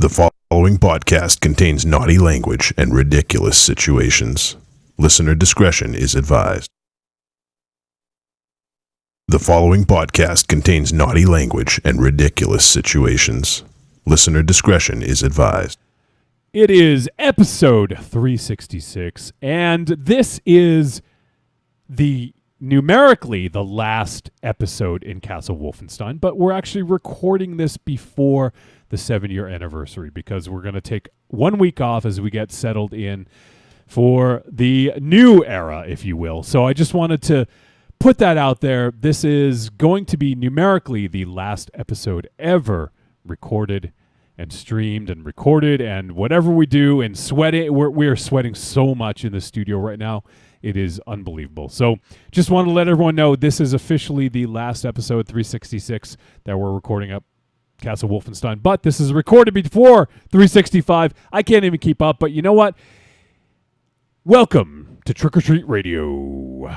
The following podcast contains naughty language and ridiculous situations. Listener discretion is advised. The following podcast contains naughty language and ridiculous situations. Listener discretion is advised. It is episode 366, and this is numerically the last episode in Castle Wolfenstein, but we're actually recording this before the 7-year anniversary because we're going to take 1 week off as we get settled in for the new era, if you will. So I just wanted to put that out there. This is going to be numerically the last episode ever recorded and streamed and recorded, and whatever we do and sweating, we are sweating so much in the studio right now. It is unbelievable. So just want to let everyone know this is officially the last episode, 366, that we're recording up Castle Wolfenstein. But this is recorded before 365. I can't even keep up, but you know what? Welcome to Trick or Treat Radio.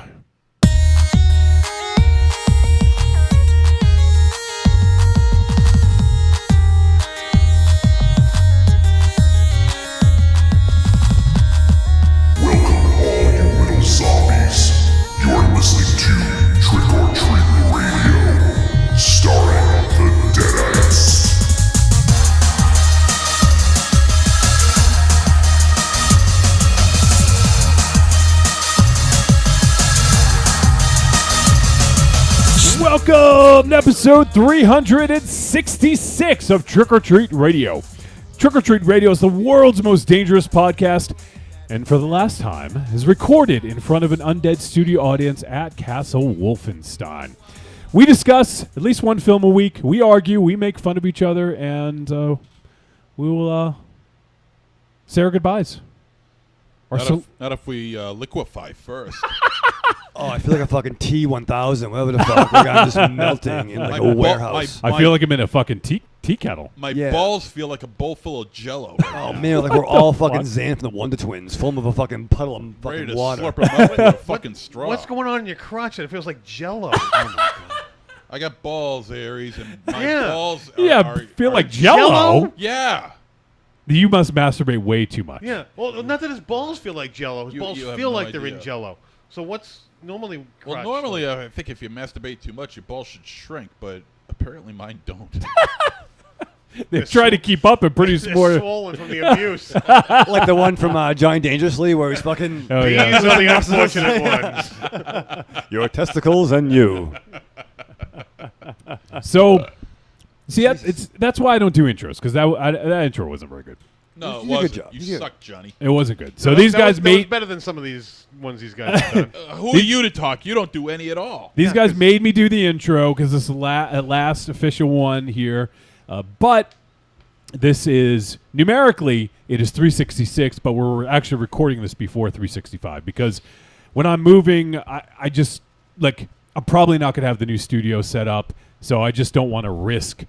You're listening to Trick or Treat Radio, starring the Deadites. Welcome to episode 366 of Trick or Treat Radio. Trick or Treat Radio is the world's most dangerous podcast, and for the last time is recorded in front of an undead studio audience at Castle Wolfenstein. We discuss at least one film a week. We argue, we make fun of each other, and we will say our goodbyes. Not if we liquefy first. Oh, I feel like a fucking T-1000, whatever the fuck. Like I'm just melting in like a warehouse. I feel like I'm in a fucking tea kettle. My balls feel like a bowl full of Jello. Oh man, like we're all fucking Xan from the Wonder Twins, full of a fucking puddle of ready fucking to water. slurp them up with a fucking straw. What's going on in your crotch? It feels like Jello. Oh my God. I got balls, Aries, and my balls Feel like Jello? Yeah. You must masturbate way too much. Yeah. Well, not that his balls feel like Jello. His balls feel like they're in idea. Jello. So what's normally crotch? Well, normally I think if you masturbate too much, your balls should shrink, but apparently mine don't. They try to keep up and pretty They're more. swollen from the abuse. Like the one from Johnny Dangerously where he's fucking Oh, These yeah. are the unfortunate ones. your testicles and you. So, see, that's why I don't do intros, because that intro wasn't very good. No, You did a it good wasn't. job. You You did. suck, Johnny. It wasn't good. So That these was- guys that was made better than some of these ones these guys have done. Who are you to talk? You don't do any at all. these guys made me do the intro because this is the last official one here. But this is numerically it is 366, but we're actually recording this before 365 because when I'm moving, I just I'm probably not gonna have the new studio set up, so I just don't want to risk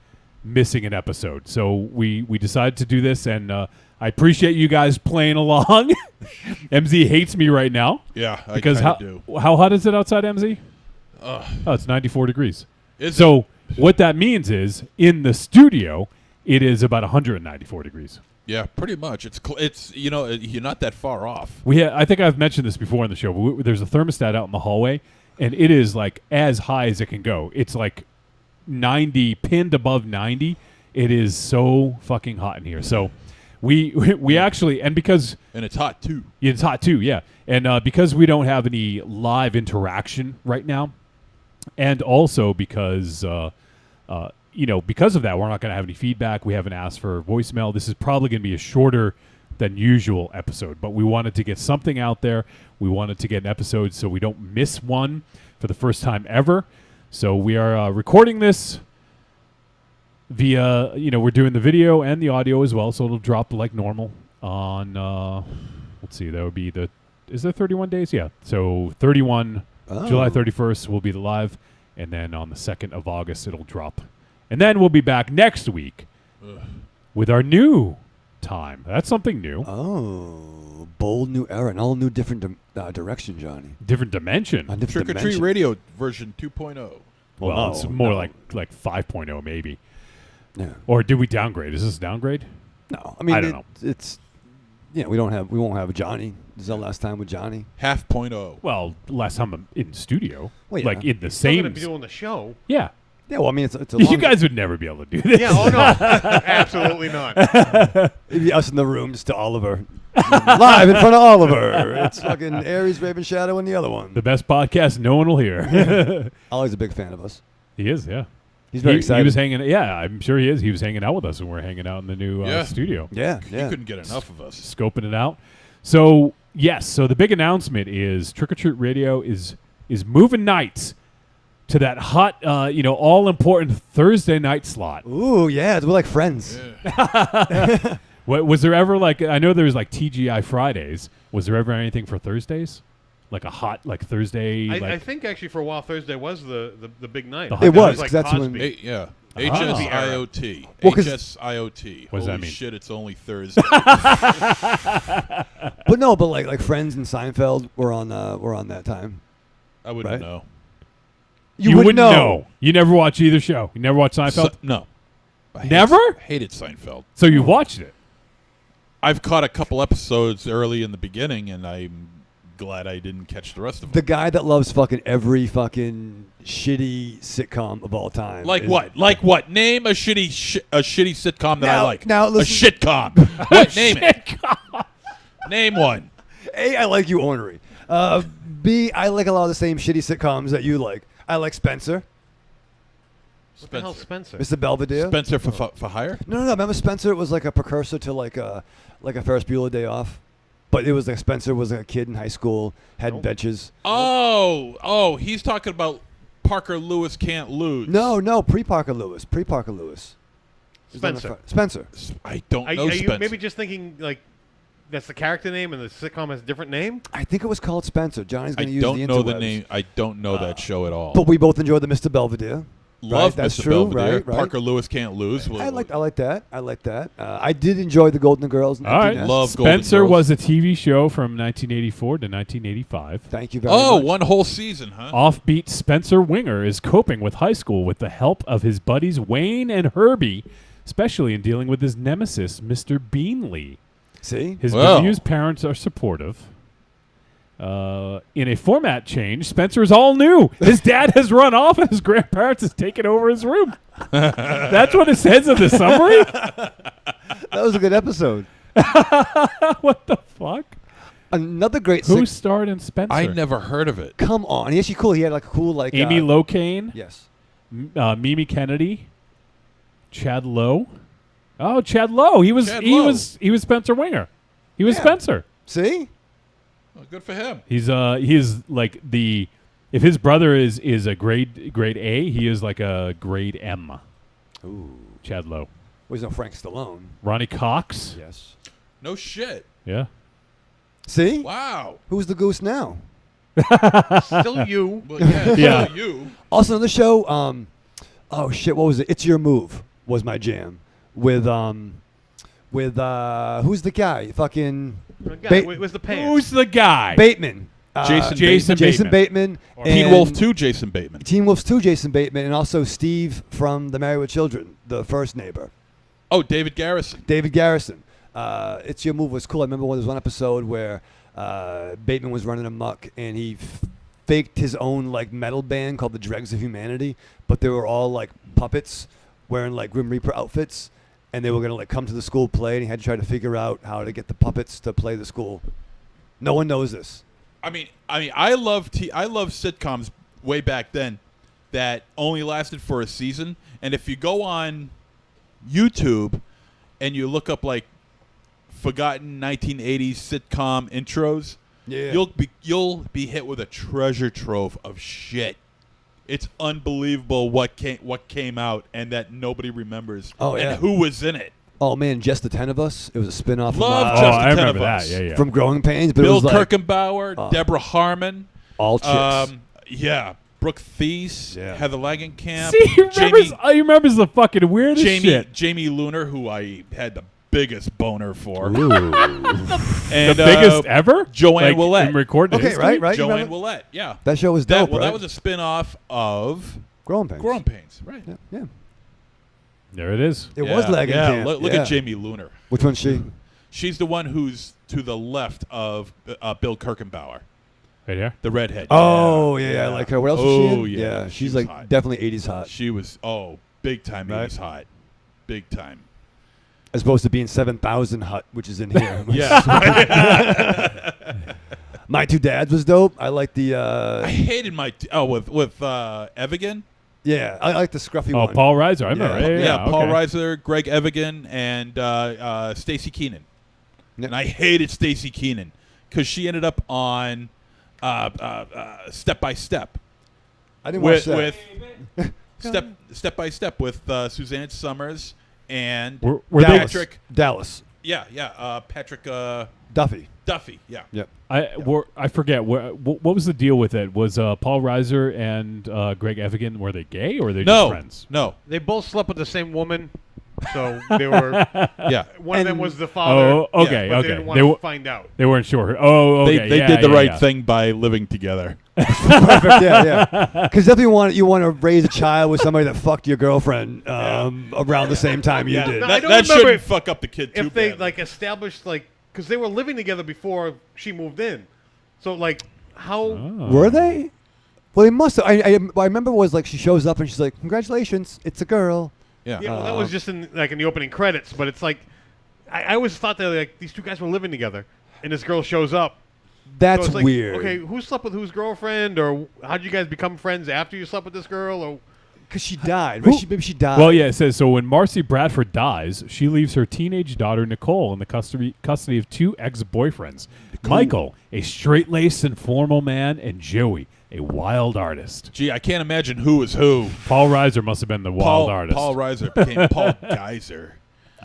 missing an episode. So we decided to do this, and I appreciate you guys playing along. MZ hates me right now. Yeah, I Because kinda do. how hot is it outside, MZ? Oh, it's 94 degrees. Is So what that means is in the studio, it is about 194 degrees. Yeah, pretty much. It's you're not that far off. I think I've mentioned this before in the show, but there's a thermostat out in the hallway, and it is like as high as it can go. It's like 90, pinned above 90. It is so fucking hot in here. So we actually, and because And it's hot too. it's hot too, yeah. And because we don't have any live interaction right now, and also because because of that, we're not going to have any feedback. We haven't asked for voicemail. This is probably going to be a shorter than usual episode, but we wanted to get something out there. We wanted to get an episode so we don't miss one for the first time ever. So we are recording this via, we're doing the video and the audio as well, so it'll drop like normal on, let's see, that would be is there 31 days? Yeah. So 31, July 31st will be the live, and then on the 2nd of August it'll drop. And then we'll be back next week with our new time. That's something new. Oh, bold new era, an all new different direction, Johnny. Different dimension. A different Trick or Treat dimension. Radio version 2.0. Well, no, it's more no. like 5.0 maybe. Yeah. Or did we downgrade? Is this downgrade? No, I mean I don't know. It's we won't have Johnny. This is our last time with Johnny. Half point oh. Well, last time I'm in studio, Well, yeah. like in the Still same. gonna be doing the show. Yeah, Yeah, well, I mean it's a you long guys would never be able to do this. Yeah. Oh no. Absolutely not. It'd be us in the room just to Oliver. Live in front of Oliver. It's fucking Aries, Raven, Shadow, and the other one. The best podcast no one will hear. Ollie's a big fan of us. He is, yeah. He's very excited. He was hanging. Yeah, I'm sure he is. He was hanging out with us when we were hanging out in the new Yeah. studio, Yeah, He yeah. couldn't get enough of us. scoping it out. So yes, so the big announcement is Trick or Treat Radio is moving nights to that hot, all important Thursday night slot. Ooh, yeah, we're like friends. Yeah. What was there ever like? I know there was like TGI Fridays. Was there ever anything for Thursdays? Like a hot Thursday? I think actually for a while Thursday was the big night. The hot It was, 'cause like that's when- Cosby. Yeah. Ah. HSIOT. Well, 'cause- HSIOT. What does that Holy mean? shit, it's only Thursday. But no, but like Friends and Seinfeld were on that time. I wouldn't Right? know. You wouldn't know. You never watch either show. You never watched Seinfeld. No. I Never? hated Seinfeld. So you watched it. I've caught a couple episodes early in the beginning, and I'm glad I didn't catch the rest of The them. guy that loves fucking every fucking shitty sitcom of all time. Like is- what? Like what? Name a shitty sitcom that I like. now a listen- shitcom. What? Name it. Name one. A, I like you ornery. B, I like a lot of the same shitty sitcoms that you like. I like Spencer, What the hell, Spencer? Mr. Belvedere. Spencer for hire? No. Remember Spencer was like a precursor to like a Ferris Bueller Day Off, but it was like Spencer was like a kid in high school, had Nope. benches. Oh, he's talking about Parker Lewis Can't Lose. No, pre-Parker Lewis. Spencer. Spencer. I don't Are know you Spencer. maybe just thinking like that's the character name and the sitcom has a different name? I think it was called Spencer. Johnny's I going to use don't the know the interwebs. name. I don't know that show at all. But we both enjoyed the Mr. Belvedere. Love right? That's Mr. true, Belvedere. right? Parker Lewis Can't Lose. I like that. I did enjoy the Golden Girls. And All right. Empty Nest. Love Golden Spencer Girls. was a TV show from 1984 to 1985. Thank you very Oh, much. one whole season, huh? Offbeat Spencer Winger is coping with high school with the help of his buddies Wayne and Herbie, especially in dealing with his nemesis, Mr. Beanley. See? His Wow. bemused parents are supportive. In a format change, Spencer is all new. His dad has run off and his grandparents has taken over his room. That's what it says in the summary? That was a good episode. What the fuck? Another great Who starred in Spencer? I never heard of it. Come on. He actually cool. He had like a cool like Amy Locane, Yes. Mimi Kennedy, Chad Lowe. Oh, Chad Lowe. He was Chad he Lowe. was he was Spencer Winger. He was Yeah. Spencer. See? Well, good for him. He's he is like the if his brother is a grade A, he is like a grade M. Ooh. Chad Lowe. Was no Frank Stallone. Ronnie Cox. Yes. No shit. Yeah. See? Wow. Who's the goose now? Still you. Well, yeah. Yeah. You. Also on the show, oh shit, what was it? It's Your Move was my jam. With who's the guy? Fucking Where's the pants? Who's the guy? Bateman. Jason Jason Bateman. Teen and Wolf 2, Jason Bateman. Teen Wolf 2, Jason Bateman, and also Steve from The Married with Children, the first neighbor. Oh, David Garrison. David Garrison. It's Your Move was cool. I remember there was one episode where Bateman was running amok and he faked his own like metal band called the Dregs of Humanity, but they were all like puppets wearing like Grim Reaper outfits, and they were gonna like come to the school play, and he had to try to figure out how to get the puppets to play the school. No one knows this. I love sitcoms way back then that only lasted for a season. And if you go on YouTube and you look up like forgotten 1980s sitcom intros, Yeah. you'll be hit with a treasure trove of shit. It's unbelievable what came out and that nobody remembers. Oh, yeah. And who was in it? Oh man, Just the 10 of Us. It was a spin-off Love of, Oh, Just the I 10 remember of that. Us. Yeah, yeah. from Growing Pains, but it Bill was like Kirkenbauer, Deborah Harmon, all chicks. yeah, Brooke Thies, Yeah. Heather Langenkamp, See, he remembers the fucking weirdest shit. Jamie Lunar, who I had the biggest boner for, Ooh. and The biggest ever? Joanne like, Willette. in recorded Okay, history? right. You Joanne remember? Willette, yeah. That show was dope, That right? was a spin-off of Growing Pains. Growing Pains, right? Yeah. There it is. It was leg and Yeah, camp. look Yeah. at Jamie Lunar. Which one's she? She's the one who's to the left of Bill Kirkenbauer, Right here. the redhead. Oh, yeah, I like her. What else was she in? Oh, yeah. She's She was like hot. definitely 80s hot. She was big time Right. 80s hot, big time. As opposed to being 7,000 hot, which is in here. Yeah, My Two Dads was dope. I like the. I hated with Evigan. Yeah, I like the scruffy Oh, one. Paul Reiser. I remember. Yeah. Yeah, Paul okay. Reiser, Greg Evigan, and Stacey Keenan. Yep. And I hated Stacey Keenan because she ended up on Step by Step. I didn't watch that. with Step by Step with Suzanne Summers and Were they? Dallas. Dallas. Patrick Duffy. Duffy. Yeah. Yep. I forget what was the deal with it. Was Paul Reiser and Greg Evigan, were they gay or were they just friends? No. They both slept with the same woman, so they were. Yeah. One of them was the father. Oh, okay, but okay. They didn't want They to find out. They weren't sure. Oh, okay. They yeah, did the yeah, right yeah. thing by living together. Perfect. Yeah. Because definitely you want to raise a child with somebody that fucked your girlfriend around the same time you did. No, I That don't remember shouldn't fuck up the kid too If they badly. established because they were living together before she moved in, so how? Oh. Were they? Well, they must have. I remember it was like she shows up and she's like, "Congratulations, it's a girl." Yeah. Yeah, well, that was just in the opening credits, but it's I always thought that these two guys were living together, and this girl shows up. That's So it's weird. Okay, who slept with whose girlfriend, or how did you guys become friends after you slept with this girl, or? Because she died. Right? Maybe she died. Well, yeah, it says, so when Marcy Bradford dies, she leaves her teenage daughter, Nicole, in the custody of two ex-boyfriends. Michael, a straight-laced and formal man, and Joey, a wild artist. Gee, I can't imagine who was who. Paul Reiser must have been the wild artist. Paul Reiser became Paul Geyser.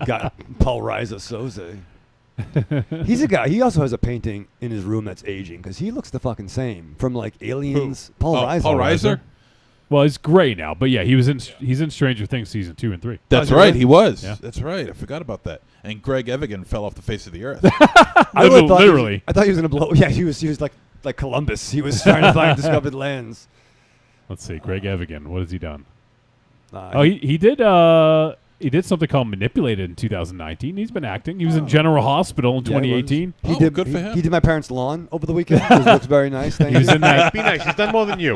Got Paul Reiser Soze. He's a guy. He also has a painting in his room that's aging because he looks the fucking same from Aliens. Paul Reiser. Paul Reiser? Well, he's gray now, but yeah, he's in Stranger Things season 2 and 3. That's Oh, right, really? he was. Yeah. That's right. I forgot about that. And Greg Evigan fell off the face of the earth. I really thought Literally. I thought he was gonna blow. Yeah, he was like Columbus. He was trying to find discovered lands. Let's see, Greg Evigan, what has he done? Uh, Oh, he did something called Manipulated in 2019. He's been acting. He was in General Hospital in Yeah, he was. 2018. He Oh, did. good for him. He did my parents' lawn over the weekend. It looks very nice. Thank He was you. in that. Be nice. He's done more than you.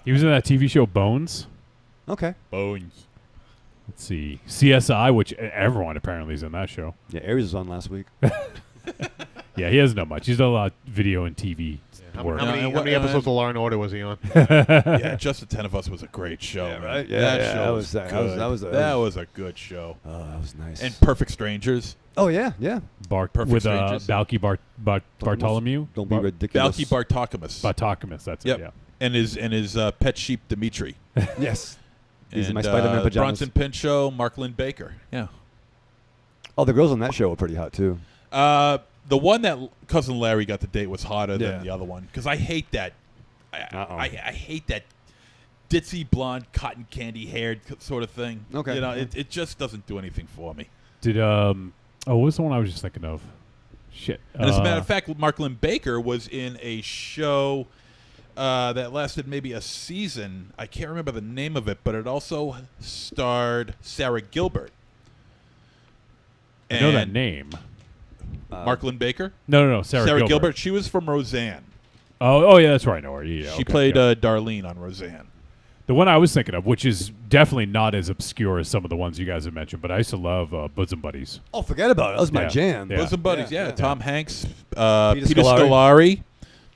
He was in that TV show Bones. Okay. Bones. Let's see, CSI, which everyone apparently is in that show. Yeah, Aries was on last week. Yeah, he hasn't done much. He's done a lot of video and TV How work. many, Yeah, how many episodes of Law and Order was he on? Yeah, Just the 10 of Us was a great show. Yeah, man. right? Yeah, that yeah, show that was was that- good. that was a good show. Oh, that was nice. And Perfect Strangers. oh yeah, yeah. With Strangers. Balky Bartholomew. Don't be ridiculous. Balky Bartokomous. Bartokomous. That's Yep. it. Yeah. and his pet sheep Dimitri. Yes. These are And, my Spider-Man pajamas. Bronson Pinchot, Mark Lynn Baker. Yeah. Oh, the girls on that show were pretty hot too. The one that Cousin Larry got to date was hotter Yeah. than the other one because I hate that. Uh-oh. I hate that ditzy blonde cotton candy haired sort of thing. Okay. You know, it just doesn't do anything for me. Did what was the one I was just thinking of? Shit. And as a matter of fact, Mark Lynn Baker was in a show that lasted maybe a season. I can't remember the name of it, but it also starred Sarah Gilbert. I know that And name. Mark Lynn Baker? No. Sarah Gilbert. She was from Roseanne. Oh, yeah, that's right. I know her. Yeah, She okay, played yeah. Darlene on Roseanne. The one I was thinking of, which is definitely not as obscure as some of the ones you guys have mentioned, but I used to love Bosom Buddies. Oh, forget about it. That was my Yeah. jam. Yeah. Bosom Buddies, yeah. yeah. Tom Hanks, Peter Peter Scolari. Scolari,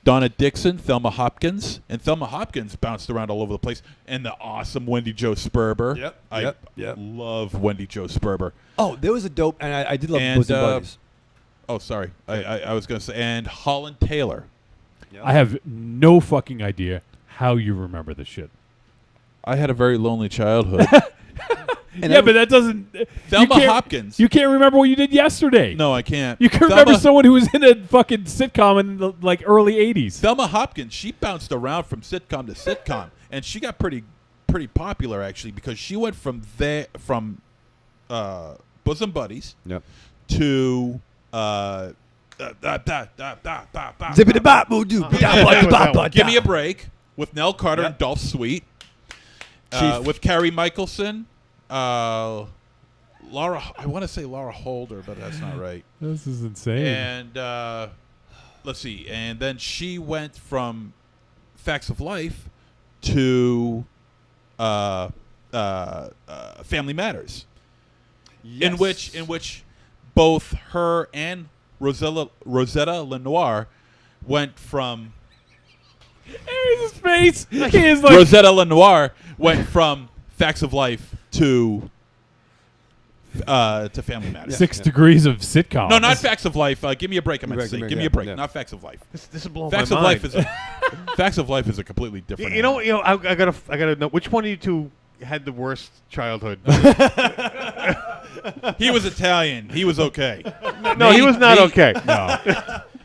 Donna Dixon, Thelma Hopkins. And Thelma Hopkins bounced around all over the place. And the awesome Wendy Jo Sperber. Yep, I yep. love Wendy Jo Sperber. Oh, there was a dope, and I did love And, Bosom Buddies. Oh, sorry. I was going to say. And Holland Taylor. I have no fucking idea how you remember this shit. I had a very lonely childhood. And Yeah, but that doesn't. Thelma you can't- Hopkins. You can't remember what you did yesterday. No, I can't. You can remember someone who was in a fucking sitcom in the early 80s. Thelma Hopkins, she bounced around from sitcom to sitcom, and she got pretty popular actually because she went from Bosom Buddies Yep. to Zippity bop boo doo. Give Me a Break with Nell Carter Yep. and Dolph Sweet, Chief. with Carrie Michelson Laura. I want to say Laura Holder, but that's not right. This is insane. And let's see. And then she went from Facts of Life to Family Matters, Yes. in which both her and Rosetta Lenoir went from His face. He is like Rosetta Lenoir went from Facts of Life to Family Matters. 6 degrees of sitcom. No, not Facts of Life. Give me a break. I meant to say. Give me a break. Yeah. Not Facts of Life. This is blowing Facts my of mind. Life is Facts of Life is a completely different. You know, I gotta know which one of you two had the worst childhood. He was Italian. He was okay. No, he was not okay. No.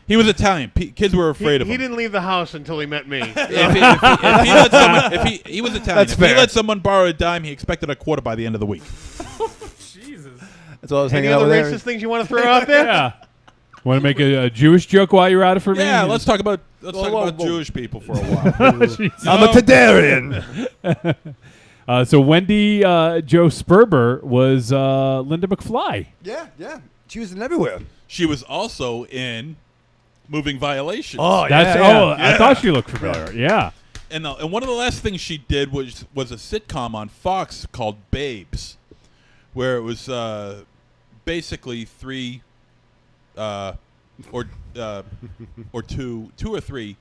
He was Italian. Kids were afraid of He him. didn't leave the house until he met me. If he let someone, he was Italian. That's if fair. he let someone borrow a dime, he expected a quarter by the end of the week. Jesus. That's why I was Any hanging out other with racist Aaron. things you want to throw out there? Yeah. Want to make a Jewish joke while you're at it for me? Yeah, let's talk about whoa. Jewish people for a while. Jesus. I'm a Tadarian. So Wendy Jo Sperber was Linda McFly. Yeah. She was in everywhere. She was also in Moving Violations. That's I thought she looked familiar. Yeah. And one of the last things she did was a sitcom on Fox called Babes, where it was basically three or two or three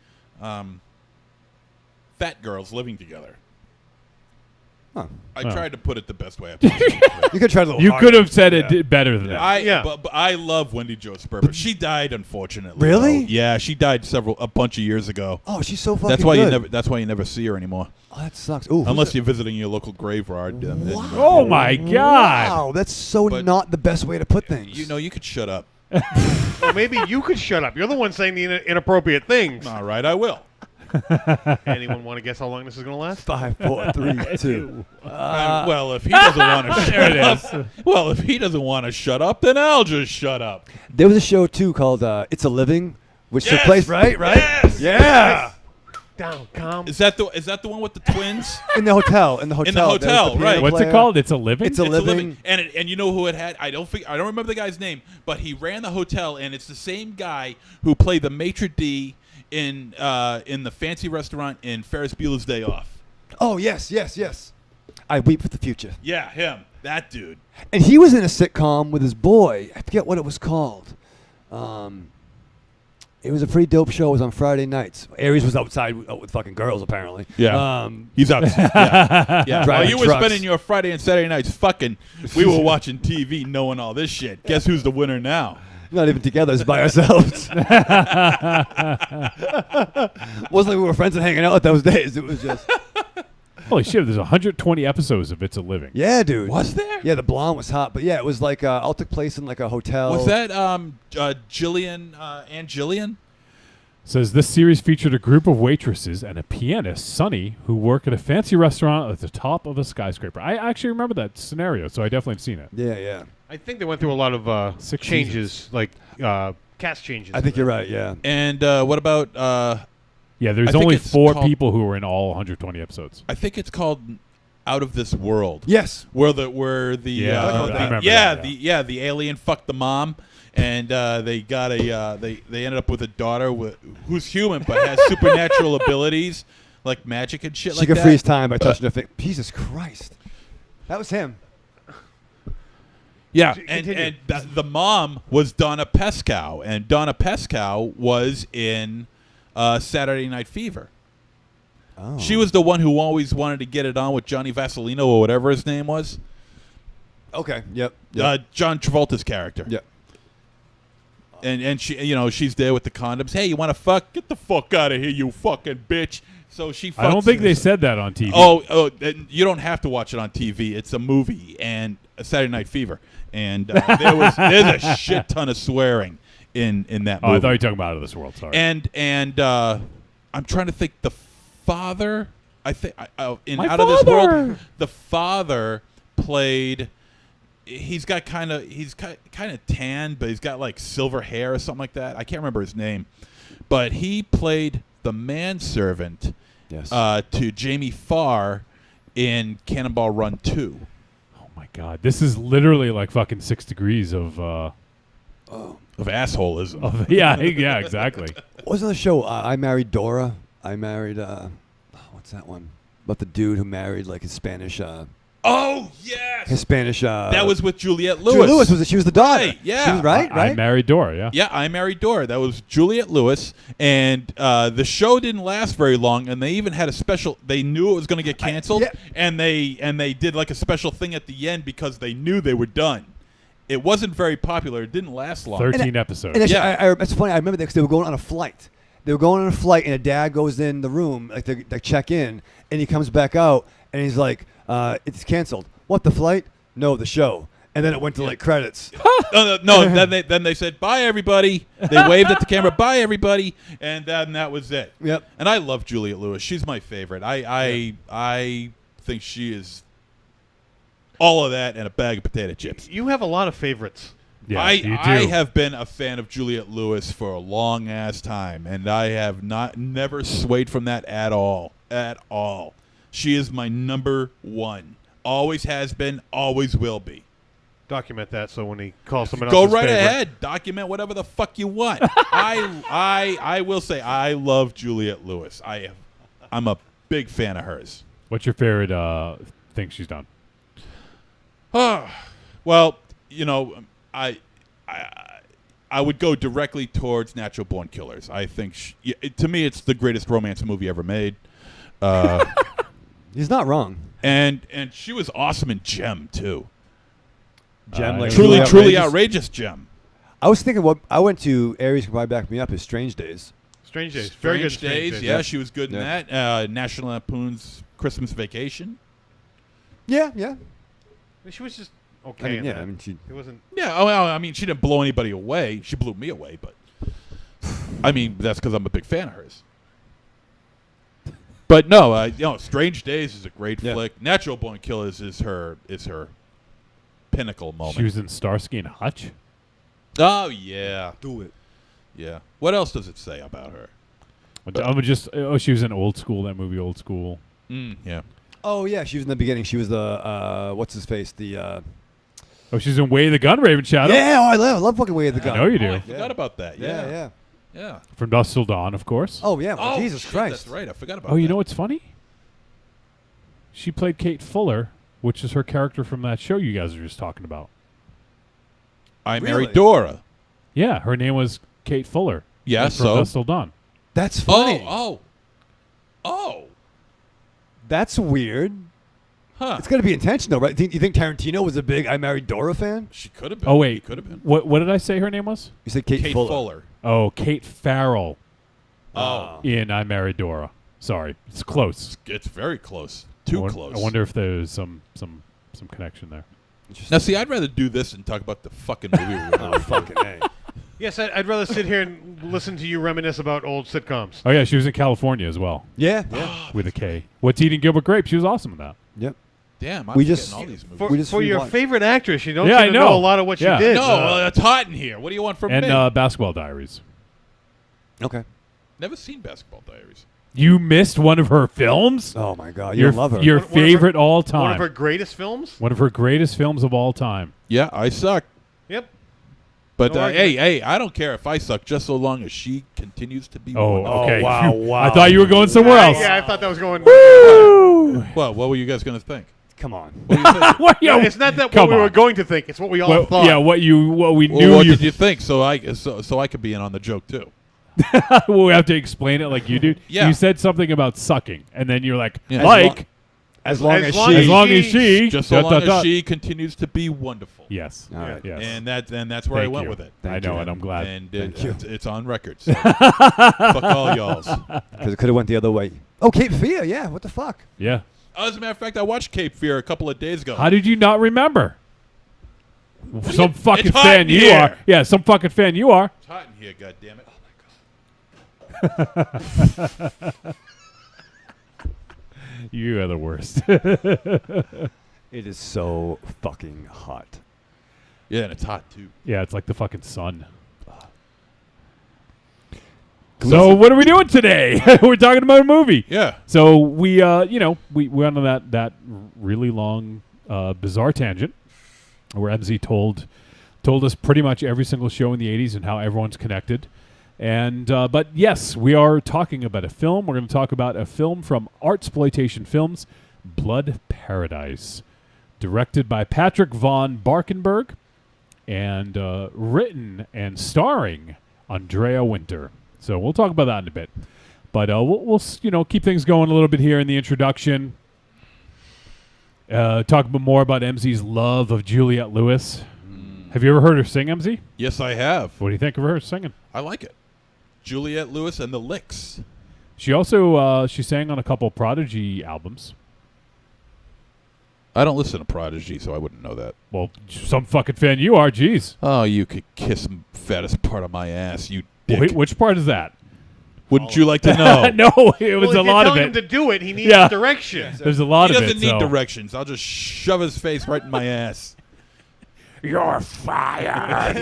fat girls living together. Huh. I Oh. tried to put it the best way I possibly could. You could try a little You harder. could have said it better than that. Yeah. But I love Wendy Jo Sperber. She died, unfortunately. Really? though. Yeah, she died a bunch of years ago. Oh, she's so fucking That's why good. That's why you never see her anymore, Oh, that sucks. Ooh, unless you're visiting your local graveyard. Wow. Oh my God. Wow, that's so But- not the best way to put things. You could shut up. Well, maybe you could shut up. You're the one saying the inappropriate things. All right, I will. Anyone want to guess how long this is going to last? 5, 4, 3, 2. Well, if he doesn't want to shut There it up, is. well, if he doesn't want to shut up, then I'll just shut up. There was a show too called "It's a Living," which took Yes! place right. Yes! Yeah. Down, calm. Is that the one with the twins? In the hotel. In the the hotel. there was hotel, the piano right. What's player. it called? It's a living. It's a It's living. and you know who it had? I don't remember the guy's name, but he ran the hotel, and it's the same guy who played the maitre d' in the fancy restaurant in Ferris Bueller's Day Off. Oh yes. I weep for the future. Yeah, him, that dude. And he was in a sitcom with his boy. I forget what it was called. It was a pretty dope show. It was on Friday nights. Aries was outside with fucking girls, apparently. Yeah. He's up. Yeah. While Driving you were trucks. spending your Friday and Saturday nights fucking, we were watching TV knowing all this shit. Guess who's the winner now? Not even together, it's by ourselves. Wasn't like we were friends and hanging out at those days. It was just, Holy shit! There's 120 episodes of It's a Living. yeah, dude. Was there? Yeah, the blonde was hot, but yeah, it was like all took place in like a hotel. Was that Jillian, Aunt Jillian? Says this series featured a group of waitresses and a pianist, Sunny, who work at a fancy restaurant at the top of a skyscraper. I actually remember that scenario, so I definitely have seen it. Yeah. I think they went through a lot of 6 changes, like cast changes. I think you're right. Yeah. And what about? Yeah, there's I think only it's 4 called- people who were in all 120 episodes. I think it's called Out of This World. Yes. Where the Yeah, I remember that, the alien fucked the mom, and they got they ended up with a daughter who's human but has supernatural abilities like magic and shit She like could that. freeze time by touching her finger. Jesus Christ. That was him. Yeah, Continue. and the mom was Donna Pescow, and Donna Pescow was in Saturday Night Fever. Oh. She was the one who always wanted to get it on with Johnny Vasolino or whatever his name was. Okay. Yep. John Travolta's character. Yep. And she, she's there with the condoms. Hey, you want to fuck? Get the fuck out of here, you fucking bitch. So she. I don't fucks- think they said that on TV. And you don't have to watch it on TV. It's a movie and a Saturday Night Fever, and there's a shit ton of swearing in that Oh, movie. I thought you were talking about Out of This World. Sorry. And I'm trying to think. The father, I think, in My Out of This father! World, the father played. He's kind of tan, but he's got like silver hair or something like that. I can't remember his name, but he played the manservant Yes. to Jamie Farr in Cannonball Run 2. oh God, this is literally like fucking 6 degrees of assholism. yeah, exactly. Wasn't the show I Married Dora? I married what's that one? About the dude who married like his Spanish Oh yes, his Spanish that was with Juliette Lewis. Juliette Lewis was she was the daughter. Right, yeah. She was right. I Married Dora, yeah. Yeah, I Married Dora. That was Juliette Lewis, and the show didn't last very long. And they even had a special. They knew it was going to get canceled, yeah. and they did like a special thing at the end because they knew they were done. It wasn't very popular. It didn't last long. 13 episodes. And actually, Yeah. it's funny. I remember that because they were going on a flight. They were going on a flight, and a dad goes in the room, like they check in, and he comes back out, and he's like, "It's canceled." What, the flight? No, the show. And then it went to like credits. No. Then they said bye everybody. They waved at the camera, bye everybody, and then that was it. Yep. And I love Juliette Lewis. She's my favorite. I think she is all of that and a bag of potato chips. You have a lot of favorites. yeah, you do. I have been a fan of Juliette Lewis for a long ass time, and I have never swayed from that at all. At all. She is my number one. Always has been, always will be. Document that so when he calls someone else, Go right ahead. Document whatever the fuck you want. I will say I love Juliette Lewis. I'm a big fan of hers. What's your favorite thing she's done? Well, you know, I would go directly towards Natural Born Killers. I think to me it's the greatest romance movie ever made. He's not wrong. And she was awesome in Gem too. Gem, like Truly outrageous Gem. I was thinking what I went to. Aries can probably back me up. Is Strange Days. Strange Days. Very good. Strange Days. Yeah, she was good in that. National Lampoon's Christmas Vacation. Yeah. She was just okay. I mean, she. It wasn't. Yeah, well, I mean, she didn't blow anybody away. She blew me away, but I mean, that's because I'm a big fan of hers. But no, Strange Days is a great flick. Natural Born Killers is her pinnacle moment. She was in Starsky and Hutch. Oh yeah, Do it. yeah. What else does it say about her? She was in Old School. That movie, Old School. Yeah. Oh yeah, she was in the beginning. She was the what's his face? The She's in Way of the Gun, Raven Shadow. yeah. Oh, I love fucking Way of the Gun. I know you do. Oh, I forgot about that. Yeah. Yeah. From Dusk Till Dawn, of course. Oh yeah. Oh, Jesus shit, Christ. That's right. I forgot about Oh, that. you know what's funny? She played Kate Fuller, which is her character from that show you guys were just talking about. I Really? Married Dora. Yeah, her name was Kate Fuller. Yeah, from so? Dusk Till Dawn. That's funny. Oh. That's weird. Huh. It's got to be intentional, right? You think Tarantino was a big I Married Dora fan? She could have been. Oh wait, He could have been. What did I say her name was? You said Kate Fuller. Oh, Kate Farrell Oh. in I Married Dora. Sorry, it's close. It's very close. Too close. I wonder if there's some connection there. Now, see, I'd rather do this than talk about the fucking movie. Oh, fucking A. Yes, I'd rather sit here and listen to you reminisce about old sitcoms. Oh yeah, she was in California as well Yeah. with a K. What's Eating Gilbert Grape? She was awesome in that. Yep. Damn, I'm We forgetting just- all these movies. For, We just for your rewatched. favorite actress, you don't Yeah, seem I to know. know a lot of what Yeah. she did. No, it's hot in here. What do you want from And me? Basketball Diaries. Okay. Never seen Basketball Diaries. You missed one of her films? Oh my God, you love her. Your One of her- favorite all time. one of her greatest films. One of her greatest films of all time. Yeah, I suck. Yep. But No argument. hey, I don't care if I suck, just so long as she continues to be Oh, wonderful. okay. wow, Phew. wow. I thought you were going somewhere else. Yeah, I thought that was going. Woo! Well, what were you guys going to think? Come on. What do you think? What, Yeah, yo, it's not that come what we were on. going to think; it's what we all Well, thought. yeah, what we Well, knew what you. did you think? So I could be in on the joke too. We have to explain it like you do. Yeah. You said something about sucking, and then you're like, Yeah. like, As long as long she. as long as she, Just so long as she continues to be wonderful. Yes. All right. Yes. And that's where I Thank went you. with it. I Thank know, you. and I'm glad. And Thank you. it's on record. So. Fuck all y'all's. Because it could have went the other way. Oh, Cape Fear. Yeah. What the fuck? Yeah. As a matter of fact, I watched Cape Fear a couple of days ago. How did you not remember? Some fucking It's hot fan in you here. are. Yeah, some fucking fan you are. It's hot in here, goddammit. You are the worst. It is so fucking hot. Yeah, and it's hot too. Yeah, it's like the fucking sun. So what are we doing today? We're talking about a movie. Yeah. So we went on that really long bizarre tangent where MZ told us pretty much every single show in the 80s and how everyone's connected. And but yes, we are talking about a film. We're going to talk about a film from Artsploitation Films, Blood Paradise, directed by Patrick von Barkenberg, and written and starring Andrea Winter. So we'll talk about that in a bit. But we'll keep things going a little bit here in the introduction. Talk a bit more about MZ's love of Juliette Lewis. Have you ever heard her sing, MZ? Yes, I have. What do you think of her singing? I like it. Juliette Lewis and the Licks. She also she sang on a couple Prodigy albums. I don't listen to Prodigy, so I wouldn't know that. Well, some fucking fan you are, jeez. Oh, you could kiss the fattest part of my ass, you dick. Wait, which part is that? Wouldn't you like to know? No, it was Well, a lot of if you're telling it. him to do it, he needs Yeah. direction. There's a lot He of it. doesn't need so. directions. I'll just shove his face right in my ass. You're fired.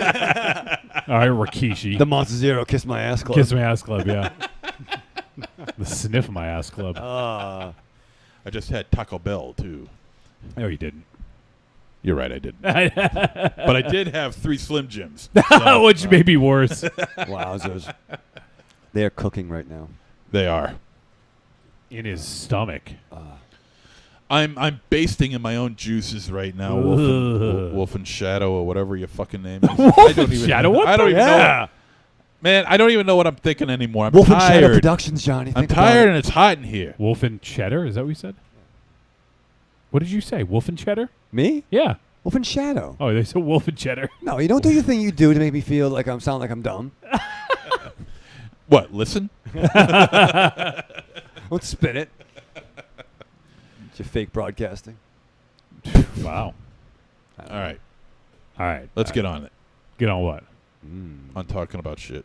All right, Rikishi. The Monster Zero Kiss My Ass Club. Kiss My Ass Club, yeah. The Sniff My Ass Club. I just had Taco Bell, too. No, you didn't. You're right, I didn't. But I did have 3 Slim Jims. So Which may be worse. Wowzers. They're cooking right now. they are. In his stomach. I'm basting in my own juices right now, Ugh. Wolf and Shadow or whatever your fucking name is. Wolf and Shadow? What I don't the- even know. Yeah. Man, I don't even know what I'm thinking anymore. I'm Wolf and Shadow tired. Productions, Johnny. I'm Think about tired it. and it's hot in here. Wolf and Cheddar? Is that what you said? What did you say? Wolf and Cheddar? Me? Yeah. Wolf and Shadow. Oh, they said Wolf and Cheddar. No, you don't do your thing you do to make me feel like sound like I'm dumb. What? Listen. Don't spin it. It's your fake broadcasting. Wow. All right, All right. let's get on it. Get on what? On talking about shit.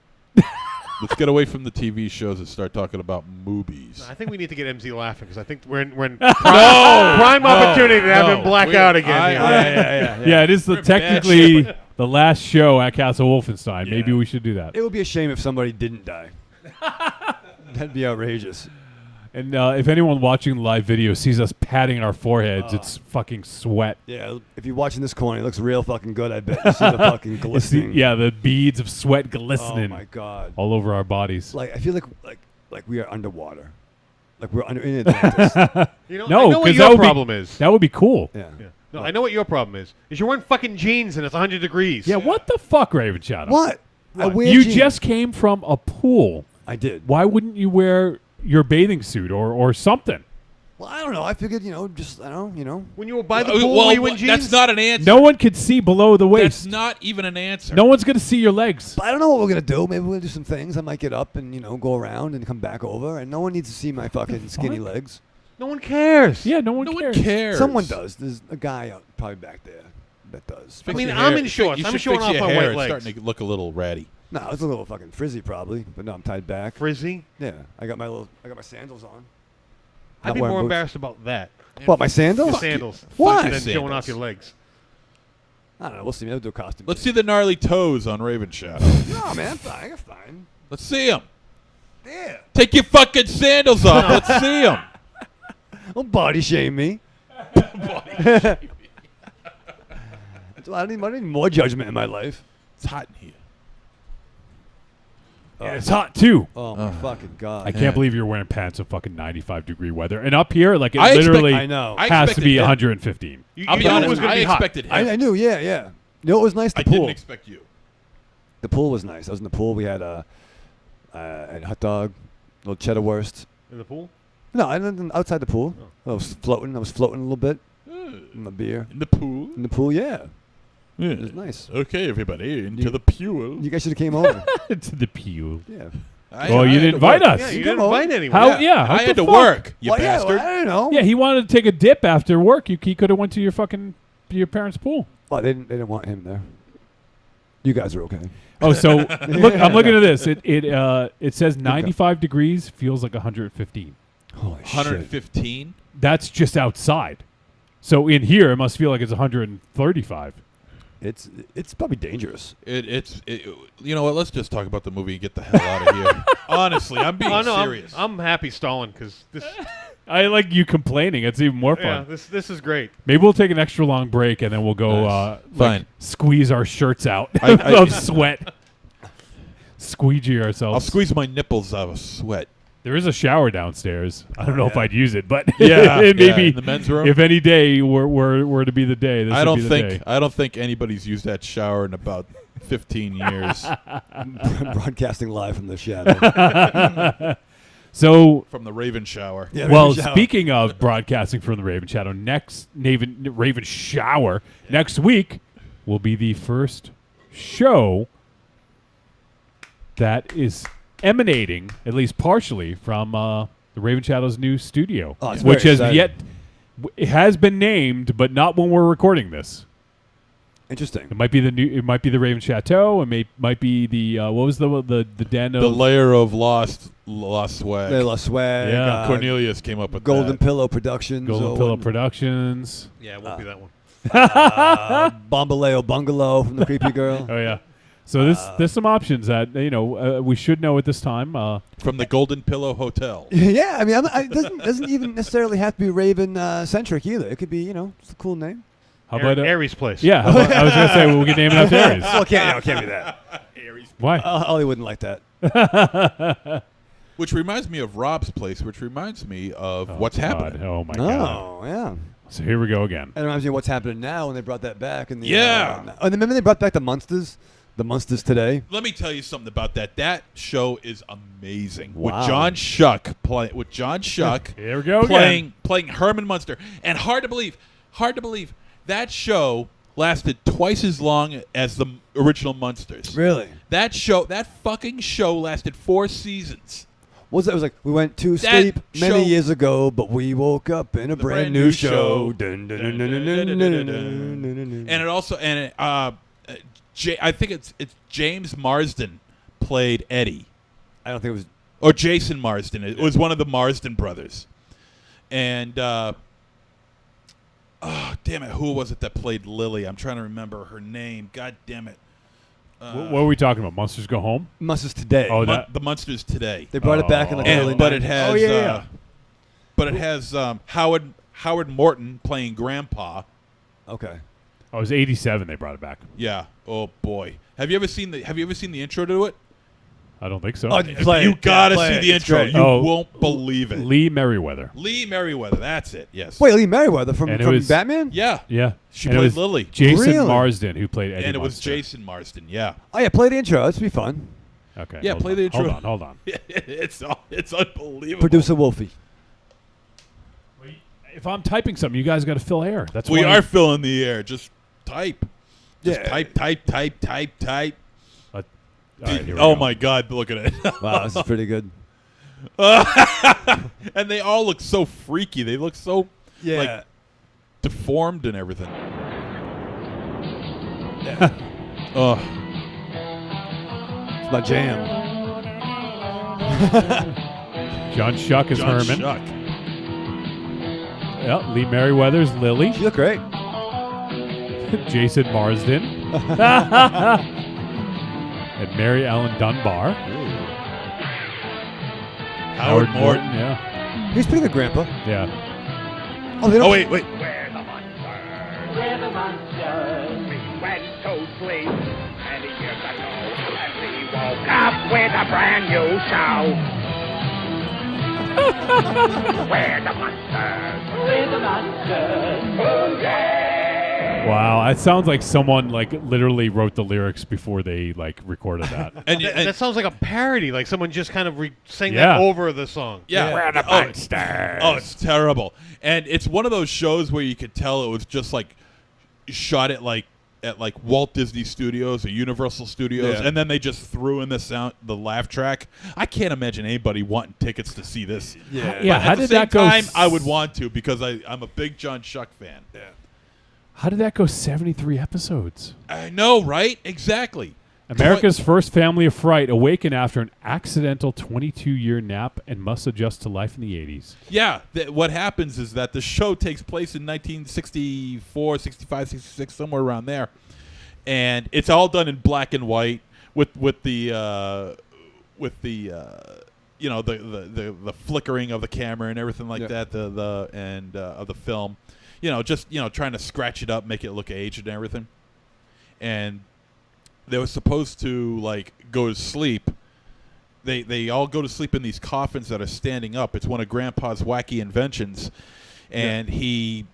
Let's get away from the TV shows and start talking about movies. I think we need to get MZ laughing because I think we're in prime opportunity to have him black out again. here. Yeah, it is We're technically bad the last show at Castle Wolfenstein. Maybe we should do that. It would be a shame if somebody didn't die. That'd be outrageous. And if anyone watching the live video sees us patting our foreheads, it's fucking sweat. Yeah, if you're watching this corner, it looks real fucking good, I bet. You see the fucking You see- glistening. yeah, the beads of sweat Oh, glistening my God. all over our bodies. Like, I feel like we are underwater. Like we're under in Atlantis. You know, No, I know what 'cause that your would be- problem is. That would be cool. Yeah. Yeah. No, I know what your problem is. Is you're wearing fucking jeans and it's 100 degrees. Yeah, what the fuck, Raven Shadow? What? I wear You jeans. just came from a pool. I did. Why wouldn't you wear your bathing suit or something? Well, I don't know. I figured, When you were by the pool, were you in jeans? That's not an answer. No one could see below the That's waist. not even an answer. No one's going to see your legs. But I don't know what we're going to do. Maybe we're going to do some things. I might get up and, go around and come back over. And no one needs to see my fucking skinny fuck? legs. No one cares. Yeah, no one No cares. one cares. Someone does. There's a guy out probably back there that does. I Fix mean, your I'm hair. in shorts. You I'm should showing fix off your my hair. white It's legs. starting to look a little ratty. No, it's a little fucking frizzy probably. But no, I'm tied back. Frizzy. Yeah, I got my sandals on. I'd Not be wearing more boots. embarrassed about that. What, my sandals? Your sandals. Why? Than Sandals. showing off your legs. I don't know. We'll see. Maybe I'll do a costume. Let's see the gnarly toes on Raven Shadow. No, man, I'm fine. I'm fine. Let's see them. Yeah. Take your fucking sandals off. Let's see them. Don't body shame me. I need more judgment in my life. It's hot in here. And it's hot too. Oh my fucking god! I can't believe you're wearing pants in fucking 95-degree weather. And up here, like it I expect- literally I know. I has to be expected him. 115. I'll be knew honest. it was going I to be hot. expected him. I knew. Yeah. You know, it was nice. The I pool. didn't expect you. The pool was nice. I was in the pool. We had a hot dog, little cheddar wurst. In the pool? No, I didn't outside the pool. I was floating. I was floating a little bit. In my beer. In the pool. In the pool, yeah. Yeah. It was nice. Okay, everybody, into You- the pool. You guys should have came over. To the pew. Yeah. Well, you didn't invite us. Yeah, you You didn't come invite on. anyone. How? Yeah, I what had the to fuck? work, you Well, yeah, bastard. well, I don't know. Yeah, he wanted to take a dip after work. He could have went to your parents' pool. Well, they didn't want him there. You guys are okay. Oh, so look, I'm looking at this. It says 95 degrees, feels like 115. Holy shit. 115. That's just outside. So in here, it must feel like it's 135. It's probably dangerous. You know what? Let's just talk about the movie and get the hell out of here. Honestly, I'm being Oh, no, serious. I'm happy stalling because this. I like you complaining. It's even more Yeah, fun. this is great. Maybe we'll take an extra long break and then we'll go Fine. squeeze our shirts out I- of sweat. Squeegee ourselves. I'll squeeze my nipples out of sweat. There is a shower downstairs. I don't know if yeah. I'd use it, but Yeah, maybe in the men's room. if any day were to be the day, this I would don't be the think day. I don't think anybody's used that shower in about 15 years. Broadcasting live from the shadow. So, From the Raven shower. Yeah, well, Raven Shower. speaking of broadcasting from the Raven Shadow, Raven Shower next week will be the first show that is emanating, at least partially, from the Raven Shadow's new studio, Oh, it's which very has exciting. it has been named, but not when we're recording this. Interesting. It might be It might be the Raven Chateau. It might be the what was the den of The layer of lost swag. They lost swag. Yeah. Cornelius came up with Golden that. Pillow Productions. Golden Pillow Productions. Yeah, it won't be that one. Bombaleo Bungalow from the Creepy Girl. Oh yeah. So there's some options that we should know at this time. From the Golden Pillow Hotel. Yeah, I mean, it doesn't even necessarily have to be Raven centric either. It could be, it's a cool name. How about Aries Place? Yeah, I was gonna say we can name it after Aries. Well, it can't be that. Why? Ollie wouldn't like that. Which reminds me of Rob's place, which reminds me of What's God. Happening. Oh my God. Oh, yeah. So here we go again. It reminds me of What's Happening Now when they brought that back. In the, Yeah. and remember they brought back the Munsters? The Munsters Today? Let me tell you something about that. That show is amazing. Wow. With John Shuck Here we go again. playing Herman Munster. And hard to believe, that show lasted twice as long as the original Munsters. Really? That fucking show lasted 4 seasons. What was that? It was like, we went to That sleep show- many years ago, but we woke up in a brand new show. Dun, dun, dun, dun, dun, dun, dun, dun, dun, dun. And it also I think it's James Marsden played Eddie, I don't think it was. or Jason Marsden. It was one of the Marsden brothers. And damn it, who was it that played Lily? I'm trying to remember her name. God damn it. What are we talking about? Monsters Go Home? Munsters Today. Oh, that. The Munsters Today. They brought it back in like the early And, but 90s. it has Oh, yeah. but it has Howard Morton playing Grandpa. Okay. Oh, it was 87. They brought it back. Yeah. Oh boy. Have you ever seen the intro to it? I don't think so. Oh, play You it. gotta Play see it. the It's intro. great. You Oh, won't believe it. Lee Merriweather. Lee Merriweather. That's it. Yes. Wait, Lee Merriweather from And it was- Batman? Yeah. Yeah. She And it played was Lily. Jason Really? Marsden who played Eddie And it was Munster. Jason Marsden. Yeah. Oh, yeah, play the intro. This would be fun. Okay. Yeah, hold play on. the intro. Hold on. it's unbelievable. Producer Wolfie. If I'm typing something, you guys got to fill air. That's We why are filling the air. Just type. Just Yeah. type. All right, here we Oh go. my God! Look at it. Wow, this is pretty good. And they all look so freaky. They look so Yeah. like deformed and everything. Yeah. Oh, It's my jam. John Shuck is John Herman. Shuck. Yeah, Lee Merriweather's Lily. You look great. Jason Marsden. And Mary Ellen Dunbar. Howard Morton. Yeah. He's pretty good, Grandpa. Yeah. Oh, they don't. Oh wait. We're the monsters. We went to sleep many years ago, and we woke up with a brand new show. We're the monsters. We're the monsters. Oh yeah. Wow, that sounds like someone literally wrote the lyrics before they recorded that. And, That sounds like a parody. Like someone just kind of sang Yeah. that over the song. yeah. We're the Oh, monsters. Oh, it's terrible. And it's one of those shows where you could tell it was just shot at Walt Disney Studios or Universal Studios, Yeah. and then they just threw in the laugh track. I can't imagine anybody wanting tickets to see this. Yeah. Yeah, But how at the did same that go? time, I would want to because I'm a big John Shuck fan. Yeah. How did that go 73 episodes? I know, right? Exactly. America's first family of fright awaken after an accidental 22-year nap and must adjust to life in the 80s. Yeah, what happens is that the show takes place in 1964, 65, 66, somewhere around there. And it's all done in black and white with the you know, the flickering of the camera and everything like that, of the film, you know, just, you know, trying to scratch it up, make it look aged and everything. And they were supposed to like go to sleep. They all go to sleep in these coffins that are standing up. It's one of Grandpa's wacky inventions, and he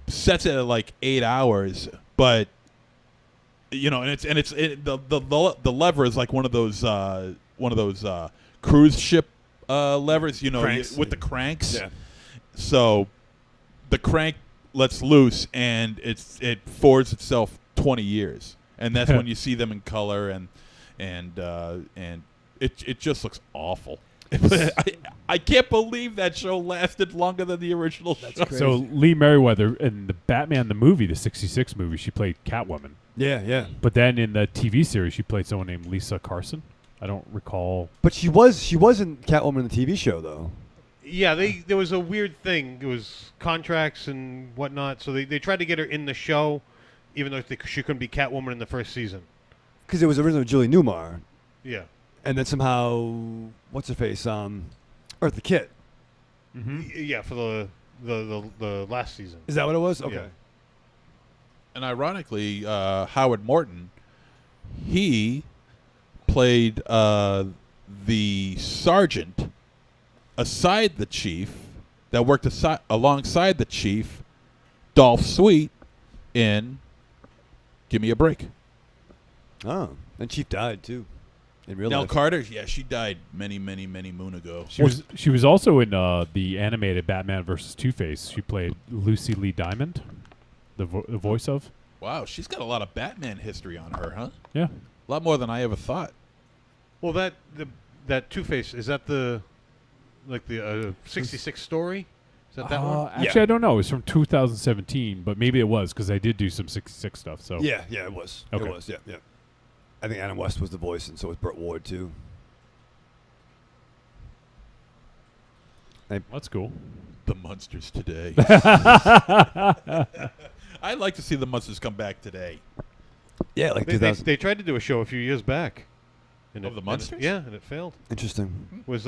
sets it at like 8 hours, but you know, the lever is like one of those cruise ship levers, you know, with the cranks. Yeah. So the crank lets loose, and it forwards itself 20 years, and that's when you see them in color, and it just looks awful. I can't believe that show lasted longer than the original show. Crazy. So Lee Merriweather in the Batman the movie, the '66 movie, she played Catwoman. Yeah. But then in the TV series, she played someone named Lisa Carson. I don't recall. But she wasn't Catwoman in the TV show though. Yeah, there was a weird thing. It was contracts and whatnot, so they tried to get her in the show, even though she couldn't be Catwoman in the first season. Because it was originally Julie Newmar. Yeah. And then somehow, what's her face? Eartha Kitt. Mm-hmm. Yeah, for the last season. Is that what it was? Okay. Yeah. And ironically, Howard Morton, he played the sergeant aside the chief that worked alongside the chief, Dolph Sweet, in Give Me a Break. Oh, and Chief died too. In real Nell life. Carter, yeah, she died many moon ago. She was also in the animated Batman vs. Two-Face. She played Lucy Lee Diamond, the voice of. Wow, she's got a lot of Batman history on her, huh? Yeah. A lot more than I ever thought. Well, that Two-Face, is that the 66 story? Is that one? Actually, I don't know. It was from 2017, but maybe it was because I did do some 66 stuff. So Yeah, it was. Okay. It was, yeah. I think Adam West was the voice, and so was Burt Ward, too. That's cool. The Munsters today. I'd like to see the Munsters come back today. Yeah, like They 2000. they tried to do a show a few years back. Of the Munsters? Yeah, and it failed. Interesting. Was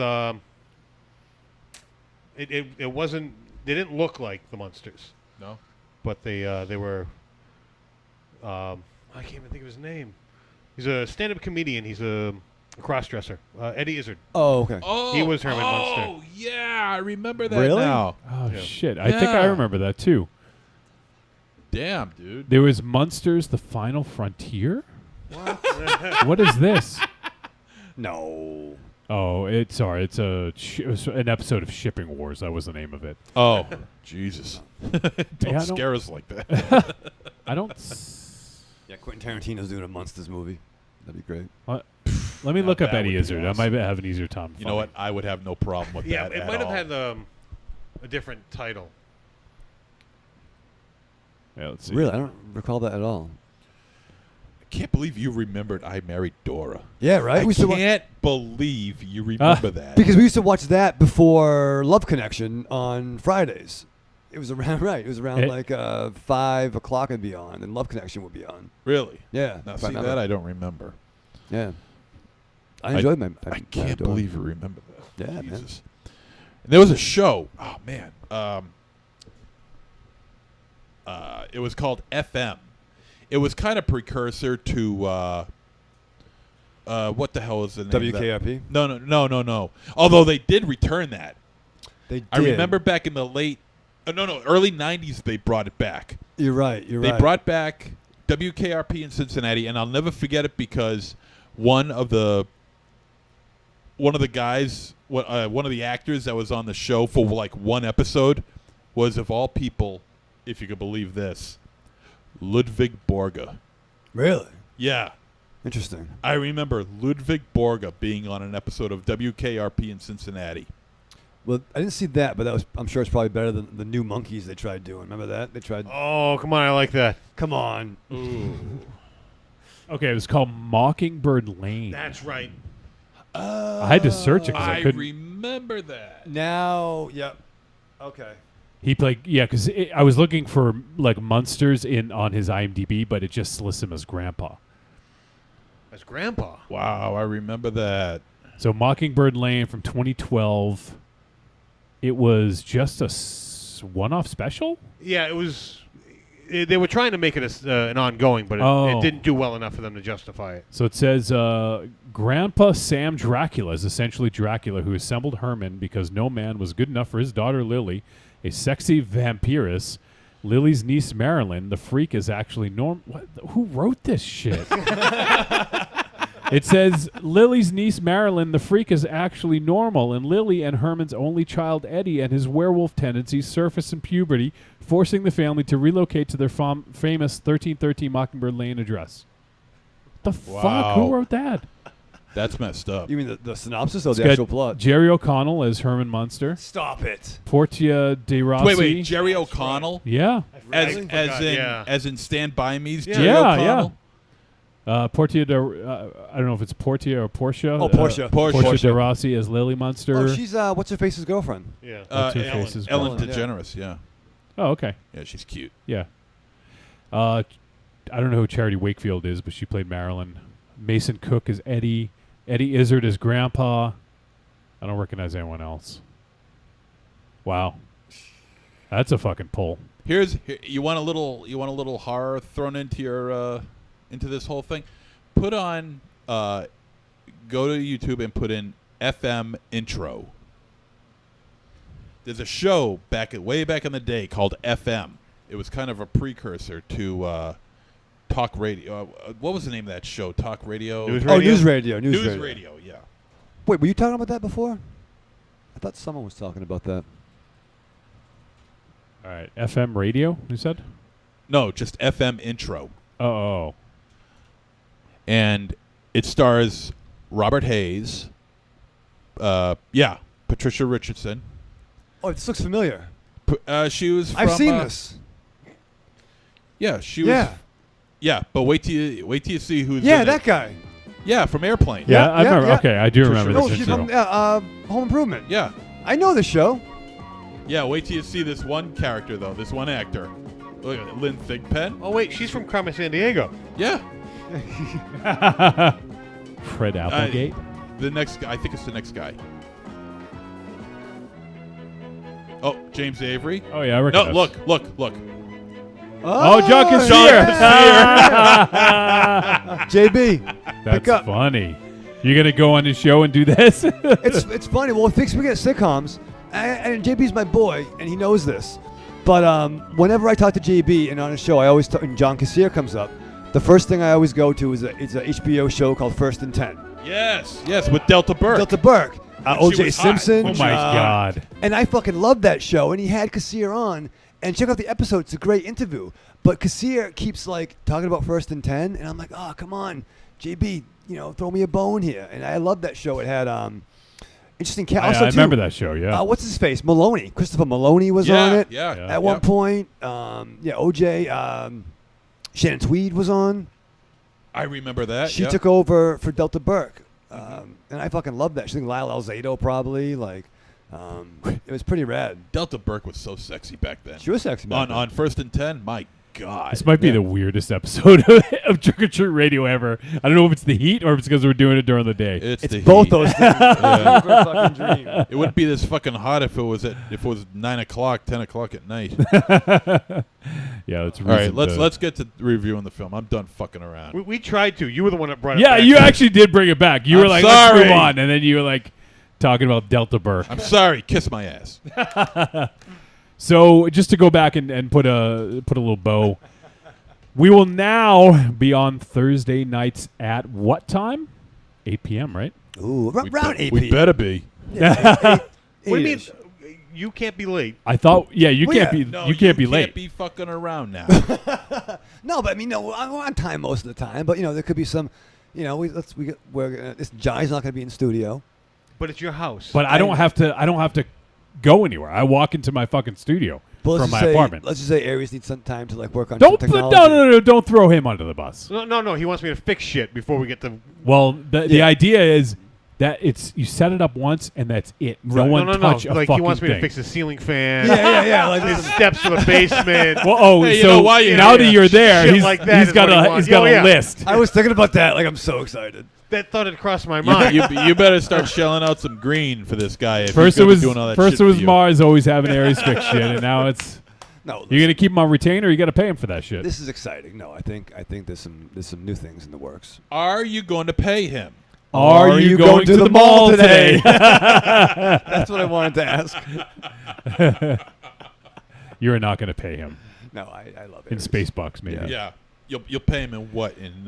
it wasn't. They didn't look like the Munsters, No? but they were. I can't even think of his name. He's a stand-up comedian. He's a cross-dresser. Eddie Izzard. Oh, okay. Oh, He was Herman Munster. Oh, yeah, I remember that Really? now. Oh Yeah. shit! I think I Yeah. remember that too. Damn, dude. There was Munsters: The Final Frontier. What is this? No. Oh, it's it was an episode of Shipping Wars. That was the name of it. Oh, Jesus. Don't Yeah, I scare us like that. I don't. Yeah, Quentin Tarantino's doing a Monsters movie. That'd be great. Let me look up that Eddie would be Izzard. awesome. I might have an easier time. You know what? I would have no problem with Yeah, that it at might have all. had a different title. Yeah, let's see. Really? I don't recall that at all. I can't believe you remembered I Married Dora. Yeah, right? I We used to can't believe you remember that. because we used to watch that before Love Connection on Fridays. It was around, right. It was around It- like 5 o'clock and be on, and Love Connection would be on. Really? Yeah. Now, if see, remember. that I don't remember. Yeah. I enjoyed my. I can't believe you remember that. Yeah, man. Jesus. And there was a show. Oh, man. It was called FM. It was kind of precursor to what the hell is the name? of that? WKRP? No. Although they did return that. They did. I remember back in the early 90s they brought it back. You're right. They brought back WKRP in Cincinnati, and I'll never forget it because one of the guys, one of the actors that was on the show for like one episode was, of all people, if you could believe this, Ludwig Borga. Really? Yeah. Interesting. I remember Ludwig Borga being on an episode of WKRP in Cincinnati. Well, I didn't see that, but that was. I'm sure it's probably better than the New Monkeys they tried doing. Remember that? They tried. Oh, come on! I like that. Come on. Ooh. Okay, it was called Mockingbird Lane. That's right. I had to search it because I I couldn't. remember that. Now, yep. Okay. He played, yeah, because I was looking for like Munsters on his IMDb, but it just lists him as Grandpa. That's Grandpa. Wow, I remember that. So Mockingbird Lane from 2012. It was just a one-off special? Yeah, it was. They were trying to make it an ongoing, but it didn't do well enough for them to justify it. So it says, Grandpa Sam Dracula is essentially Dracula who assembled Herman because no man was good enough for his daughter Lily, a sexy vampiress. Lily's niece Marilyn, the freak, is actually who wrote this shit? It says, Lily's niece Marilyn, the freak, is actually normal, and Lily and Herman's only child Eddie and his werewolf tendencies surface in puberty, forcing the family to relocate to their famous 1313 Mockingbird Lane address. The fuck? Who wrote that? That's messed up. You mean the synopsis or It's the got actual plot? Jerry O'Connell as Herman Munster. Stop it. Portia de Rossi. Wait, Jerry O'Connell? Yeah. As in Stand By Me's Yeah. Jerry Yeah, O'Connell? Portia de, I don't know if it's Portia or Portia. Oh, Portia. Portia de Rossi as Lily Munster. Oh, she's what's her face's girlfriend? Yeah. What's her face's Ellen girlfriend? DeGeneres, yeah. Oh, okay. Yeah, she's cute. Yeah. I don't know who Charity Wakefield is, but she played Marilyn. Mason Cook is Eddie. Eddie Izzard is Grandpa. I don't recognize anyone else. Wow. That's a fucking pull. Here, you want a little horror thrown into your into this whole thing? Put on go to YouTube and put in FM intro. There's a show way back in the day called FM. It was kind of a precursor to talk radio. What was the name of that show? Talk radio? News Oh, radio? News Radio. News radio, yeah. Wait, were you talking about that before? I thought someone was talking about that. All right. FM radio, you said? No, just FM intro. Oh. And it stars Robert Hayes. Patricia Richardson. Oh, this looks familiar. She was from... I've seen this. Yeah, she was... Yeah. Yeah, but wait till you see who's Yeah, in that it. guy. Yeah, from Airplane. Yeah, I remember. yeah. Okay, I do remember No, this she's intro. from Home Improvement. Yeah. I know the show. Yeah, wait till you see this one character, though. This one actor. Look at it, Lynn Thigpen. Oh, wait, she's from Carmen San Diego. Yeah. Fred Applegate. The next guy. I think it's the next guy. Oh, James Avery. Oh, yeah, I No, recognize. look. Oh, John Cassier. JB. That's up. funny. You're going to go on his show and do this? It's funny. Well, we get sitcoms, and JB's my boy, and he knows this. But whenever I talk to JB and on his show, I always and John Cassier comes up. The first thing I always go to is a HBO show called First and 10. Yes, with Delta Burke. Delta Burke, When she O.J. was hot. Simpson. Oh, my God. And I fucking love that show. And he had Cassier on. And check out the episode. It's a great interview. But Cassier keeps like talking about First and 10. And I'm like, oh, come on, JB, throw me a bone here. And I love that show. It had interesting cast. I remember that show, yeah. What's his face? Maloney. Christopher Maloney was on it. Yeah. At one point. OJ. Shannon Tweed was on. I remember that. She took over for Delta Burke. And I fucking love that. She think Lyle Alzado probably. Like, it was pretty rad. Delta Burke was so sexy back then. She was sexy back then. On First and 10, my God. This might be the weirdest episode of Trick or Treat Radio ever. I don't know if it's the heat or if it's because we're doing it during the day. It's It's the both heat. those things. Yeah. It's a fucking dream. It wouldn't be this fucking hot if it was 9 o'clock, 10 o'clock at night. Yeah, it's All right, let's get to reviewing the film. I'm done fucking around. We tried to. You were the one that brought it Yeah, back. you actually did bring it back. You were I'm like, let's sorry. move on. And then you were like talking about Delta Burke. I'm sorry. Kiss my ass. So just to go back and put a little bow, we will now be on Thursday nights at what time? 8 p.m., right? Ooh, around 8 We better be. What do you mean? You can't be late. I thought, you Well, can't yeah. be No, you can't be late. Can't be fucking around now. No, but I mean, no, we're on time most of the time. But there could be some, Johnny's not going to be in studio. But it's your house. But I don't have to go anywhere. I walk into my fucking studio But from my apartment. Let's just say Aries needs some time to work on Don't some put, technology. no, don't throw him under the bus. No. He wants me to fix shit before we get to. Well, the idea is that you set it up once and that's it. No one touch a Like fucking he wants me thing. to fix the ceiling fan. Yeah. Like His steps to the basement. Well, Hey, you so know why you- now that you're there, Shit he's like that he's is got what he a wants. he's got Oh, a yeah. list. I was thinking about that. Like, I'm so excited. that thought had crossed my mind. You better start shelling out some green for this guy. If First he's it was doing all that first shit it was for you. Mars always having Aries fix shit, and now it's No, you're gonna keep him on retainer. Or you got to pay him for that shit. This is exciting. No, I think there's some new things in the works. Are you going to pay him? Are you going to the mall today? That's what I wanted to ask. You're not gonna pay him No, I love it. in Spacebucks, maybe. Yeah. You'll pay him in what? In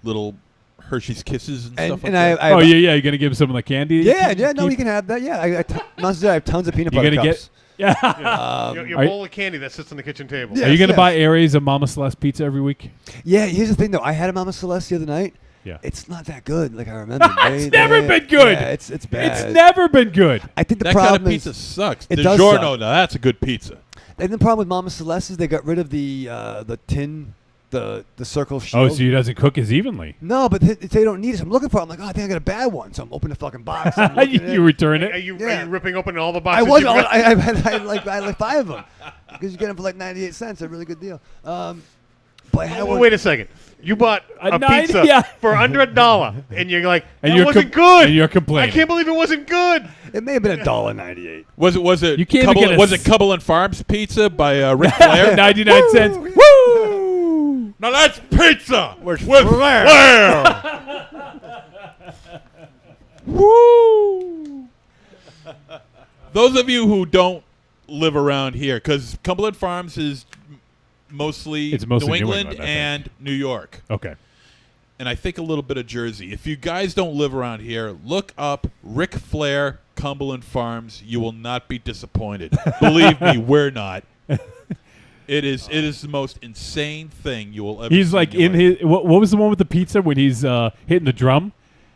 little Hershey's Kisses and stuff like And that? I Oh yeah, you're gonna give him some of the candy. yeah, Keep- yeah. No, keep- you can have that. Yeah, I have tons of peanut You're butter gonna cups. Yeah. Your Are- bowl of candy that sits on the kitchen table. Yeah. Are you gonna yes. buy Aries a Mama Celeste pizza every week? Yeah, here's the thing though. I had a Mama Celeste the other night. Yeah. It's not that good, like I remember. It's never been good. Yeah, it's bad. It's never been good. I think the that kind problem of pizza is, sucks. it DiGiorno, does suck. now that's a good pizza. and the problem with Mama Celeste is they got rid of the tin, the circle shield. Oh, so he doesn't cook as evenly. No, but they don't need it. So I'm looking for it. I'm like, oh, I think I got a bad one. So I'm opening the fucking box. I'm looking at You it. return Are it. you Yeah. ripping open all the I boxes? was. you I got? had like 5 of them because you get them for like 98 cents. A really good deal. But I had one. Wait a second. You bought A a 90 pizza yeah. for under $1, and you're like, And that you're wasn't com- good. and you're complaining. I can't believe it wasn't good. It may have been $1.98. Was it You can't even get a was s- it Cumberland Farms pizza by Ric Flair? 99 cents. Woo! Now that's pizza with Flair. flair. Woo! Those of you who don't live around here, because Cumberland Farms is mostly, It's mostly New New England England, I think. and New York, Okay. and I think a little bit of Jersey. If you guys don't live around here, look up Ric Flair Cumberland Farms. You will not be disappointed. Believe me, we're not. It is the most insane thing you will ever. He's see like your in life. his. What was the one with the pizza when he's hitting the drum?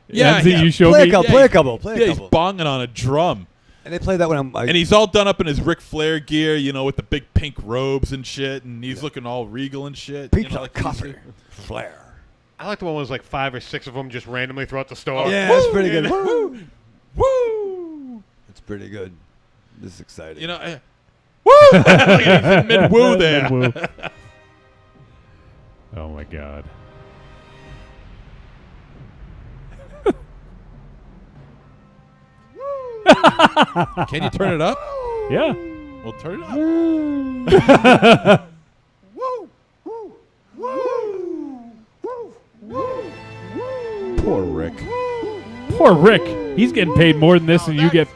Yeah, Ramsey, yeah. you showed Play me. a couple. Play a couple. Play Yeah, a he's couple. bonging on a drum. And they play that when I'm. And he's all done up in his Ric Flair gear, with the big pink robes and shit, and he's looking all regal and shit. Pizza, like he's- coffee, Flair. I like the one where there's like 5 or 6 of them just randomly throughout the store. Yeah, it's pretty good. Woo! Woo! It's pretty good. This is exciting. Woo! Look at he's mid-woo there. Mid-woo. Oh my god. Can you turn it up? Yeah. Well, turn it up. Poor Rick. Poor Rick. He's getting paid more than this, and you get.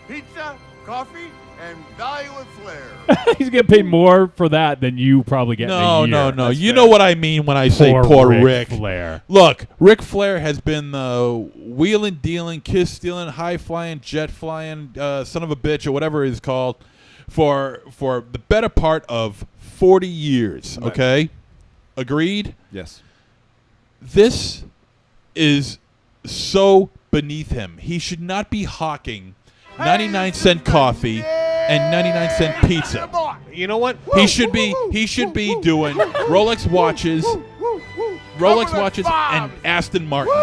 Pizza, coffee, and value with flair. He's getting paid more for that than you probably get. in a year. No. You know what I mean when I say poor Rick. Flair. Look, Ric Flair has been the wheeling, dealing, kiss stealing, high flying, jet flying, son of a bitch, or whatever it's called, for the better part of 40 years. Right. Okay, agreed. Yes. This is so beneath him. He should not be hawking 99-cent coffee and 99-cent pizza. You know what? He should be doing Rolex watches and Aston Martins.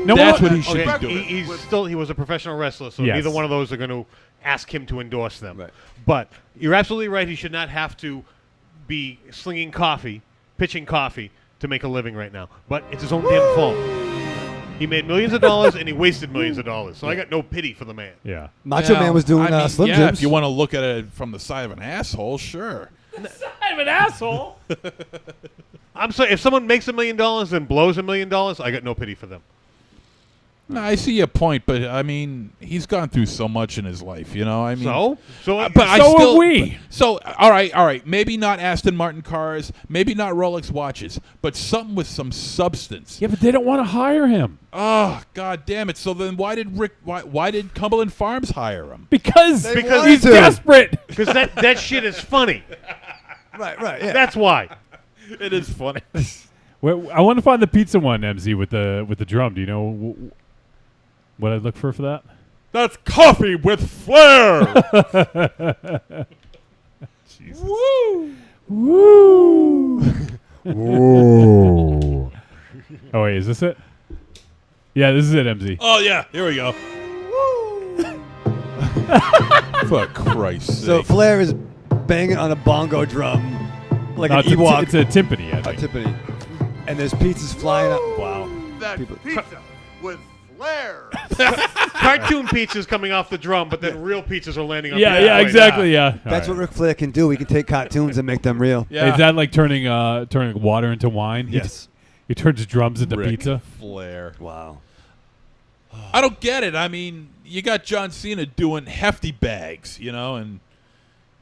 No, That's what- what he should Okay, be doing. he was a professional wrestler, so Yes. neither one of those are going to ask him to endorse them. Right. But you're absolutely right. He should not have to be slinging coffee, pitching coffee to make a living right now. But it's his own damn fault. He made millions of dollars and he wasted millions of dollars. So I got no pity for the man. Yeah. Macho Man was doing Slim yeah, Jims. if you want to look at it from the side of an asshole, sure. I'm an asshole. I'm sorry. If someone makes $1 million and blows $1 million, I got no pity for them. No, I see your point, but I mean, he's gone through so much in his life, I mean, So but I So have still, we. So all right. Maybe not Aston Martin cars, maybe not Rolex watches, but something with some substance. Yeah, but they don't want to hire him Oh, god damn it! So then, why did Cumberland Farms hire him? because Because he's wanted to. desperate. because that shit is funny. Right. Yeah. That's why. It is funny. Wait, I want to find the pizza one, MZ, with the drum. Do you know what I'd look for that? That's coffee with flair. Woo! Woo! Whoa! Oh wait, is this it? Yeah, this is it, MZ. Oh yeah, here we go. For Christ's sake! So Flair is banging on a bongo drum like No, an it's, Ewok. it's a timpani, I A think. timpani. And there's pizzas flying up. Wow. That People- pizza, with flair. Cartoon pizzas coming off the drum, but then real pizzas are landing on Yeah, the yeah, plate. exactly, yeah. That's what Ric Flair can do. He can take cartoons and make them real. Yeah. Is that like turning water into wine? Yes. He turns drums into Ric pizza. Flair. Wow. I don't get it. I mean, you got John Cena doing hefty bags, and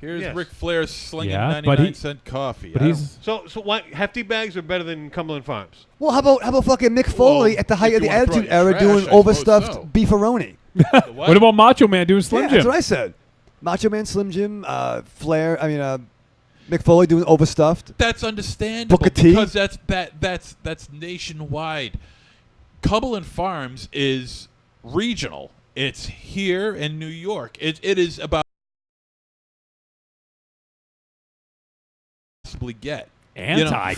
here's Yes. Ric Flair slinging Yeah, but 99-cent coffee. But I he's So why hefty bags are better than Cumberland Farms? Well, how about fucking Mick Foley Well, at the height if of the you wanna throw Attitude it in Era trash, doing I suppose overstuffed so. beefaroni? don't- what about Macho Man doing Slim Yeah, Jim? that's what I said. Macho Man, Slim Jim, Flair. Mick Foley doing overstuffed. That's understandable Booker T? because that's nationwide. Cumberland Farms is regional. It's here in New York. It is about possibly get Anti. No, I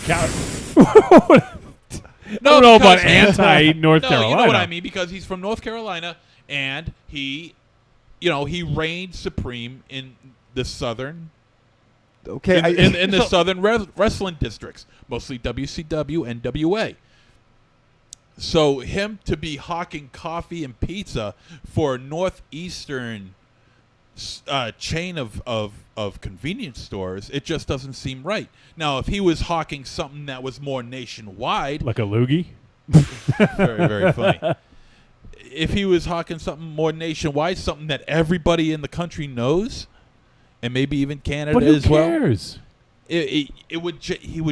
don't know about because- anti North No, Carolina. you know what I mean because he's from North Carolina and he reigned supreme in the southern Okay. in the southern wrestling districts, mostly WCW and WA. So him to be hawking coffee and pizza for a northeastern chain of convenience stores, it just doesn't seem right. Now, if he was hawking something that was more nationwide, Like a loogie? very, very funny. If he was hawking something more nationwide, something that everybody in the country knows, and maybe even Canada But who as well, cares? he would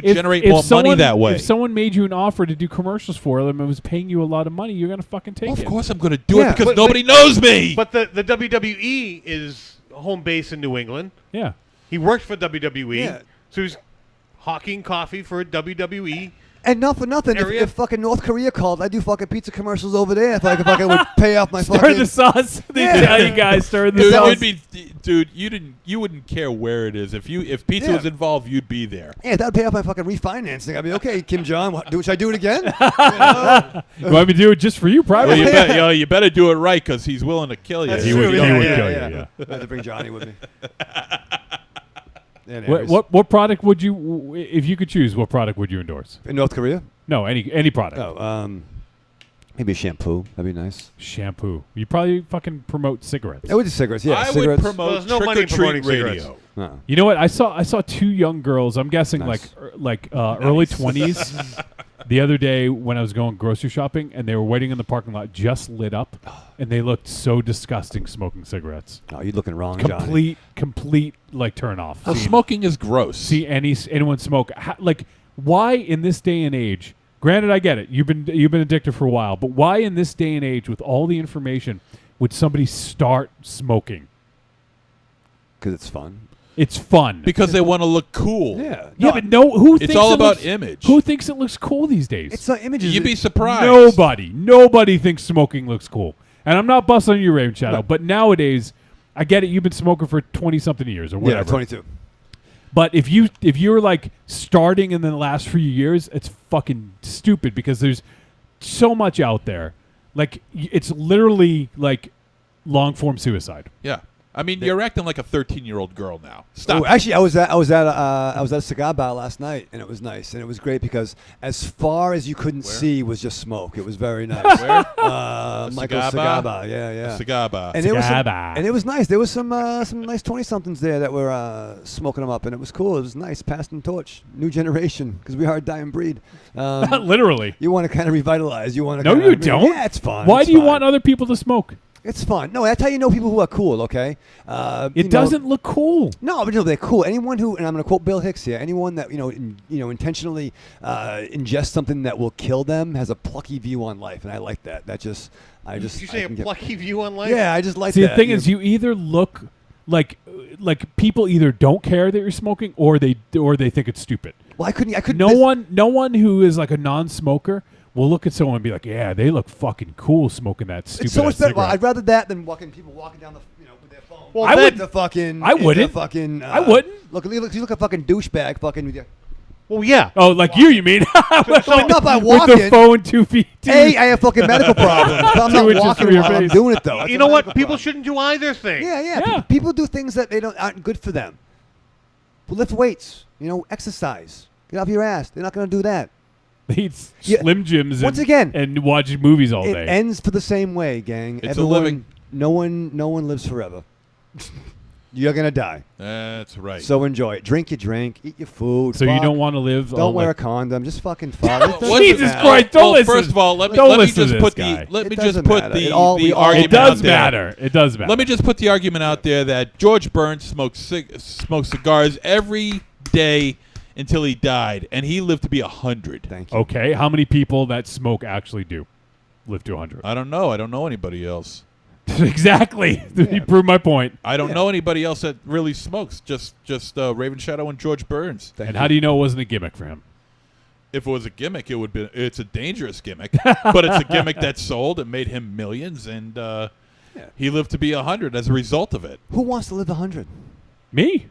If- generate if more money someone- that way. If someone made you an offer to do commercials for them and was paying you a lot of money, you're gonna fucking take Well, it. of course I'm going to do Yeah, it because but- nobody knows me. But the WWE is home base in New England. Yeah. He worked for WWE, Yeah. so he's hawking coffee for WWE. And not for nothing, if, Area? if fucking North Korea called, I do fucking pizza commercials over there. If I fucking would pay off my Stir fucking. the sauce. They Yeah. tell you guys stir the Dude, sauce. you wouldn't care where it is. If pizza Yeah. was involved, you'd be there. Yeah, that'd pay off my fucking refinancing. I'd be okay, Kim Jong. Should I do it again? You want me to do it just for you, Well, privately? you better do it right because he's willing to kill you. That's He true, would- yeah, he would yeah, kill yeah. you, yeah. I had to bring Johnny with me. What product would you, if you could choose, what product would you endorse? In North Korea? No, any product. Oh, maybe a shampoo. That'd be nice. Shampoo. You probably fucking promote cigarettes. It would just cigarettes. Yeah, I cigarettes. would promote There's no money in trick or promoting treat cigarettes. radio. No. You know what? I saw two young girls. I'm guessing Nice. early 20s. The other day when I was going grocery shopping, and they were waiting in the parking lot, just lit up, and they looked so disgusting smoking cigarettes. Oh, you're looking wrong, Johnny. Complete like turn off. Well, smoking is gross. See anyone smoke? Like, why in this day and age? Granted, I get it. You've been addicted for a while, but why in this day and age, with all the information, would somebody start smoking? Because it's fun. It's fun. because they want to look cool. Yeah. Yeah, No, but who thinks It's all it about looks- image. Who thinks it looks cool these days? it's not images. You'd be surprised. Nobody thinks smoking looks cool. And I'm not busting on you, Raven Shadow, but nowadays, I get it. You've been smoking for 20-something years or whatever. Yeah, 22. But if you're like starting in the last few years, it's fucking stupid because there's so much out there. Like it's literally like long form suicide. Yeah. I mean, you're acting like a 13-year-old girl now. Stop. Oh, actually, I was at a cigar bar last night, and it was nice, and it was great because as far as you couldn't see was just smoke. It was very nice. Where? Michael's cigar cigar bar? bar. Yeah, yeah. Cigar bar. And it was Cigar bar. and it was nice. There was some nice 20-somethings there that were smoking them up, and it was cool. It was nice, passing the torch, new generation, because we are a dying breed. Literally. You want to kind of revitalize. You want to. No, you don't. Yeah, it's fun. Why It's do you fine. want other people to smoke? It's fun. No, that's how you know people who are cool. Okay. It doesn't look cool. No, but no, they're cool. Anyone who, and I'm going to quote Bill Hicks here. Anyone that intentionally ingests something that will kill them has a plucky view on life, and I like that. Did you I say a can get- plucky view on life? Yeah, I just like See, that. the thing is, you either look like people either don't care that you're smoking, or they think it's stupid. Well, I couldn't. No one who is like a non-smoker will look at someone and be like, "Yeah, they look fucking cool smoking that stupid." It's so much better. Well, cigarette." I'd rather that than people walking down with their phone. Well, I would- The fucking. I wouldn't. The fucking. I wouldn't. Look, you look a fucking douchebag. Fucking with your. Well, yeah. Oh, like you mean? So not by With walking. the phone 2 feet. I have fucking medical problems. But I'm 2 not inches walking from your while I'm face. doing it though. That's You a know what? medical People problem. shouldn't do either thing. Yeah. Yeah. People do things that aren't good for them. Lift weights. Exercise. Get off your ass. They're not going to do that. They eat Yeah. Slim Jims Once again, and watch movies all it day. ends for the same way, gang. It's a living. No one lives forever. You're gonna die. That's right. So enjoy it. Drink your drink. Eat your food. So you fuck. don't want to live. Don't wear a like, condom. Just fucking fuck. What's Jesus it- Christ! Don't well, listen. First of all, let me Don't let me listen to just this put guy. the let It me doesn't just put matter. the It all- we the all- argument It does out there. matter. It does matter. Let me just put the argument out there that George Burns smoked cigars every day until he died, and he lived to be 100. Thank you. Okay, how many people that smoke actually do live to 100? I don't know. I don't know anybody else. Exactly. You proved my point. I don't know anybody else that really smokes. Just Raven Shadow and George Burns. Thank And you. how do you know it wasn't a gimmick for him? If it was a gimmick, it would be. It's a dangerous gimmick, but it's a gimmick that sold and made him millions, and he lived to be 100 as a result of it. Who wants to live 100? Me?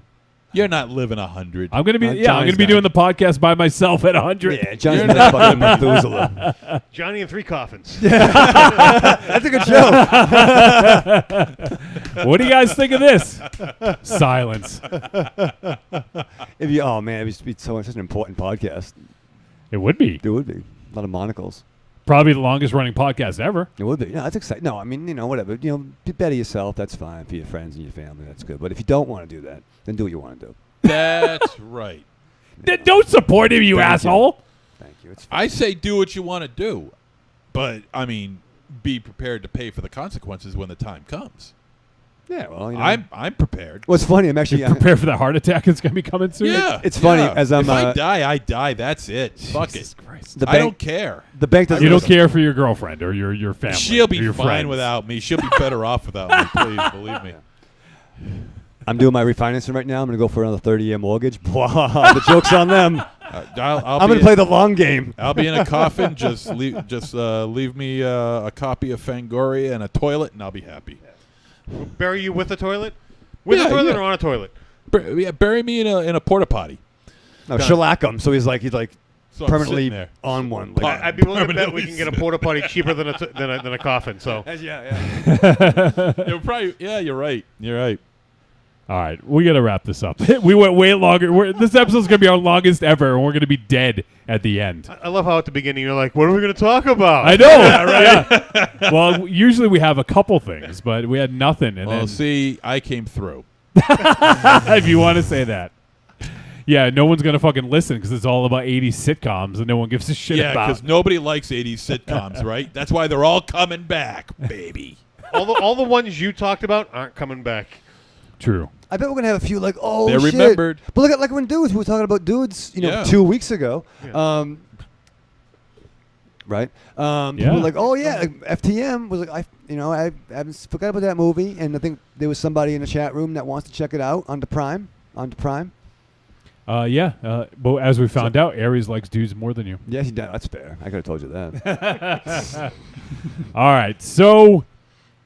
You're not living 100. I'm gonna be. Johnny's I'm gonna be done. doing the podcast by myself at 100. Yeah, Johnny's been fucking Methuselah. Johnny and 3 coffins. That's a good show. What do you guys think of this? Silence. Oh man, it'd be such an important podcast. It would be It would be a lot of monocles. probably the longest running podcast ever. It would be. No, that's exciting. No, I mean, whatever. Be better yourself. That's fine for your friends and your family. That's good. But if you don't want to do that, then do what you want to do. That's right. Don't support him, you Thank you. asshole. Thank you. It's fine. I say do what you want to do, but I mean, be prepared to pay for the consequences when the time comes. Yeah, well, I'm prepared. What's funny? I'm actually. Prepare for that heart attack that's gonna be coming soon. Yeah, It's funny, yeah. as I'm, If I die, I die. That's it. Fuck Jesus it. Christ. The I bank. don't care. The bank doesn't. You don't listen. care for your girlfriend or your family. She'll or be your fine friends. without me. She'll be better off without me. Please believe me. I'm doing my refinancing right now. I'm going to go for another 30-year mortgage. The joke's on them. I'll I'm be going to play the long game. I'll be in a coffin. Just leave me a copy of Fangoria and a toilet, and I'll be happy. We'll bury you with a toilet? With Yeah, a toilet yeah. or on a toilet? Bury me in a porta potty. No, shellac him. So he's like So I'm permanently sitting there. on one. Pot. Like, I'd be willing to bet we can get a porta potty cheaper than a coffin. So yeah. It would probably. Yeah, you're right. You're right. All right, we got to wrap this up. We went way longer. This episode's going to be our longest ever, and we're going to be dead at the end. I love how at the beginning you're like, what are we going to talk about? I know. Yeah. Well, usually we have a couple things, but we had nothing. And Well, then, see, I came through. if you want to say that. Yeah, no one's going to fucking listen because it's all about 80s sitcoms, and no one gives a shit Yeah, about. because nobody likes 80s sitcoms, right? That's why they're all coming back, baby. all the ones you talked about aren't coming back. True. I bet we're going to have a few like, oh, They're shit. remembered. But look at like when dudes, we were talking about dudes, Yeah. 2 weeks ago. Yeah. Right? Yeah. People were like, oh, yeah, like, FTM was like, I haven't forgot about that movie. And I think there was somebody in the chat room that wants to check it out on the Prime. Yeah, but as we found out, Aries likes dudes more than you. Yeah, that's fair. I could have told you that. All right, so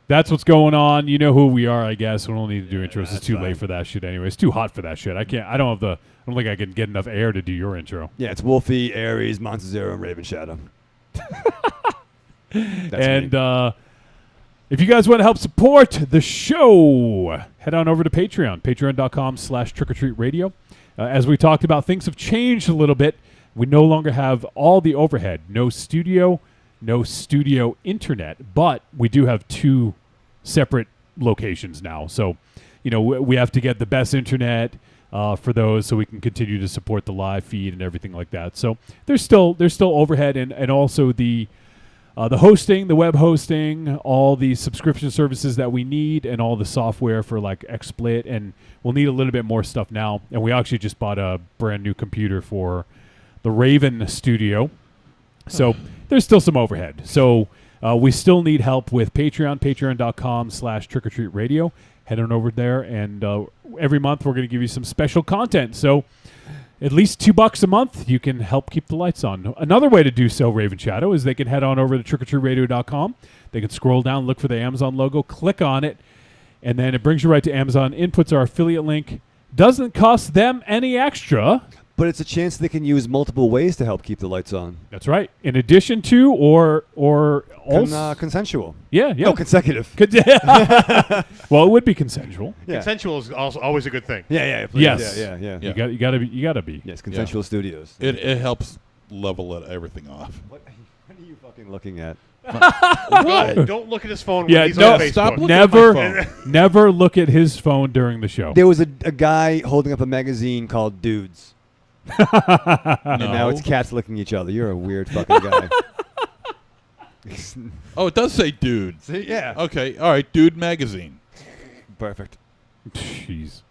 that's what's going on. You know who we are, I guess. We don't need to do intros. It's that's too fine. late for that shit anyway. It's too hot for that shit. I don't think I can get enough air to do your intro. Yeah, it's Wolfie, Aries, Monster Zero, and Raven Shadow. And if you guys want to help support the show, head on over to Patreon, patreon.com/trickortreatradio. As we talked about, things have changed a little bit. We no longer have all the overhead, no studio internet, but we do have 2 separate locations now. So, we have to get the best internet for those so we can continue to support the live feed and everything like that. So there's still overhead and also the hosting, the web hosting, all the subscription services that we need, and all the software for like XSplit, and we'll need a little bit more stuff now. And we actually just bought a brand new computer for the Raven studio. So there's still some overhead. So we still need help with Patreon, patreon.com/trickortreatradio. Head on over there, and every month we're going to give you some special content. So at least $2 a month, you can help keep the lights on. Another way to do so, Raven Shadow, is they can head on over to trickortreatradio.com. They can scroll down, look for the Amazon logo, click on it, and then it brings you right to Amazon. Inputs our affiliate link. Doesn't cost them any extra. But it's a chance they can use multiple ways to help keep the lights on. That's right. In addition to, or also, Consensual. yeah. No, consecutive. Well, it would be consensual. Yeah. Consensual is also always a good thing. Yeah, please. Yes. Yeah. You gotta be. Yes, consensual studios. It helps level everything off. What are you fucking looking at? Don't look at his phone Yeah, when he's no, on Facebook. stop looking at my phone. Never look at his phone during the show. There was a guy holding up a magazine called Dudes. And now it's cats licking each other. You're a weird fucking guy. Oh, it does say dude. See? Yeah. Okay, all right, Dude Magazine. Perfect. Jeez.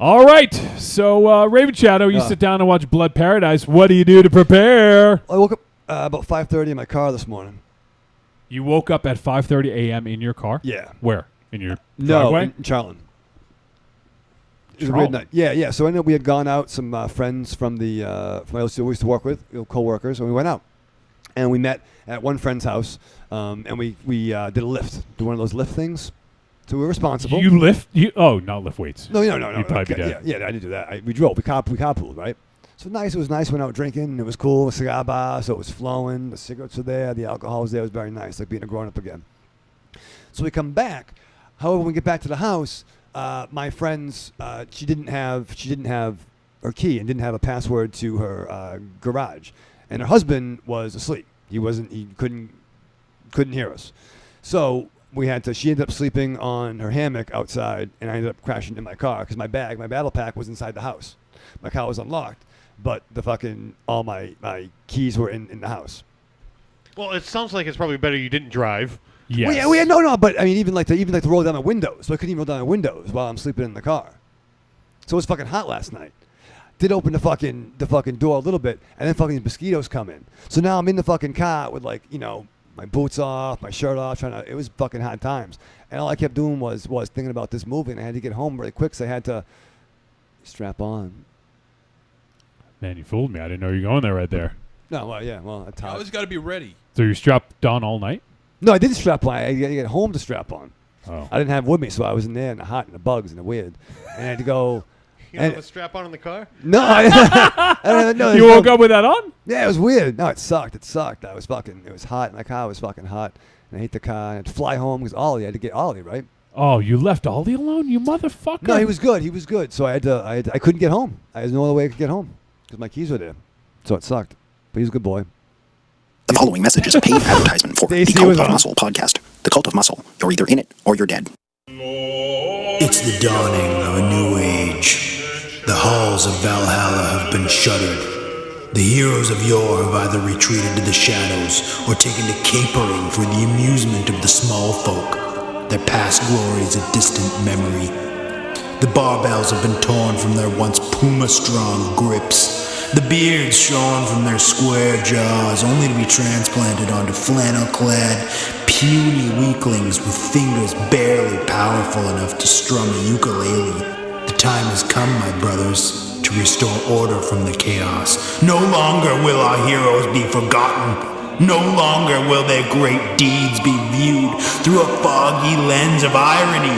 All right. So, Raven Shadow, you sit down and watch Blood Paradise. What do you do to prepare? I woke up about 5:30 in my car this morning. You woke up at 5:30 a.m. in your car? Yeah. Where? In your No, driveway? in Charlton. It was a weird night. Yeah. So I know we had gone out, some friends from the from I used to work with, co-workers, and we went out. And we met at one friend's house, and we did a lift. Do one of those lift things. So we were responsible. You lift? not lift weights. No. You'd probably be dead. Yeah, I didn't do that. We drove. We carpooled, right? So nice. It was nice. Went out drinking. It was cool. A cigar bar, so it was flowing. The cigarettes were there. The alcohol was there. It was very nice, like being a grown-up again. So we come back. However, when we get back to the house, my friend's she didn't have her key and didn't have a password to her garage, and her husband was asleep. He couldn't hear us. So she ended up sleeping on her hammock outside, and I ended up crashing in my car because my battle pack was inside the house. My car was unlocked, but all my keys were in the house. Well, it sounds like it's probably better you didn't drive. Yes. But I mean, even to roll down the windows. So I couldn't even roll down the windows while I'm sleeping in the car. So it was fucking hot last night. Did open the fucking door a little bit, and then fucking mosquitoes come in. So now I'm in the fucking car with my boots off, my shirt off, it was fucking hot times. And all I kept doing was thinking about this movie, and I had to get home really quick, so I had to strap on. Man, you fooled me. I didn't know you were going there right there. No, well, yeah, well, You always got to be ready. So you're strapped on all night? No, I didn't strap on. I had to get home to strap on. Oh. I didn't have it with me, so I was in there in the hot and the bugs and the weird. And I had to go. You don't have a strap on in the car? No, I don't know. You woke up with that on? Yeah, it was weird. No, it sucked. It was hot. My car was fucking hot. And I hate the car. I had to fly home because I had to get Ollie, right? Oh, you left Ollie alone, you motherfucker. No, he was good. So I couldn't get home. I had no other way I could get home because my keys were there. So it sucked. But he's a good boy. The following message is a paid advertisement for the Cult of Muscle podcast. The Cult of Muscle. You're either in it or you're dead. It's the dawning of a new age. The halls of Valhalla have been shuttered. The heroes of yore have either retreated to the shadows or taken to capering for the amusement of the small folk, their past glories a distant memory. The barbells have been torn from their once puma-strong grips, the beards shorn from their square jaws, only to be transplanted onto flannel-clad, puny weaklings with fingers barely powerful enough to strum a ukulele. The time has come, my brothers, to restore order from the chaos. No longer will our heroes be forgotten. No longer will their great deeds be viewed through a foggy lens of irony.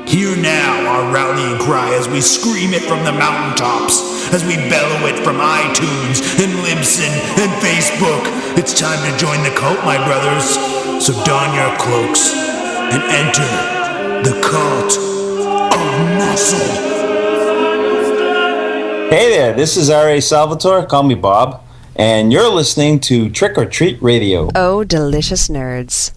Hear now our rallying cry as we scream it from the mountaintops, as we bellow it from iTunes and Libsyn and Facebook. It's time to join the cult, my brothers. So don your cloaks and enter the Cult of Muscle. Hey there, this is R.A. Salvatore, call me Bob, and you're listening to Trick or Treat Radio. Oh, delicious nerds.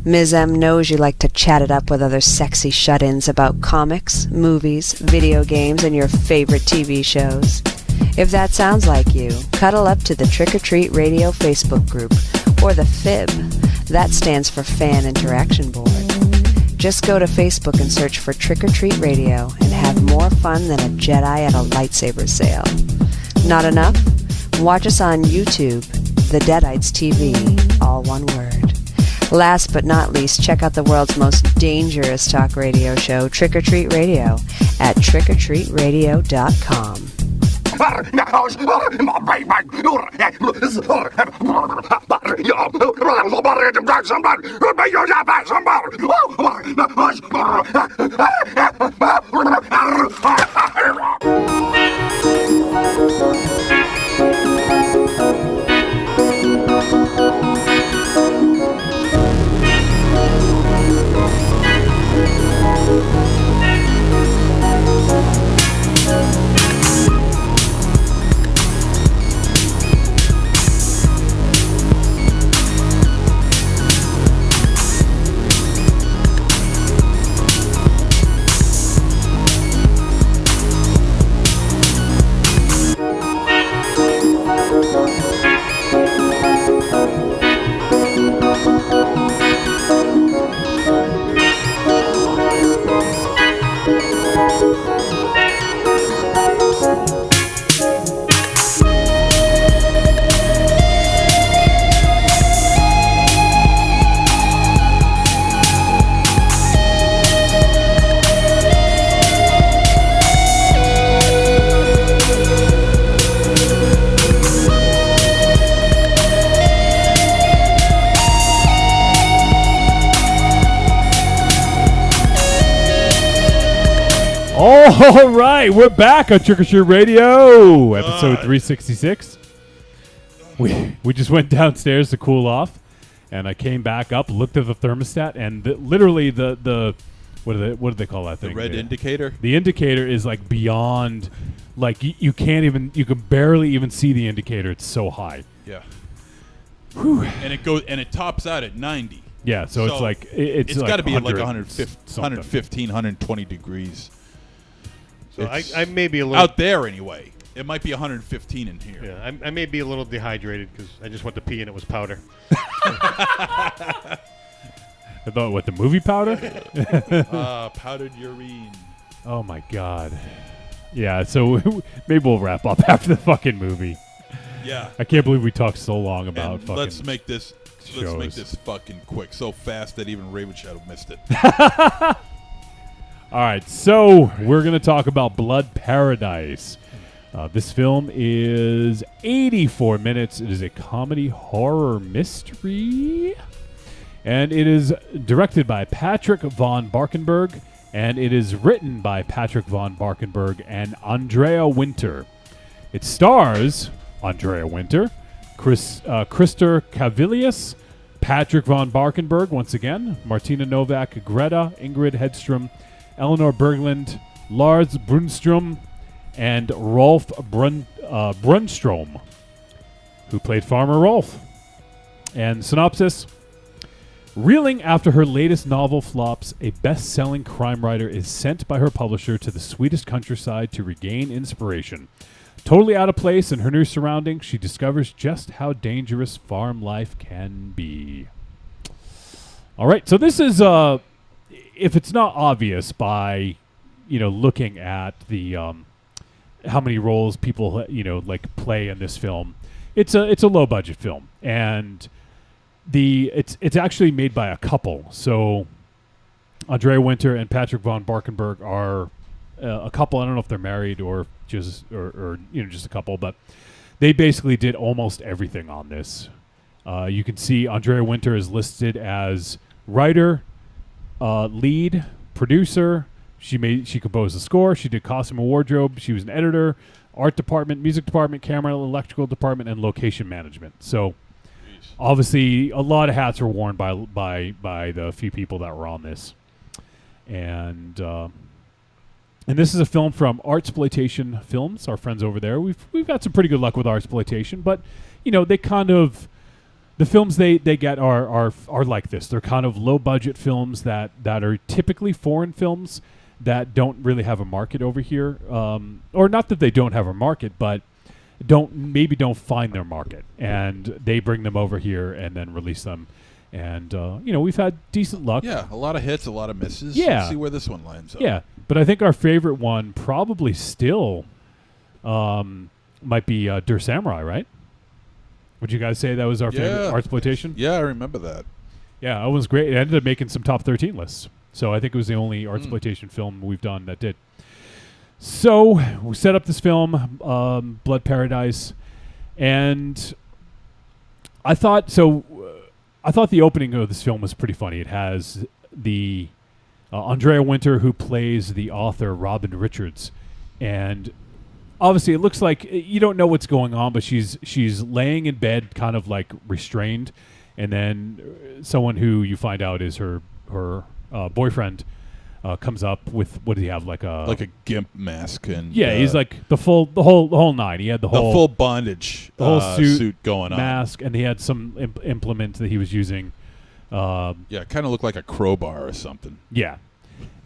Ms. M knows you like to chat it up with other sexy shut-ins about comics, movies, video games, and your favorite TV shows. If that sounds like you, cuddle up to the Trick or Treat Radio Facebook group, or the FIB. That stands for Fan Interaction Board. Just go to Facebook and search for Trick or Treat Radio and have more fun than a Jedi at a lightsaber sale. Not enough? Watch us on YouTube, The Deadites TV, all one word. Last but not least, check out the world's most dangerous talk radio show, Trick or Treat Radio, at trickortreatradio.com. All right, we're back on Trick or Treat Radio, episode 366. We just went downstairs to cool off, and I came back up, looked at the thermostat, and literally the what do they call that thing? The red indicator? The indicator is like beyond, like you can barely even see the indicator. It's so high. Yeah. Whew. And it tops out at 90. Yeah, so it's like it's got to like be at like 115, 120 degrees. So I may be a little out there anyway. It might be 115 in here. Yeah, I may be a little dehydrated because I just went to pee and it was powder. I thought, what, the movie Powder? Powdered urine. Oh my God. Yeah, so maybe we'll wrap up after the fucking movie. Yeah. I can't believe we talked so long about and fucking Let's make this fucking quick. So fast that even Ray would have missed it. All right, so we're going to talk about Blood Paradise. This film is 84 minutes. It is a comedy horror mystery. And it is directed by Patrick von Barkenberg. And it is written by Patrick von Barkenberg and Andrea Winter. It stars Andrea Winter, Christer Cavilius, Patrick von Barkenberg, once again, Martina Novak, Greta, Ingrid Hedstrom, Eleanor Berglund, Lars Brunstrom, and Rolf Brunstrom, who played Farmer Rolf. And synopsis: reeling after her latest novel flops, a best-selling crime writer is sent by her publisher to the Swedish countryside to regain inspiration. Totally out of place in her new surroundings, she discovers just how dangerous farm life can be. All right, so this is, if it's not obvious by, looking at the how many roles people, play in this film, it's a low-budget film, and it's actually made by a couple. So Andrea Winter and Patrick von Barkenberg are a couple. I don't know if they're married or just just a couple, but they basically did almost everything on this. You can see Andrea Winter is listed as writer, lead, producer. She composed the score. She did costume and wardrobe. She was an editor, art department, music department, camera, electrical department, and location management. So obviously a lot of hats were worn by the few people that were on this. And this is a film from Artsploitation Films, our friends over there. We've got some pretty good luck with Artsploitation, but they kind of, the films they get are like this. They're kind of low budget films that are typically foreign films that don't really have a market over here, or not that they don't have a market, but don't find their market, and they bring them over here and then release them. And we've had decent luck. Yeah, a lot of hits, a lot of misses. Yeah. Let's see where this one lands up. Yeah, but I think our favorite one probably still might be Der Samurai, right? Would you guys say that was our favorite Artsploitation? Yeah, I remember that. Yeah, that was great. It ended up making some top 13 lists. So I think it was the only Artsploitation film we've done that did. So we set up this film, Blood Paradise, and I thought the opening of this film was pretty funny. It has the Andrea Winter, who plays the author Robin Richards, and obviously it looks like you don't know what's going on, but she's laying in bed, kind of like restrained, and then someone who you find out is her boyfriend comes up with, what did he have, like a gimp mask, and he's like the whole nine. He had the full bondage, the whole suit going on, mask, and he had some implement that he was using. Kind of looked like a crowbar or something. Yeah,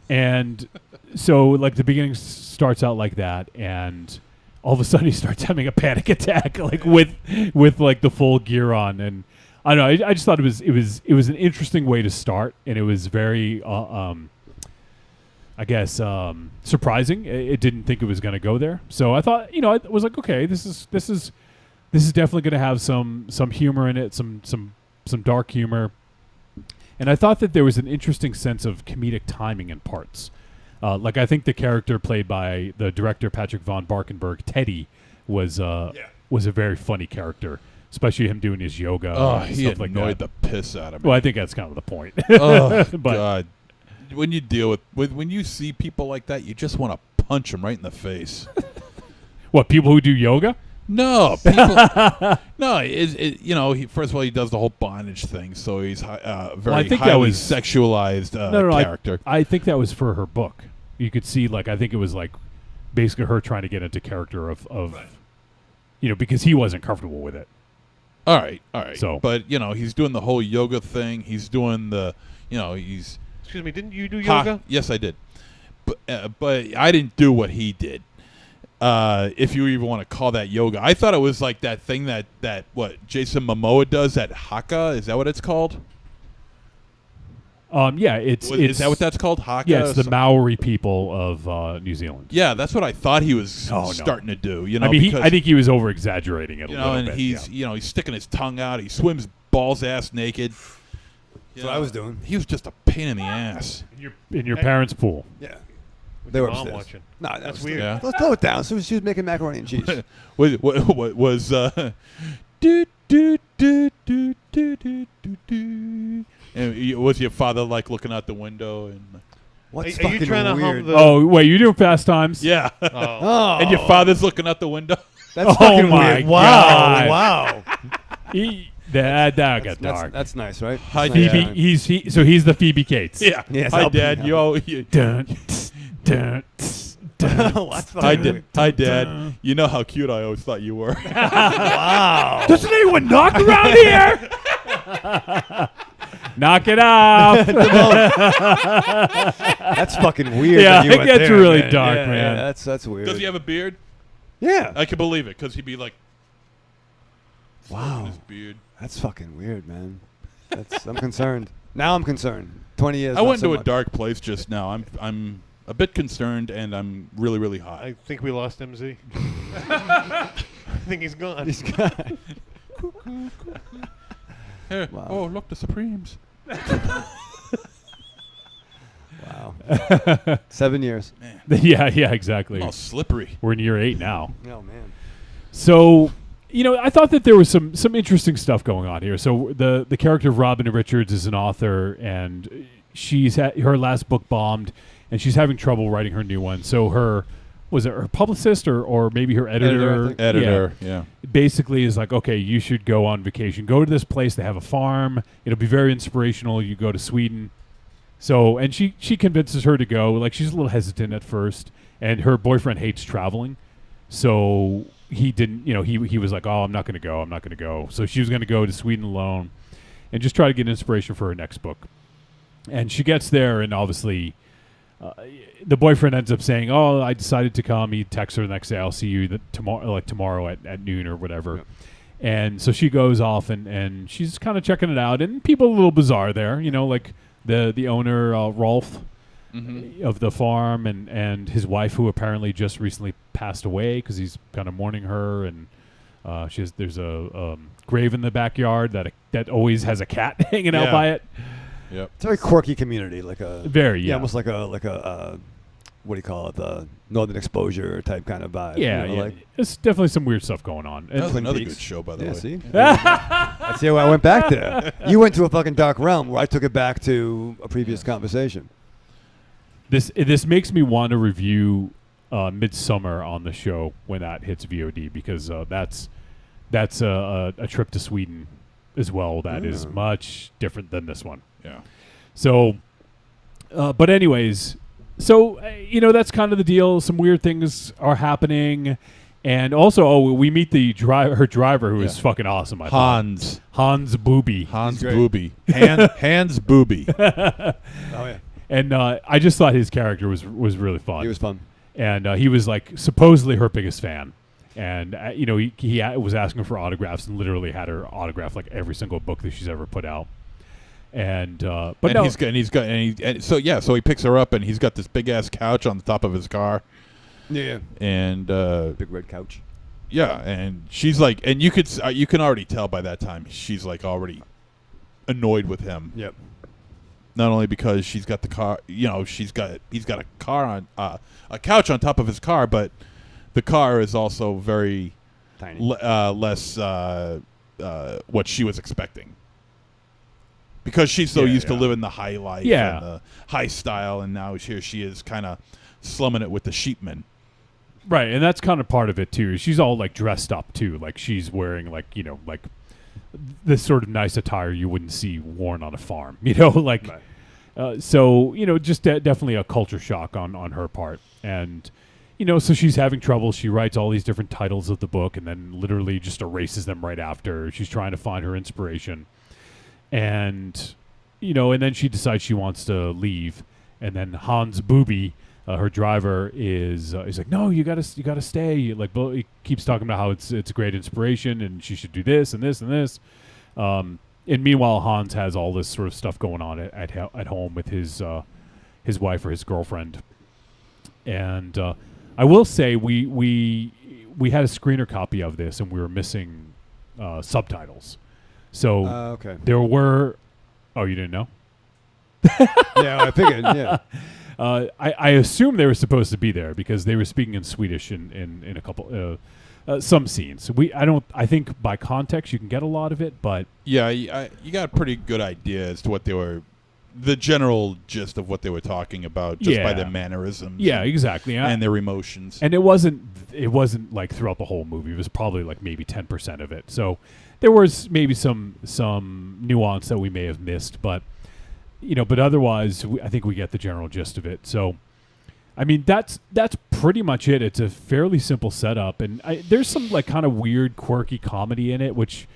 and so like the beginning starts out like that, and all of a sudden he starts having a panic attack, like with like the full gear on, and I don't know. I just thought it was an interesting way to start, and it was very surprising. It didn't think it was going to go there, so I thought, I was like, okay, this is definitely going to have some humor in it, some dark humor, and I thought that there was an interesting sense of comedic timing in parts. Like I think the character played by the director Patrick von Barkenberg, Teddy, was a very funny character, especially him doing his yoga. Oh, and he stuff like annoyed that. the piss out of me. Well, I think that's kind of the point. Oh but, God. when you deal when you see people like that, you just want to punch them right in the face. What, people who do yoga? No, people. No, first of all, he does the whole bondage thing, so he's very highly sexualized character. I think that was for her book. You could see, I think it was basically her trying to get into character of because he wasn't comfortable with it. All right. So, but he's doing the whole yoga thing. He's doing he's. Excuse me, didn't you do yoga? Yes, I did, but I didn't do what he did. If you even want to call that yoga, I thought it was like that thing that what Jason Momoa does, that haka. Is that what it's called? Yeah, it's is that what that's called? Haka. Yeah, it's the Maori people of New Zealand. Yeah, that's what I thought he was starting to do. I mean, I think he was over exaggerating it a little and bit. he's he's sticking his tongue out. He swims balls ass naked. That's what I was doing. He was just a pain in the ass. In your parents' pool. Yeah. With They your were mom upstairs. watching. No, That's weird. Yeah. Let's slow it down. So she was making macaroni and cheese. What was do do do do do do do do? And was your father looking out the window and? What's Are you fucking trying to weird? hum the? Oh, wait, you doing Fast Times? Yeah. Oh. And your father's looking out the window. That's Oh fucking my weird. God. Wow. That got dark. That's nice, right? Hi, That's nice. Phoebe, so he's the Phoebe Cates. Yeah. Yes, Hi, I'll be- Dad. You. Dun, dun, dun. That's Hi, fucking weird. Hi, Dad. You know how cute I always thought you were. Wow. Doesn't anyone knock around here? Knock it off. That's fucking weird. Yeah, that you it went gets there, really man. dark, Yeah, man. Yeah, that's weird. Does he have a beard? Yeah. I can believe it, because he'd be like, Wow. his beard. That's fucking weird, man. I'm concerned. Now I'm concerned. 20 years. I not went so into a much. dark place just now. I'm a bit concerned, and I'm really, really hot. I think we lost MZ. I think he's gone. He's got- Hey, Wow. Oh, look, the Supremes. Wow. 7 years. yeah, exactly. Oh, slippery. We're in year 8 now. Oh man. So, I thought that there was some interesting stuff going on here. So the character of Robin Richards is an author, and she's her last book bombed, and she's having trouble writing her new one. So her publicist or maybe her editor? I think. Editor, yeah. Basically is like, okay, you should go on vacation. Go to this place. They have a farm. It'll be very inspirational. You go to Sweden. So, and she convinces her to go. She's a little hesitant at first, and her boyfriend hates traveling. So he didn't, he was like, oh, I'm not going to go. So she was going to go to Sweden alone and just try to get inspiration for her next book. And she gets there, and obviously the boyfriend ends up saying, oh, I decided to come. He texts her the next day, I'll see you tomorrow at noon or whatever. Yep. And so she goes off, and she's kind of checking it out. And people a little bizarre there, the owner, Rolf, of the farm, and his wife, who apparently just recently passed away because he's kind of mourning her, and there's a grave in the backyard that always has a cat hanging out by it. Yep. It's a very quirky community, almost like a what do you call it, the Northern Exposure type kind of vibe. Yeah, there's definitely some weird stuff going on. That was Twin another Peaks. good show, by the way. See? That's why I went back there. You went to a fucking dark realm where I took it back to a previous conversation. This makes me want to review Midsummer on the show when that hits VOD, because that's a trip to Sweden as well. That is much different than this one. Yeah. So, but anyways, so that's kind of the deal. Some weird things are happening, and also we meet her driver, who is fucking awesome. Hans Booby. Hans Booby. Hans Booby. Oh yeah. And I just thought his character was really fun. He was fun. And he was supposedly her biggest fan. And he was asking for autographs, and literally had her autograph every single book that she's ever put out. And so he picks her up, and he's got this big ass couch on the top of his car. Yeah. And big red couch. Yeah, and she's and you can already tell by that time she's already annoyed with him. Yep. Not only because she's got the car, he's got a car on a couch on top of his car, but the car is also very tiny, less what she was expecting. because she's so Yeah, used to yeah. living the high life Yeah. and the high style, and now here she is kind of slumming it with the sheepmen. Right, and that's kind of part of it too. She's all like dressed up too, like she's wearing like like this sort of nice attire you wouldn't see worn on a farm, like. So just definitely a culture shock on her part, and so she's having trouble. She writes all these different titles of the book, and then literally just erases them right after. She's trying to find her inspiration, and and then she decides she wants to leave, and then Hans Booby, her driver, is like, no, you gotta stay. Like, he keeps talking about how it's a great inspiration, and she should do this and this and this. And meanwhile, Hans has all this sort of stuff going on at home with his wife or his girlfriend. And I will say we had a screener copy of this, and we were missing subtitles. So okay. There were. Oh, you didn't know? Yeah, I figured. Yeah. I assume they were supposed to be there because they were speaking in Swedish in a couple some scenes. I think by context you can get a lot of it, but yeah, you got a pretty good idea as to what they were, the general gist of what they were talking about, just by their mannerisms. Yeah, exactly, and their emotions. And it wasn't like throughout the whole movie. It was probably like maybe 10% of it. So there was maybe some nuance that we may have missed, but but otherwise, I think we get the general gist of it. So. I mean, that's pretty much it. It's a fairly simple setup, and there's some like kind of weird, quirky comedy in it, which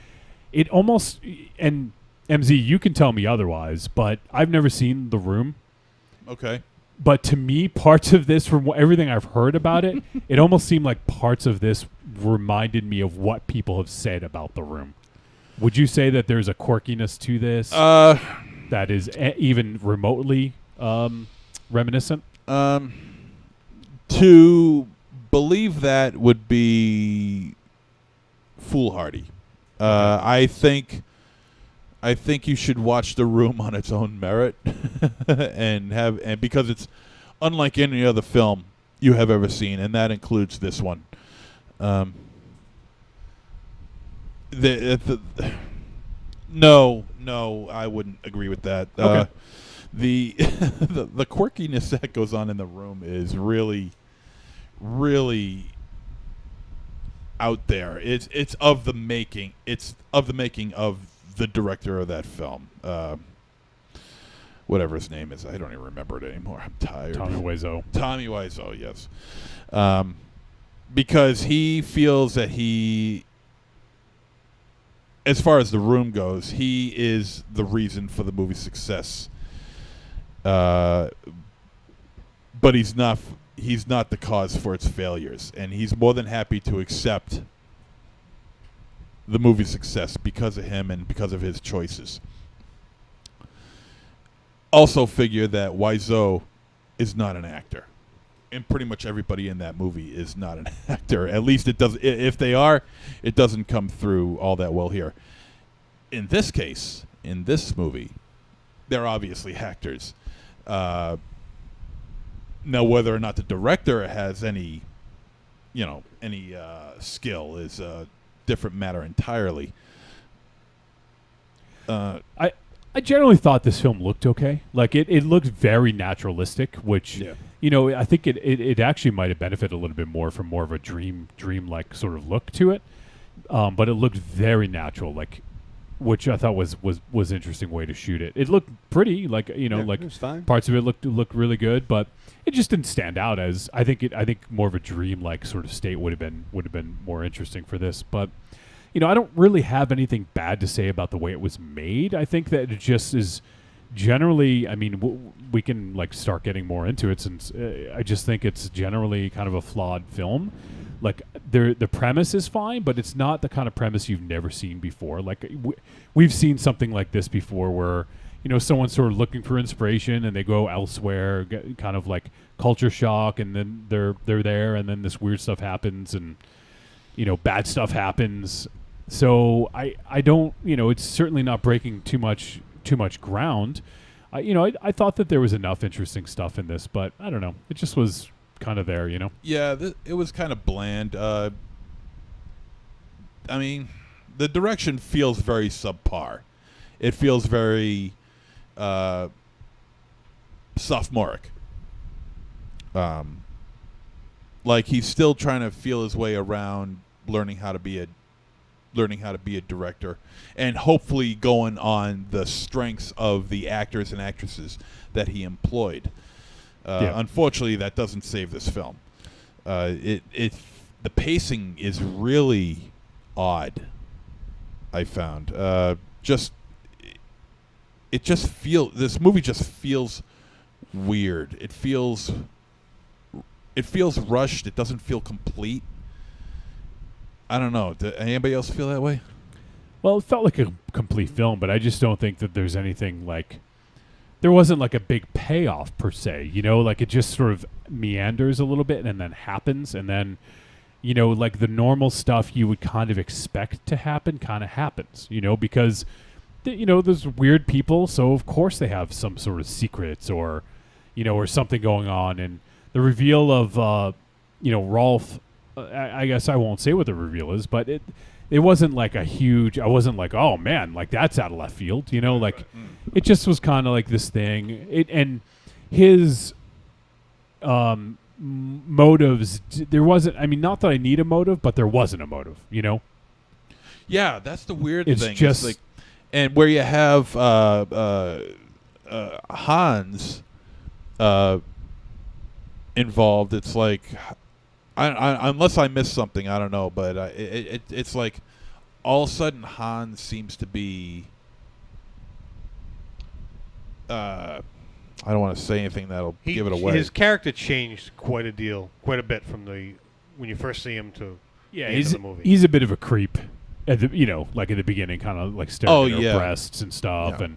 it almost, and MZ, you can tell me otherwise, but I've never seen The Room. Okay. But to me, parts of this, from everything I've heard about it, it almost seemed like parts of this reminded me of what people have said about The Room. Would you say that there's a quirkiness to this that is even remotely reminiscent? To believe that would be foolhardy. I think you should watch The Room on its own merit, and because it's unlike any other film you have ever seen, and that includes this one. No, I wouldn't agree with that. Okay. The quirkiness that goes on in The Room is really out there. It's of the making. It's of the making of the director of that film. Whatever his name is, I don't even remember it anymore. I'm tired. Tommy Wiseau. Tommy Wiseau, yes. Because he feels that as far as The Room goes, he is the reason for the movie's success. But he's not the cause for its failures, and he's more than happy to accept the movie's success because of him and because of his choices. Also figure that Wiseau is not an actor, and pretty much everybody in that movie is not an actor. At least it does. If they are, it doesn't come through all that well here. In this case, in this movie, they're obviously actors. Now, whether or not the director has any skill is a different matter entirely. I generally thought this film looked okay. Like it looked very naturalistic, which I think it actually might have benefited a little bit more from more of a dream-like sort of look to it. But it looked very natural, which I thought was an interesting way to shoot it. It looked pretty, like it was fine. Parts of it looked really good, but it just didn't stand out as I think more of a dream-like sort of state would have been more interesting for this. But I don't really have anything bad to say about the way it was made. I think that it just is generally. I mean, we can start getting more into it since I just think it's generally kind of a flawed film. Like the premise is fine, but it's not the kind of premise you've never seen before. Like we've seen something like this before, where someone's sort of looking for inspiration and they go elsewhere, get kind of like culture shock, and then they're there, and then this weird stuff happens, and bad stuff happens. So I don't it's certainly not breaking too much ground. I thought that there was enough interesting stuff in this, but I don't know. It just was kind of there, Yeah, it was kind of bland. I mean, the direction feels very subpar. It feels very sophomoric. Like he's still trying to feel his way around learning how to be a director, and hopefully going on the strengths of the actors and actresses that he employed. Unfortunately, that doesn't save this film. The pacing is really odd. I found this movie just feels weird. It feels rushed. It doesn't feel complete. I don't know. Did anybody else feel that way? Well, it felt like a complete film, but I just don't think that there's anything like... There wasn't like a big payoff per se, you know? Like it just sort of meanders a little bit and then happens, and then, you know, like the normal stuff you would kind of expect to happen kind of happens, you know, because, you know, there's weird people, so of course they have some sort of secrets or, you know, or something going on. And the reveal of, you know, Rolf... I guess I won't say what the reveal is, but it wasn't like a huge... I wasn't like, oh, man, like that's out of left field, you know? Like, it just was kind of like this thing. And his motives... There wasn't... I mean, not that I need a motive, but there wasn't a motive, you know? Yeah, that's the weird it's thing. Just, it's like, and where you have Hans involved, it's like... unless I missed something, I don't know. But it's like all of a sudden Hans seems to be... I don't want to say anything that'll give it away. His character changed quite a bit from when you first see him to the end of the movie. He's a bit of a creep, at the, you know, like at the beginning, kind of like staring at her breasts and stuff. Yeah. And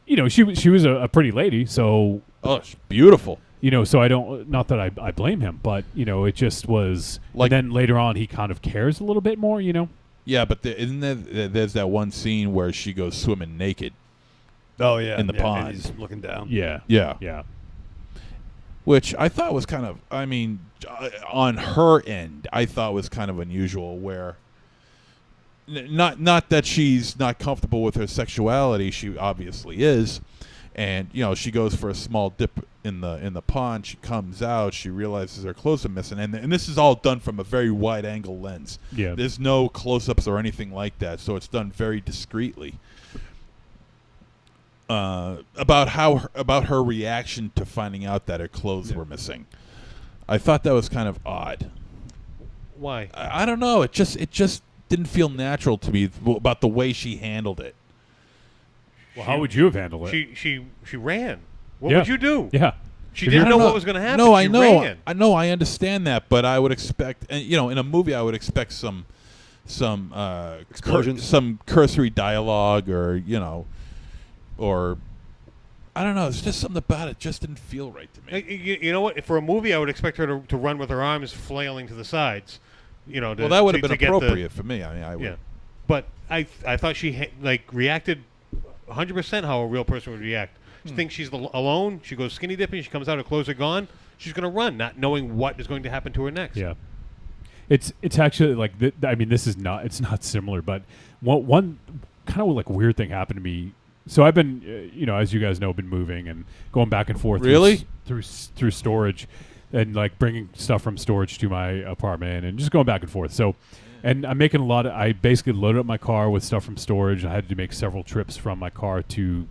you know, she was a pretty lady, so she's beautiful. You know, so I don't... Not that I blame him, but, you know, it just was... Like, and then later on, he kind of cares a little bit more, you know? Yeah, but there's that one scene where she goes swimming naked. Oh, yeah. In the pond. And he's looking down. Yeah. Which I thought was kind of... I mean, on her end, I thought was kind of unusual where... Not that she's not comfortable with her sexuality. She obviously is. And, you know, she goes for a small dip in the pond. She comes out. She realizes her clothes are missing. And this is all done from a very wide-angle lens. Yeah. There's no close-ups or anything like that, so it's done very discreetly. About her reaction to finding out that her clothes were missing. I thought that was kind of odd. Why? I don't know. It just didn't feel natural to me about the way she handled it. Well, how would you have handled it? She ran. What would you do? Yeah. She didn't know what was going to happen. No, she I know. Ran. I know. I understand that, but I would expect, you know, in a movie, I would expect some explosions, some cursory dialogue, or you know, or I don't know. It's just something about it just didn't feel right to me. You know what? For a movie, I would expect her to run with her arms flailing to the sides. You know, well, that would have been appropriate for me. I mean, I would. Yeah, but I thought she reacted 100% how a real person would react. She thinks she's alone. She goes skinny dipping. She comes out. Her clothes are gone. She's going to run, not knowing what is going to happen to her next. Yeah, it's actually like I mean, this is not. It's not similar, but one kind of like weird thing happened to me. So I've been, you know, as you guys know, been moving and going back and forth. Really? Through storage, and like bringing stuff from storage to my apartment and just going back and forth. So, and I'm making I basically loaded up my car with stuff from storage. I had to make several trips from my car to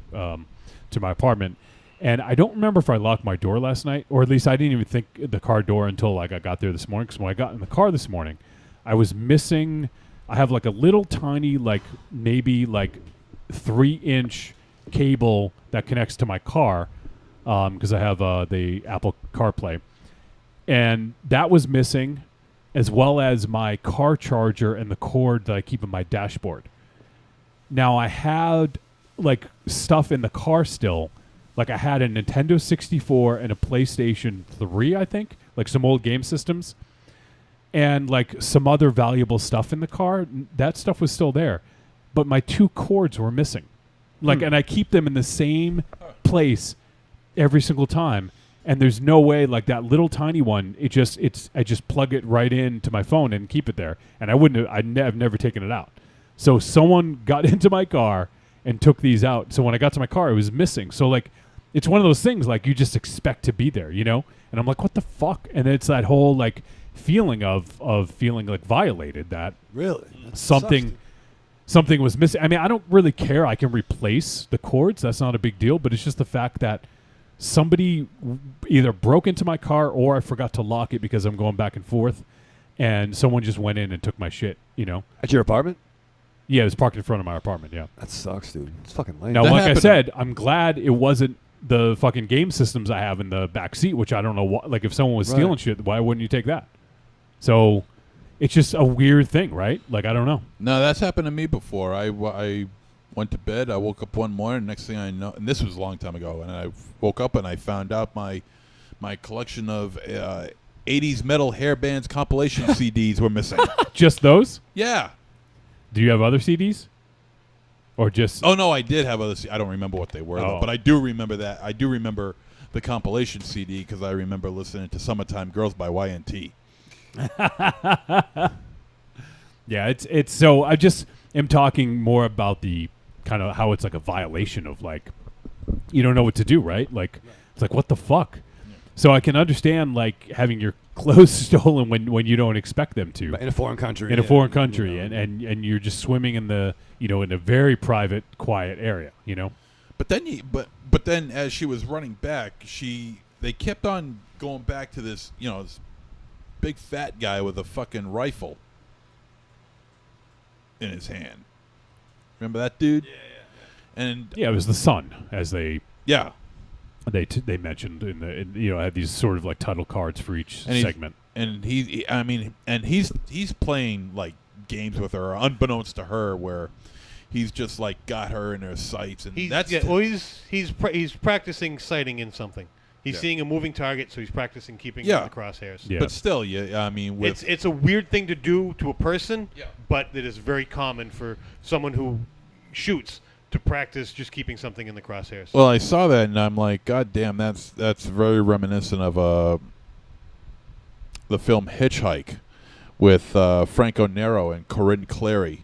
my apartment. And I don't remember if I locked my door last night, or at least I didn't even think the car door until like I got there this morning. Because when I got in the car this morning, I was missing. I have like a little tiny, like maybe like 3-inch cable that connects to my car, because I have the Apple CarPlay, and that was missing, as well as my car charger and the cord that I keep in my dashboard. Now I had like stuff in the car still. Like I had a Nintendo 64 and a PlayStation 3, I think, like some old game systems, and like some other valuable stuff in the car. That stuff was still there, but my 2 cords were missing. Like, and I keep them in the same place every single time. And there's no way, like that little tiny one, I just plug it right into my phone and keep it there. And I've never taken it out. So someone got into my car and took these out. So when I got to my car, it was missing. So like, it's one of those things like you just expect to be there, you know? And I'm like, what the fuck? And it's that whole like feeling of feeling like violated, that Really? something was missing. I mean, I don't really care. I can replace the cords. That's not a big deal. But it's just the fact that somebody either broke into my car or I forgot to lock it because I'm going back and forth, and someone just went in and took my shit, you know? At your apartment? Yeah, it was parked in front of my apartment, yeah. That sucks, dude. It's fucking lame. Now, That like I happened- said, I'm glad it wasn't the fucking game systems I have in the back seat, which I don't know what. Like, if someone was stealing shit, why wouldn't you take that? So, it's just a weird thing, right? Like, I don't know. No, that's happened to me before. I went to bed. I woke up one morning. Next thing I know, and this was a long time ago, and I woke up and I found out my collection of 80s metal hair bands compilation CDs were missing. Just those? Yeah. Do you have other CDs? Or just... Oh, no, I did have other I don't remember what they were, though, Oh. but I do remember that. I do remember the compilation CD because I remember listening to Summertime Girls by YNT. Yeah, it's so I just am talking more about the kind of how it's like a violation of like you don't know what to do, right? Like it's like what the fuck? So I can understand like having your clothes stolen when you don't expect them to. In a foreign country. In a foreign country, and you're just swimming in the in a very private, quiet area, you know. But then as she was running back, they kept on going back to this this big fat guy with a fucking rifle in his hand. Remember that dude? Yeah. And yeah, it was the son, as they they mentioned had these sort of like title cards for each segment. And he's playing like games with her, unbeknownst to her, where he's just like got her in her sights, and he's practicing sighting in something. He's seeing a moving target, so he's practicing keeping in the crosshairs. Yeah. But still, it's a weird thing to do to a person, but it is very common for someone who shoots to practice just keeping something in the crosshairs. Well, I saw that, and I'm like, God damn, that's very reminiscent of the film Hitchhike with Franco Nero and Corinne Clary,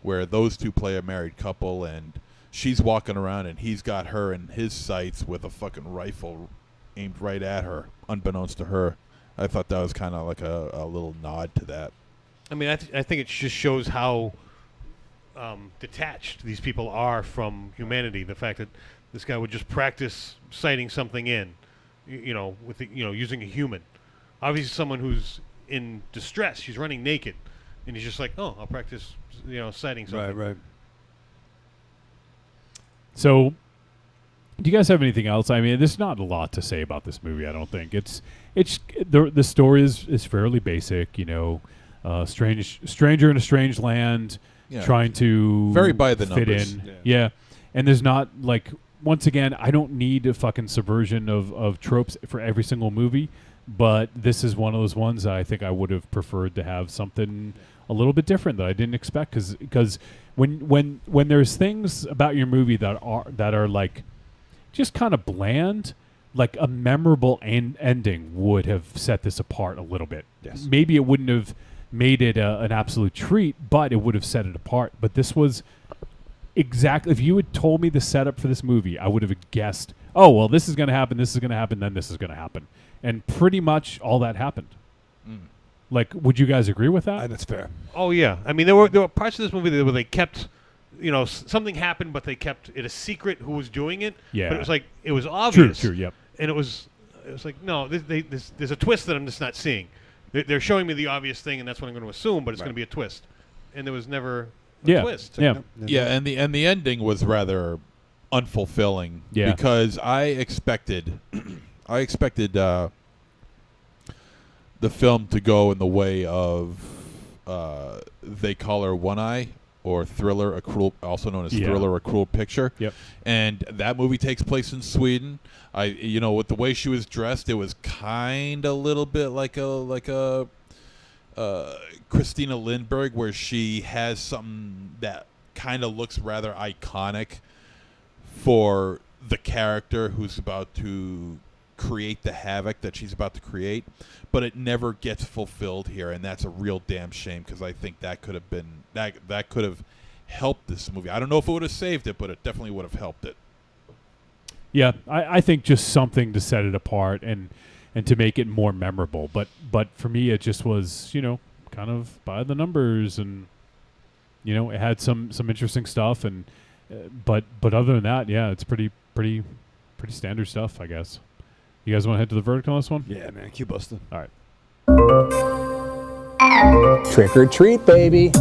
where those two play a married couple, and she's walking around, and he's got her in his sights with a fucking rifle aimed right at her, unbeknownst to her. I thought that was kind of like a little nod to that. I mean, I think it just shows how detached these people are from humanity. The fact that this guy would just practice sighting something in, with using a human. Obviously, someone who's in distress. She's running naked, and he's just like, "Oh, I'll practice, sighting something." Right. So, do you guys have anything else? I mean, there's not a lot to say about this movie. I don't think it's the story is fairly basic. Stranger in a strange land, trying to very by the fit numbers. in. Yeah, and there's not like once again, I don't need a fucking subversion of tropes for every single movie, but this is one of those ones that I think I would have preferred to have something a little bit different that I didn't expect because when there's things about your movie that are like just kind of bland, like a memorable ending would have set this apart a little bit. Yes. Maybe it wouldn't have made it an absolute treat, but it would have set it apart. But this was exactly, if you had told me the setup for this movie, I would have guessed, oh, well, this is going to happen, then this is going to happen. And pretty much all that happened. Like, would you guys agree with that? That's fair. Oh, yeah. I mean, there were parts of this movie where they kept, something happened, but they kept it a secret who was doing it. Yeah. But it was like, it was obvious. True, yep. And it was like, no, there's a twist that I'm just not seeing. They're showing me the obvious thing, and that's what I'm going to assume, but it's going to be a twist. And there was never a twist. Yeah. Yeah, and the ending was rather unfulfilling. Yeah. Because I expected the film to go in the way of They Call Her One Eye, or Thriller, also known as Thriller, A Cruel Picture. Yep. And that movie takes place in Sweden. With the way she was dressed, it was kind of a little bit like a Christina Lindbergh, where she has something that kind of looks rather iconic for the character who's about to create the havoc that she's about to create, but it never gets fulfilled here, and that's a real damn shame, because I think that could have been that could have helped this movie. I don't know if it would have saved it, but it definitely would have helped it. Yeah, I think just something to set it apart and to make it more memorable. But for me, it just was, kind of by the numbers, and it had some interesting stuff, and but other than that, yeah, it's pretty standard stuff, I guess. You guys want to head to the verdict on this one? Yeah, man. Q Buster. All right. Trick or treat, baby.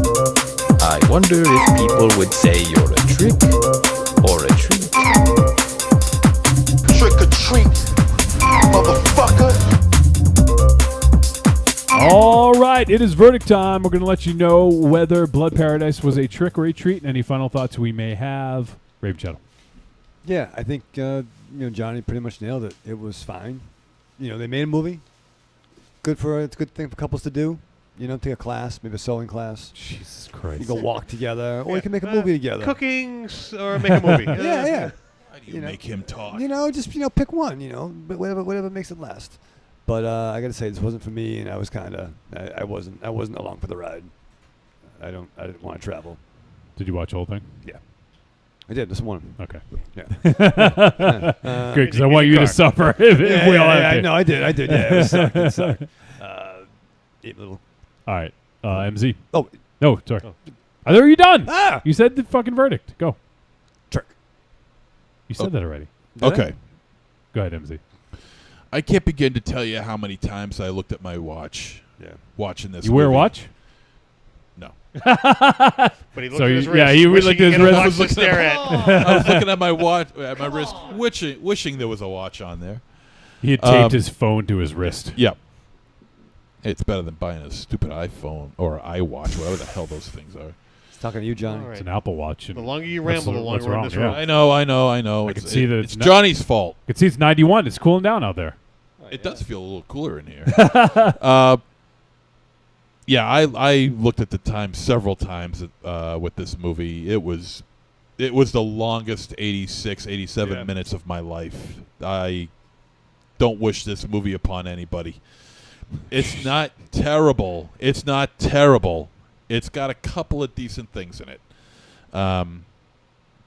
I wonder if people would say you're a trick or a treat. Trick or treat, motherfucker. All right, it is verdict time. We're going to let you know whether Blood Paradise was a trick or a treat, and any final thoughts we may have. Raven Shadow. Yeah, I think Johnny pretty much nailed it. It was fine. They made a movie. It's a good thing for couples to do. Take a class, maybe a sewing class. Jesus Christ. You go walk together, or you can make a movie together. Cooking or make a movie. Yeah. How do you make him talk? Just pick one. But whatever makes it last. But I got to say, this wasn't for me, and I was I wasn't along for the ride. I didn't want to travel. Did you watch the whole thing? Yeah, I did this morning. Okay. Yeah. Good, because I want you to suffer if we all have to. No, I did. Yeah, it sucked. Eight little. All right, MZ. Oh no, sorry. I thought you were done. Ah! You said the fucking verdict. Go. Trick. You said that already. Okay. Go ahead, MZ. I can't begin to tell you how many times I looked at my watch. Yeah. Watching this. You wear a watch? No. But he looked at his wrist. Yeah, he looked at his wrist. I was looking at my watch, at my wrist, wishing there was a watch on there. He had taped his phone to his wrist. Yep. It's better than buying a stupid iPhone or iWatch, whatever the hell those things are. It's talking to you, Johnny. It's an Apple Watch. The longer you ramble, the longer we're in this room. I know. I It's, can see that it's Johnny's fault. I can see it's 91. It's cooling down out there. It does feel a little cooler in here. Yeah, I looked at the time several times with this movie. It was the longest 86, 87 minutes of my life. I don't wish this movie upon anybody. It's not terrible. It's not terrible. It's got a couple of decent things in it. But I'm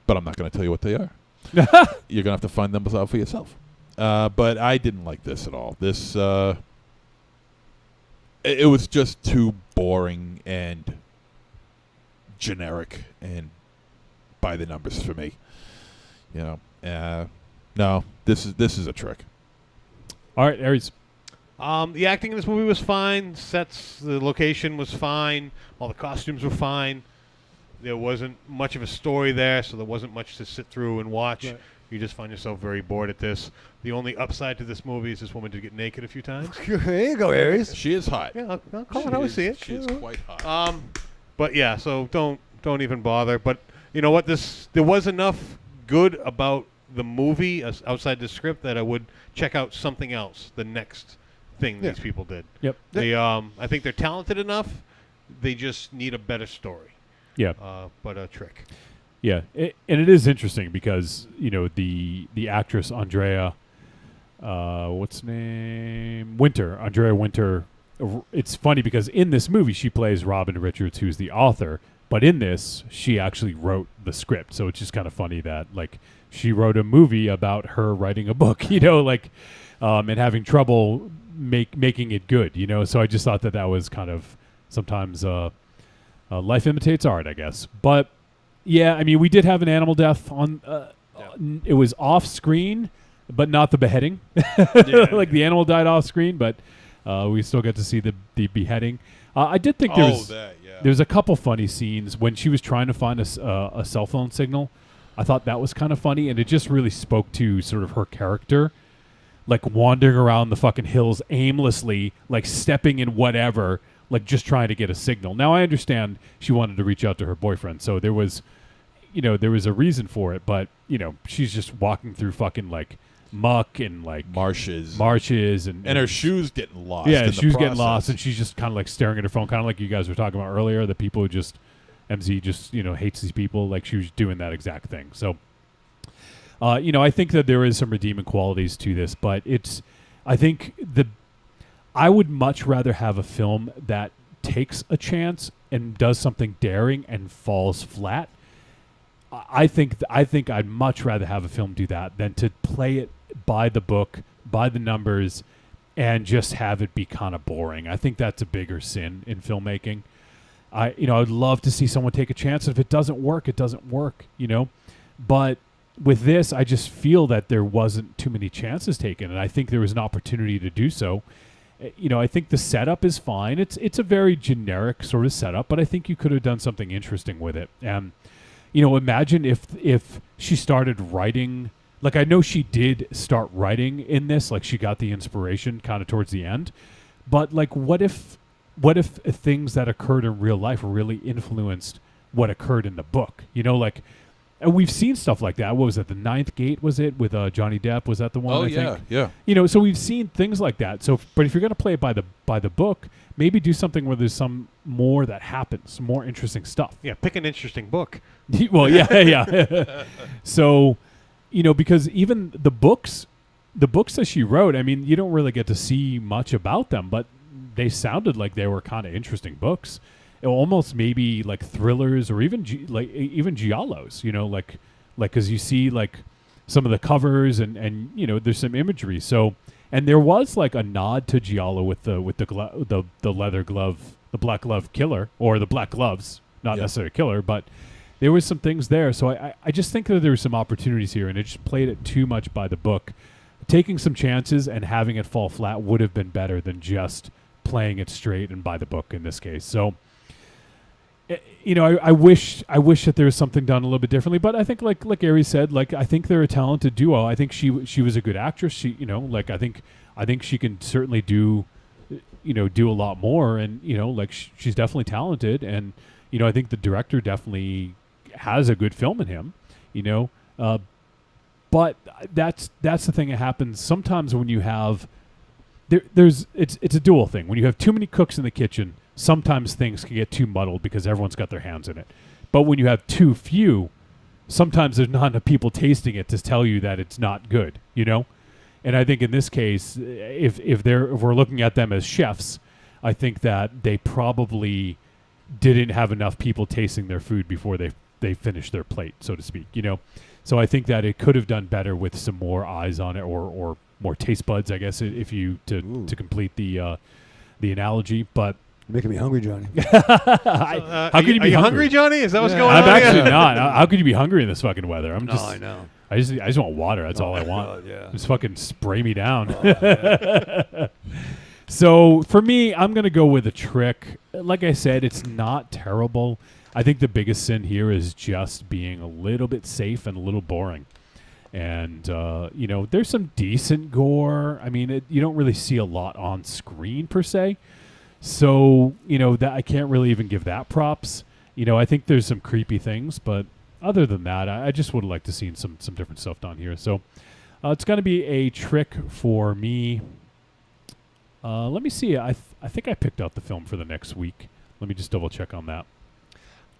not going to tell you what they are. You're going to have to find them out for yourself. But I didn't like this at all. This it was just too boring and generic and by the numbers for me. No, this is a trick. All right, Aries. The acting in this movie was fine. The location was fine. All the costumes were fine. There wasn't much of a story there, so there wasn't much to sit through and watch. Right. You just find yourself very bored at this. The only upside to this movie is this woman did get naked a few times. There you go, Aries. She is hot. Yeah, I'll call it how I see it. She is quite hot. But yeah, so don't even bother. But you know what? There was enough good about the movie outside the script that I would check out something else. The next thing these people did. Yep. They I think they're talented enough. They just need a better story. Yeah. But a trick. Yeah, and it is interesting because the actress Andrea, what's her name? Andrea Winter. It's funny because in this movie she plays Robin Richards, who's the author, but in this she actually wrote the script. So it's just kind of funny that she wrote a movie about her writing a book, and having trouble making it good, So I just thought that was kind of sometimes life imitates art, I guess, but. Yeah, I mean, we did have an animal death on. It was off screen, but not the beheading. The animal died off screen, but we still got to see the beheading. I did think there was a couple funny scenes when she was trying to find a cell phone signal. I thought that was kind of funny, and it just really spoke to sort of her character, wandering around the fucking hills aimlessly, stepping in whatever. Just trying to get a signal. Now, I understand she wanted to reach out to her boyfriend, so there was a reason for it, but, she's just walking through fucking, muck and, marshes and her shoes getting lost. Yeah, in shoes the getting lost, and she's just kind of, staring at her phone, kind of like you guys were talking about earlier, the people who just, MZ just, hates these people, she was doing that exact thing. So, I think that there is some redeeming qualities to this, but I would much rather have a film that takes a chance and does something daring and falls flat, I think I'd much rather have a film do that than to play it by the book, by the numbers, and just have it be kind of boring. I think that's a bigger sin in filmmaking. I'd love to see someone take a chance. If it doesn't work, it doesn't work, But with this, I just feel that there wasn't too many chances taken, and I think there was an opportunity to do so. I think the setup is fine. It's a very generic sort of setup, but I think you could have done something interesting with it. Imagine if she started writing. Like, I know she did start writing in this, like she got the inspiration kind of towards the end. But like, what if things that occurred in real life really influenced what occurred in the book? And we've seen stuff like that. What was it? The Ninth Gate, was it, with Johnny Depp? Was that the one? Oh, I think? yeah. So we've seen things like that. But if you're going to play it by the book, maybe do something where there's some more that happens, some more interesting stuff. Yeah, pick an interesting book. Well, yeah. So, because even the books that she wrote, I mean, you don't really get to see much about them, but they sounded like they were kind of interesting books. Almost maybe like thrillers or even even giallos, like because you see like some of the covers and there's some imagery. So, and there was like a nod to giallo with the leather glove, the black glove killer, or the black gloves, not necessarily a killer, but there was some things there. So I just think that there were some opportunities here, and it just played it too much by the book. Taking some chances and having it fall flat would have been better than just playing it straight and by the book in this case. So, I wish that there was something done a little bit differently. But I think, like Ari said, like I think they're a talented duo. I think she was a good actress. She, I think she can certainly do a lot more. And she's definitely talented. And I think the director definitely has a good film in him. But that's the thing that happens sometimes when you have it's a dual thing. When you have too many cooks in the kitchen, sometimes things can get too muddled because everyone's got their hands in it. But when you have too few, sometimes there's not enough people tasting it to tell you that it's not good, And I think in this case, if we're looking at them as chefs, I think that they probably didn't have enough people tasting their food before they finished their plate, so to speak, So I think that it could have done better with some more eyes on it, or more taste buds, I guess, if you to complete the analogy. But you're making me hungry, Johnny. How could you be hungry, Johnny? Is that what's going on? I'm actually not. How could you be hungry in this fucking weather? I know. I just want water. That's all I want. God, yeah. Just fucking spray me down. So for me, I'm gonna go with a trick. Like I said, it's not terrible. I think the biggest sin here is just being a little bit safe and a little boring. And, there's some decent gore. I mean, you don't really see a lot on screen per se. So, that I can't really even give that props. I think there's some creepy things, but other than that, I just would have liked to see some different stuff down here. So it's going to be a trick for me. Let me see. I think I picked out the film for the next week. Let me just double check on that.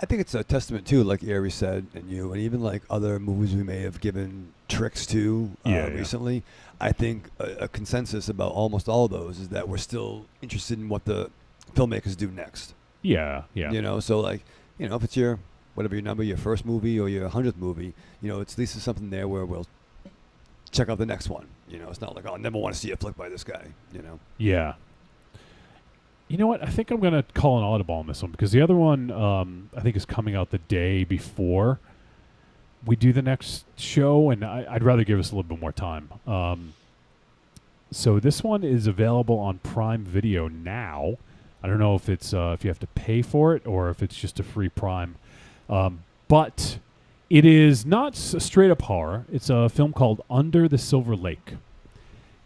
I think it's a testament too, like Ari said, and even like other movies we may have given tricks to recently. I think a consensus about almost all of those is that we're still interested in what the filmmakers do next. Yeah. So like, if it's your whatever your number, your first movie or your 100th movie, it's at least there's something there where we'll check out the next one. It's not like, I never want to see a flick by this guy. Yeah. You know what? I think I'm going to call an audible on this one because the other one I think is coming out the day before we do the next show, and I'd rather give us a little bit more time. So this one is available on Prime Video now. I don't know if it's if you have to pay for it or if it's just a free Prime. But it is not a straight-up horror. It's a film called Under the Silver Lake.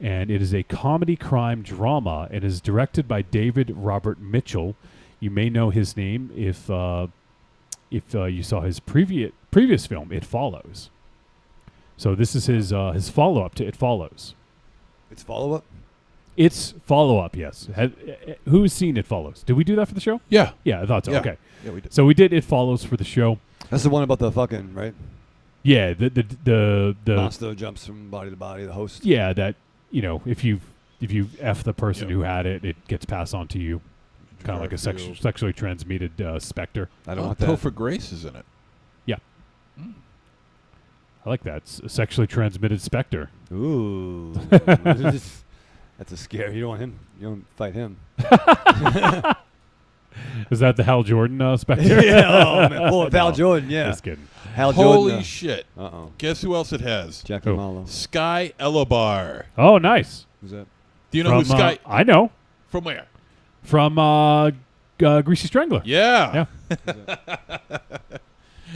And it is a comedy crime drama. It is directed by David Robert Mitchell. You may know his name if you saw his previous film, It Follows. So this is his follow-up to It Follows. It's follow-up? It's follow-up, yes. Who's seen It Follows? Did we do that for the show? Yeah. Yeah, I thought so. Yeah. Okay. Yeah, we did. So we did It Follows for the show. That's the one about the fucking, right? Yeah, the monster jumps from body to body, the host. Yeah, that, if you F the person who had it, it gets passed on to you. kind of like a Garfield. sexually transmitted specter. I don't want that. Topher Grace is in it. Yeah. I like that. It's a sexually transmitted specter. Ooh. That's a scare. You don't want him. You don't fight him. Is that the Hal Jordan specter? Yeah. Oh, man. Well, Hal Jordan, yeah. Just kidding. Hal Holy Jordan. shit. Uh-oh. Guess who else it has? Jackie Who? Marlowe. Sky Elabar. Oh, nice. Who's that? Do you know who From, Sky? I know. From where? From Greasy Strangler. Yeah. Yeah.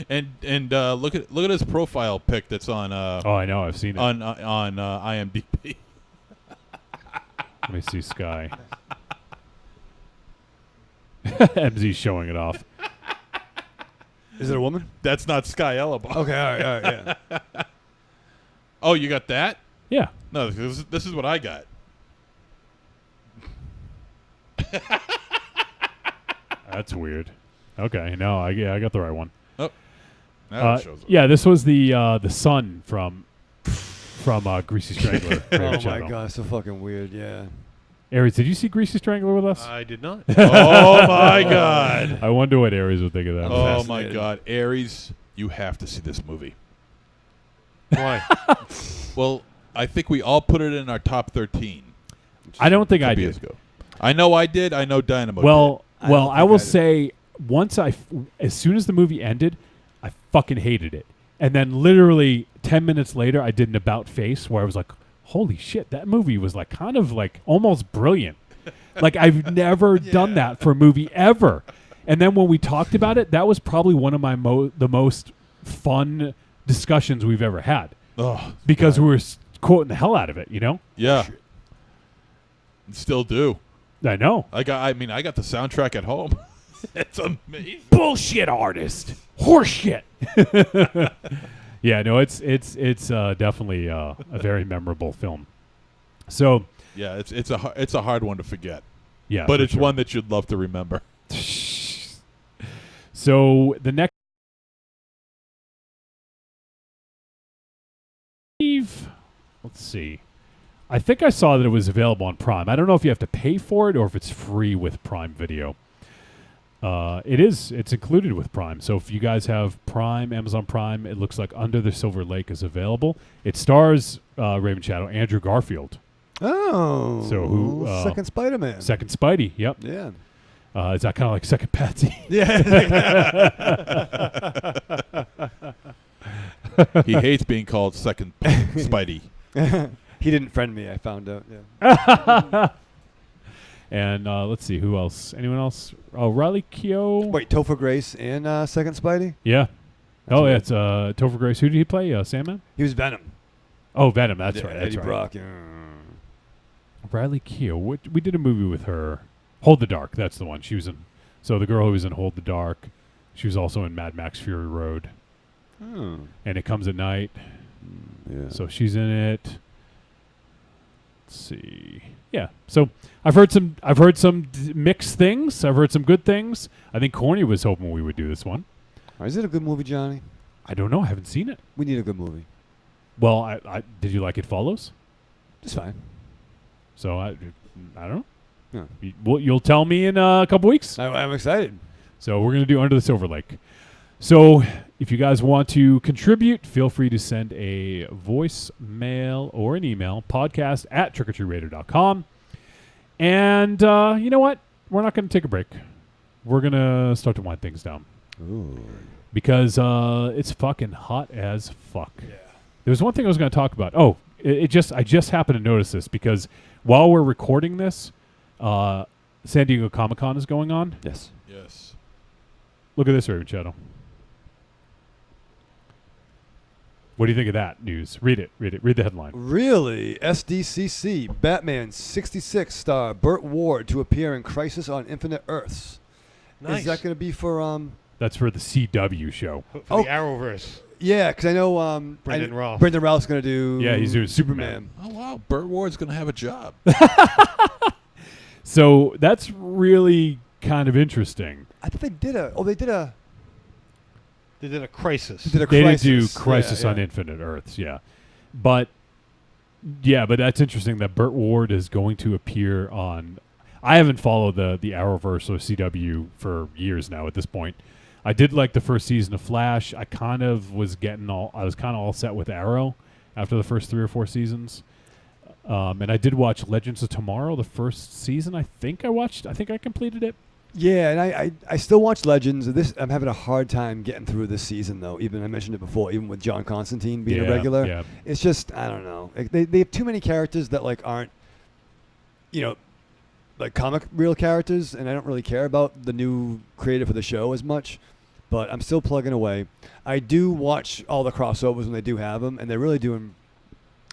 and look at his profile pic that's on Oh, I know. I've seen it. on IMDb. Let me see Sky. MZ's showing it off. Is it a woman? That's not Sky Elabar. Okay, all right, yeah. Oh, you got that? Yeah. No, this is what I got. That's weird. Okay, no, I got the right one. Oh, now it shows up. Yeah, this was the son from Greasy Strangler. Oh my god, so fucking weird. Yeah. Aries, did you see Greasy Strangler with us? I did not. Oh my god. I wonder what Aries would think of that. Oh my god, Aries, you have to see this movie. Why? Well, I think we all put it in our top 13. I don't think I years did. ago. I know I did. I know Dynamo Well, did. I will say as soon as the movie ended, I fucking hated it. And then literally 10 minutes later, I did an about face where I was like, holy shit, that movie was like kind of like almost brilliant. Like I've never done that for a movie ever. And then when we talked about it, that was probably one of my the most fun discussions we've ever had. Oh, because we were quoting the hell out of it, you know? Yeah. Still do. I know. I got the soundtrack at home. It's amazing. Bullshit artist. Horseshit. Yeah, no, it's definitely a very memorable film. So yeah, it's a hard one to forget. Yeah, but for it's sure. one that you'd love to remember. So the next, let's see. I think I saw that it was available on Prime. I don't know if you have to pay for it or if it's free with Prime Video. It's included with Prime. So if you guys have Prime, Amazon Prime, it looks like Under the Silver Lake is available. It stars Raven Shadow, Andrew Garfield. Oh. So who? Second Spider-Man. Second Spidey. Yep. Yeah. Is that kind of like Second Patsy? Yeah. He hates being called Second Spidey. He didn't friend me, I found out. Yeah. And let's see, who else? Anyone else? Oh, Riley Keough. Wait, Topher Grace in Second Spidey? Yeah. That's right. It's Topher Grace. Who did he play? Sandman? He was Venom. Oh, Venom. That's Yeah, right. That's Eddie right. Brock. Yeah. Riley Keough. We did a movie with her. Hold the Dark. That's the one. She was in. So the girl who was in Hold the Dark, she was also in Mad Max Fury Road. Hmm. And It Comes at Night. Yeah. So she's in it. Let's see. Yeah. So I've heard some mixed things. I've heard some good things. I think Corny was hoping we would do this one. Is it a good movie, Johnny? I don't know. I haven't seen it. We need a good movie. Well, I did you like It Follows? It's fine. So I don't know. Yeah. You'll tell me in a couple weeks. I'm excited. So we're going to do Under the Silver Lake. So if you guys want to contribute, feel free to send a voicemail or an email, podcast@trickortreatradio.com. And you know what? We're not going to take a break. We're going to start to wind things down. Ooh. Because it's fucking hot as fuck. Yeah. There was one thing I was going to talk about. Oh, I just happened to notice this because while we're recording this, San Diego Comic-Con is going on. Yes. Yes. Look at this, Raven Shadow. What do you think of that news? Read it. Read the headline. Really? SDCC, Batman 66 star Burt Ward to appear in Crisis on Infinite Earths. Nice. Is that going to be for... That's for the CW show. For the Arrowverse. Yeah, because I know... Brendan Routh. Brendan Routh's going to do... Yeah, he's doing Superman. Oh, wow. Burt Ward's going to have a job. So that's really kind of interesting. I thought they did a... Oh, they did a... They did a Crisis. They did do Crisis on Infinite Earths, yeah. But that's interesting that Burt Ward is going to appear on... I haven't followed the Arrowverse or CW for years now at this point. I did like the first season of Flash. I was kind of all set with Arrow after the first 3 or 4 seasons. And I did watch Legends of Tomorrow, the first season. I think I completed it. Yeah, and I still watch Legends. I'm having a hard time getting through this season, though. Even I mentioned it before, even with John Constantine being a regular. Yeah. It's just, I don't know. Like, they have too many characters that like aren't, like comic real characters, and I don't really care about the new creator for the show as much. But I'm still plugging away. I do watch all the crossovers when they do have them, and they're really doing.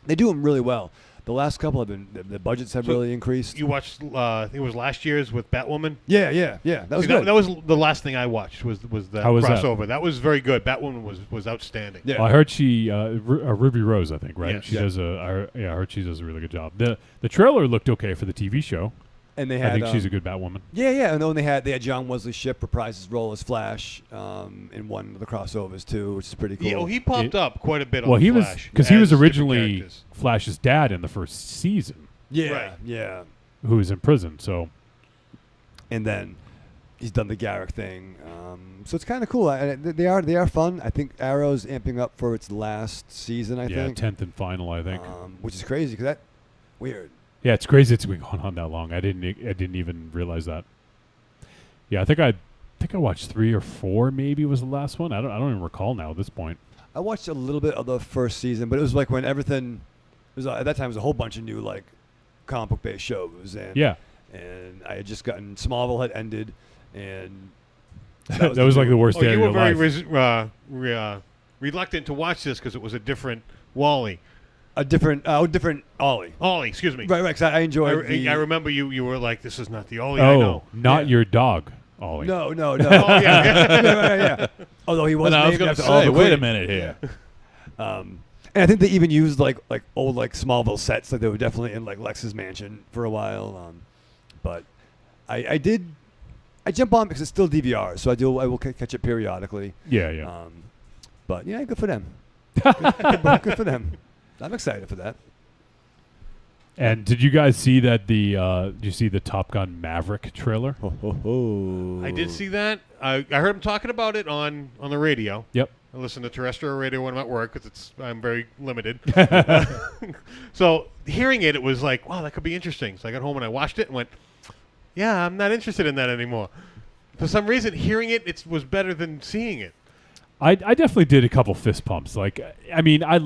They do them really well. The last couple have been the budgets have really increased. You watched, I think it was last year's with Batwoman. Yeah. That was good. That was the last thing I watched. Was the How was crossover? That was very good. Batwoman was outstanding. Yeah. Well, I heard she Ruby Rose, I think, right? Yes. She does I heard she does a really good job. The trailer looked okay for the TV show. And they had, I think she's a good Batwoman. Yeah. And then they had John Wesley Shipp reprise his role as Flash in one of the crossovers too, which is pretty cool. Yeah, he popped up quite a bit on Flash. was because he was originally Flash's dad in the first season. Yeah, right. Yeah. Who was in prison? So, and then he's done the Garrick thing. So it's kind of cool. They are fun. I think Arrow's amping up for its last season. I think 10th and final. I think, which is crazy because that weird. Yeah, it's crazy it's been going on that long. I didn't even realize that. Yeah, I think I watched 3 or 4 maybe was the last one. I don't even recall now at this point. I watched a little bit of the first season, but it was like when everything was at that time. It was a whole bunch of new like comic book based shows, and and I had just gotten Smallville had ended, and that was like the worst day of your life. You were very reluctant to watch this because it was a different Wally. A different Ollie. Ollie, excuse me. Right, because I enjoyed I remember you were like, this is not the Ollie I know. Not your dog, Ollie. No. Oh, yeah. Yeah. Although he was named after Oliver wait a Queen. minute here. And I think they even used like old like Smallville sets. Like they were definitely in like Lex's mansion for a while. But I jump on because it's still DVR, so I will catch it periodically. Yeah. But yeah, good for them. Good for them. I'm excited for that. And did you guys see that did you see the Top Gun Maverick trailer? I did see that. I heard him talking about it on the radio. Yep. I listen to terrestrial radio when I'm at work because I'm very limited. So hearing it was like, wow, that could be interesting. So I got home and I watched it and went, yeah, I'm not interested in that anymore. For some reason, hearing it was better than seeing it. I definitely did a couple fist pumps. Like, I mean, I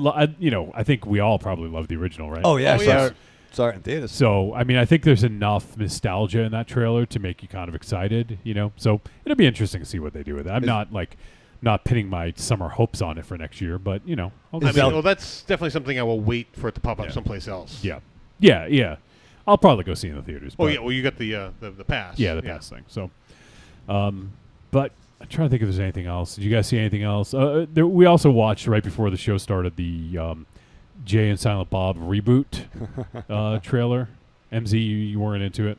think we all probably love the original, right? Oh yeah, sorry, in theaters. So I mean, I think there's enough nostalgia in that trailer to make you kind of excited, So it'll be interesting to see what they do with it. I'm not pinning my summer hopes on it for next year, but that's definitely something I will wait for it to pop up someplace else. Yeah. I'll probably go see it in the theaters. Oh yeah, well you got the pass. Yeah, the pass thing. So, but. I'm trying to think if there's anything else. Did you guys see anything else? We also watched right before the show started the Jay and Silent Bob reboot trailer. MZ, you weren't into it?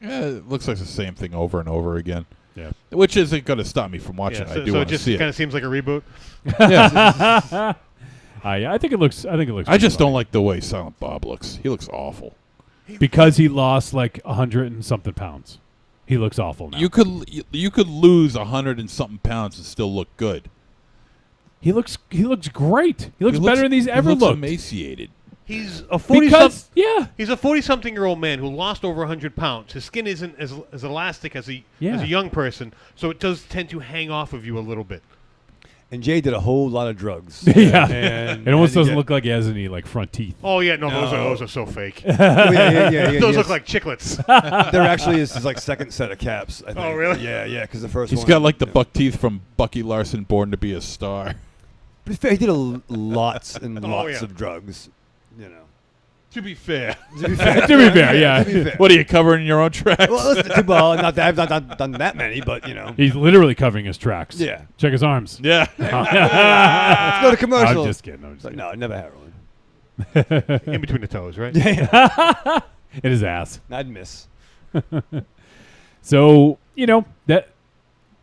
Yeah, it looks like the same thing over and over again. Yeah, which isn't going to stop me from watching. So, I do want to see it. Kind of seems like a reboot. Yeah, I think it looks. I just don't like the way Silent Bob looks. He looks awful because he lost like 100 and something pounds. He looks awful now. You could lose 100 and something pounds and still look good. He looks great. He looks better than he's ever looked. Emaciated. He's a 40-something-year-old man who lost over 100 pounds. His skin isn't as elastic as a young person, so it does tend to hang off of you a little bit. And Jay did a whole lot of drugs. Yeah, and it almost doesn't look like he has any like front teeth. Oh yeah, no. Those are so fake. Yeah, those look like chiclets. There actually is his like second set of caps. I think. Oh really? Yeah. Because the first He's one. got like the buck teeth from Bucky Larson, Born to Be a Star. But he did lots and lots of drugs. To be fair. To be fair, yeah. What are you covering your own tracks? Well, not that I've not done that many, but he's literally covering his tracks. Yeah. Check his arms. Yeah. Let's go to commercial. I'm just kidding. No, never heroin. In between the toes, right? Yeah. In his ass. I'd miss. So that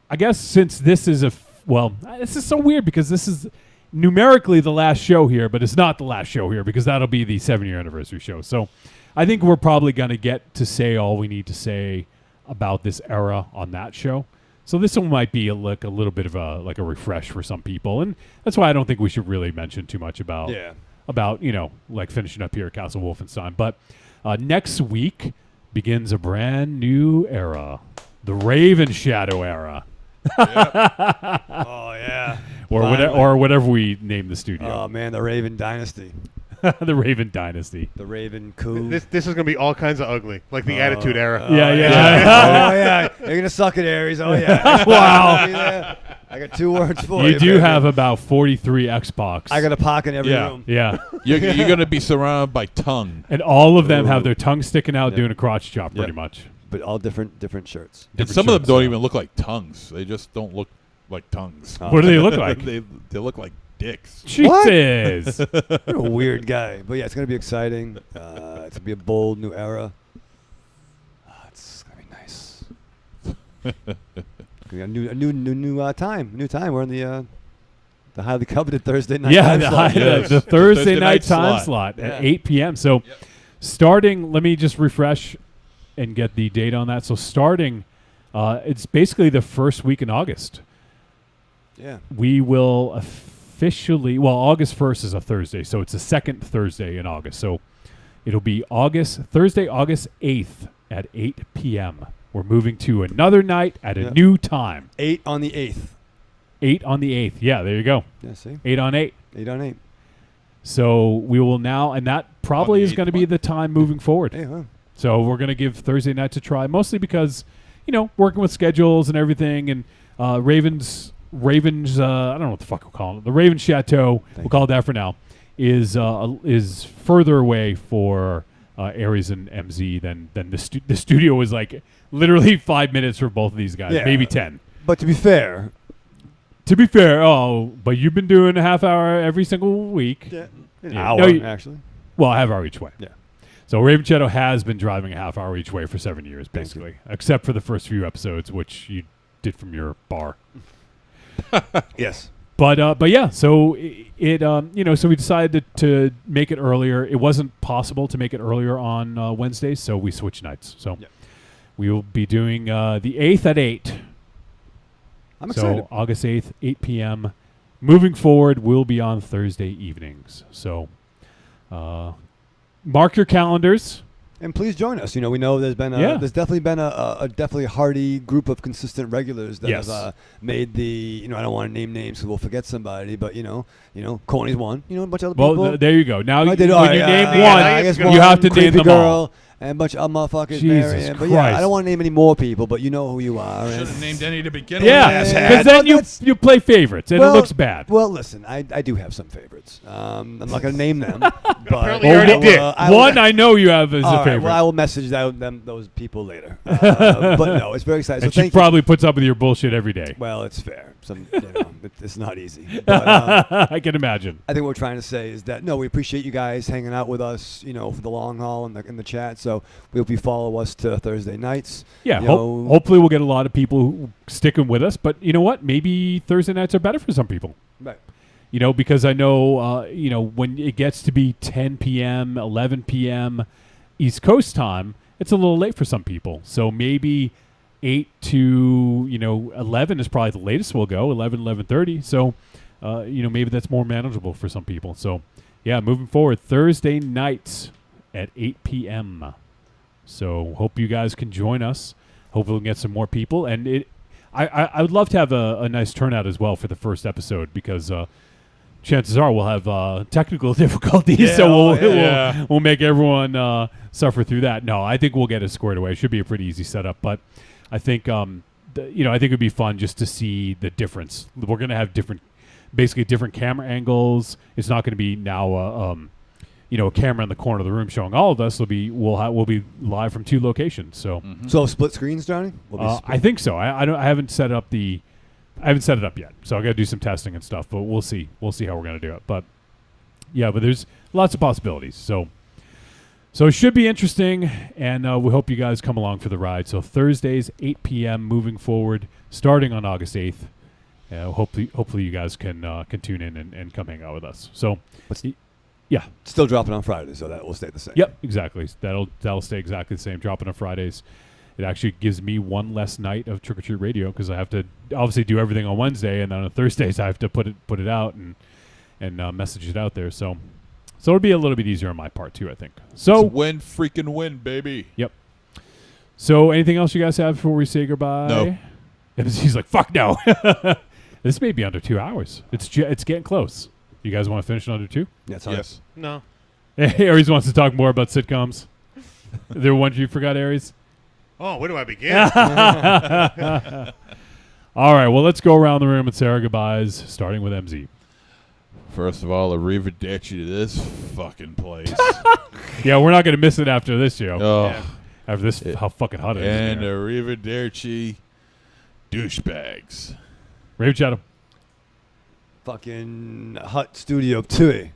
I guess since this is this is so weird because this is numerically the last show here, but it's not the last show here because that'll be the 7-year anniversary show. So I think we're probably going to get to say all we need to say about this era on that show. So this one might be like a little bit of a refresh for some people, and that's why I don't think we should really mention too much about like finishing up here at Castle Wolfenstein. But next week begins a brand new era, the Raven Shadow era. Oh yeah, or whatever we name the studio. Oh man, the Raven Dynasty. The Raven Dynasty. The Raven coup. This is gonna be all kinds of ugly, like the Attitude Era. Oh yeah, you're gonna suck at Aries. Oh yeah. Wow. I got 2 words for you. You do have about 43 Xbox. I got a pocket in every room. Yeah. You're going to be surrounded by tongue. And all of them have their tongue sticking out doing a crotch chop pretty much. But all different shirts. And some of them don't even look like tongues. They just don't look like tongues. What do they look like? They look like dicks. Jesus. You're a weird guy. But yeah, it's going to be exciting. It's going to be a bold new era. It's going to be nice. A new time. New time. We're in the highly coveted Thursday night time slot. The Thursday night time slot at 8 p.m. So starting, let me just refresh and get the date on that. So starting, it's basically the first week in August. Yeah. We will officially, August 1st is a Thursday, so it's the second Thursday in August. So it'll be Thursday, August 8th at 8 p.m. We're moving to another night at a new time. 8 on the 8th. 8 on the 8th. Yeah, there you go. Yeah, see? 8 on 8. 8 on 8. So we will now, and that probably is going to be the time moving forward. Hey, huh. So we're going to give Thursday nights a try, mostly because, working with schedules and everything, and Ravens, I don't know what the fuck we'll call it. The Raven Chateau, we'll call it that for now, is further away for Aries and MZ than the studio is like literally 5 minutes for both of these guys, maybe 10. But to be fair, but you've been doing a half hour every single week. Yeah, an hour actually. Well, a half hour each way. Yeah. So Raven Shadow has been driving a half hour each way for 7 years, basically, except for the first few episodes, which you did from your bar. Yes. But yeah, so so we decided to make it earlier. It wasn't possible to make it earlier on Wednesdays, so we switched nights. So we will be doing the 8th at 8. I'm excited. So August 8th, 8 p.m. Moving forward, we'll be on Thursday evenings. So mark your calendars. And please join us. We know there's definitely been a definitely hearty group of consistent regulars that have made the. I don't want to name names because we'll forget somebody, but Corny's one. A bunch of other people. Well, there you go. Now when you name one, you have to name them all. And a bunch of motherfuckers. Jesus But I don't want to name any more people, but you know who you are. Should have named any to begin with. Yeah, because then you play favorites, and it looks bad. Well, listen, I do have some favorites. I'm not going to name them. But apparently you already did. I know you have as a favorite. Well, I will message those people later. But no, it's very exciting. And she probably puts up with your bullshit every day. Well, it's fair. It's not easy. But, I can imagine. I think what we're trying to say is that, we appreciate you guys hanging out with us, for the long haul in the chat. So we hope you follow us to Thursday nights. Yeah, hopefully we'll get a lot of people who sticking with us. But you know what? Maybe Thursday nights are better for some people. Right. Because I know, when it gets to be 10 p.m., 11 p.m. East Coast time, it's a little late for some people. So maybe 8 to 11 is probably the latest we'll go. 11:30. So maybe that's more manageable for some people. So yeah, moving forward, Thursday nights at 8 p.m. So hope you guys can join us. Hopefully we'll get some more people, and I would love to have a nice turnout as well for the first episode because chances are we'll have technical difficulties, so we'll make everyone suffer through that. No, I think we'll get it squared away. It should be a pretty easy setup, but I think I think it'd be fun just to see the difference. We're going to have basically different camera angles. It's not going to be now a camera in the corner of the room showing all of us. We'll be live from 2 locations. So so split screens, Johnny? I think so. I haven't set it up yet, so I got to do some testing and stuff. But we'll see. We'll see how we're going to do it. But yeah, but there's lots of possibilities. So it should be interesting, and we hope you guys come along for the ride. So Thursdays, 8 p.m. moving forward, starting on August 8th. Hopefully you guys can tune in and come hang out with us. So Yeah. Still dropping on Fridays, so that will stay the same. Yep, exactly. That'll stay exactly the same. Dropping on Fridays. It actually gives me one less night of Trick or Treat Radio because I have to obviously do everything on Wednesday, and then on Thursdays I have to put it out and message it out there. So it'll be a little bit easier on my part too, I think. So win, freaking win, baby. Yep. So anything else you guys have before we say goodbye? No. He's like, fuck no. This may be under 2 hours. It's getting close. You guys want to finish in under 2? Yes. No. Aries wants to talk more about sitcoms. There one you forgot, Aries? Oh, where do I begin? All right, well, let's go around the room and say our goodbyes, starting with MZ. First of all, arrivederci to this fucking place. Yeah, we're not going to miss it after this show. Oh. Yeah. After this, how fucking hot it is. And arrivederci, douchebags. Rave Chatham. Fucking Hut Studio 2.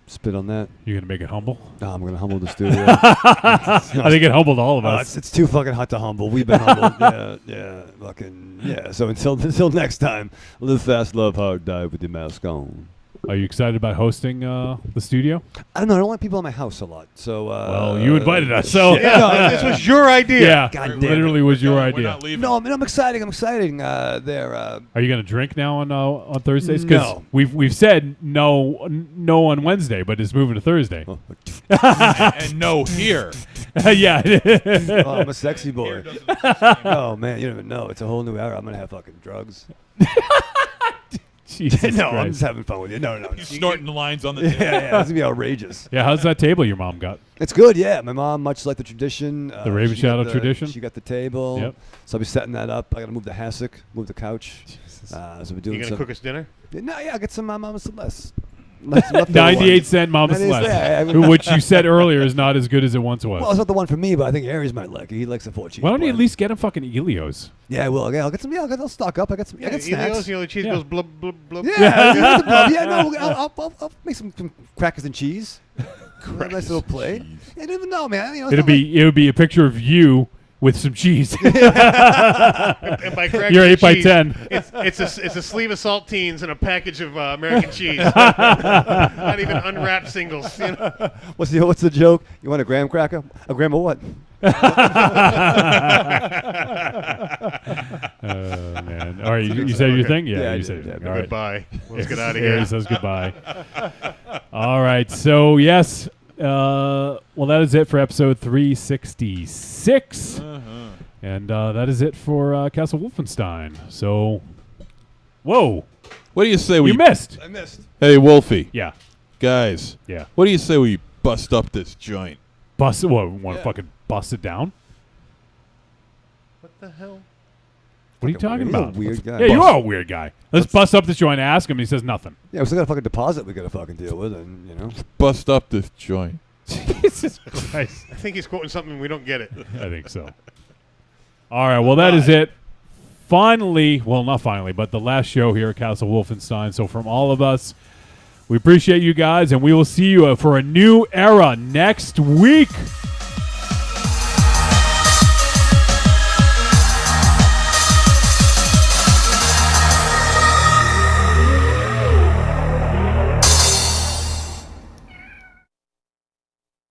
Spit on that. You going to make it humble? No, I'm going to humble the studio. I think it humbled all of us. It's too fucking hot to humble. We've been humbled. Yeah. Fucking, yeah. So until next time, live fast, love hard, die with your mask on. Are you excited about hosting the studio? I don't know. I don't want people in my house a lot. So, well, you invited us. So this was your idea. Yeah, God damn literally was your idea. Not leaving. No, I mean, I'm excited. There. Are you going to drink now on Thursdays? No. We've said no on Wednesday, but it's moving to Thursday. and no here. Yeah. Oh, I'm a sexy boy. Oh man, you don't even know. It's a whole new era. I'm gonna have fucking drugs. Jesus no, Christ. I'm just having fun with you. No. He's snorting the lines on the table. Yeah, it's gonna be outrageous. Yeah, how's that table your mom got? It's good, yeah. My mom, much like the tradition. The Raven she got Shadow the- tradition? She got the table. Yep. So I'll be setting that up. I gotta move the hassock, move the couch. So we're doing You gonna cook us dinner? No, yeah, I got some Mama Celeste. 98-cent Mama 98 Celeste, cent. who, which you said earlier is not as good as it once was. Well, it's not the one for me, but I think Aries might like it. He likes the 4 cheese. Why don't you blend. at least get him fucking Elios? Yeah, I will. Yeah, I'll get some. Yeah, I'll stock up. I got some. I got snacks. Elios, cheese Yeah. goes blub blub blub. Yeah, no, I'll make some crackers and cheese. A nice little plate. I don't even know, man. You know, It would be a picture of you with some cheese. And by crackers You're and 8 by cheese, 10. It's a sleeve of saltines and a package of American cheese. Not even unwrapped singles. You know? What's the joke? You want a graham cracker? A graham of what? Man. All right, you said your thing? Yeah, you said your thing. All right. Goodbye. Let's get out of here. Aries says goodbye. All right, so yes. Well, that is it for episode 366. And that is it for Castle Wolfenstein. So, whoa. What do you say we... You missed. I missed. Hey, Wolfie. Yeah. Guys. Yeah. What do you say we bust up this joint? Bust it? What, want to fucking bust it down? What the hell? What are you talking He's a about? weird guy. Yeah, you are a weird guy. Let's bust up this joint and ask him. He says nothing. Yeah, we still got a fucking deposit we got to fucking deal with, and you know. Bust up this joint. Jesus Christ. I think he's quoting something we don't get it. I think so. All right, well, that is it. Finally, well, not finally, but the last show here at Castle Wolfenstein. So from all of us, we appreciate you guys, and we will see you for a new era next week.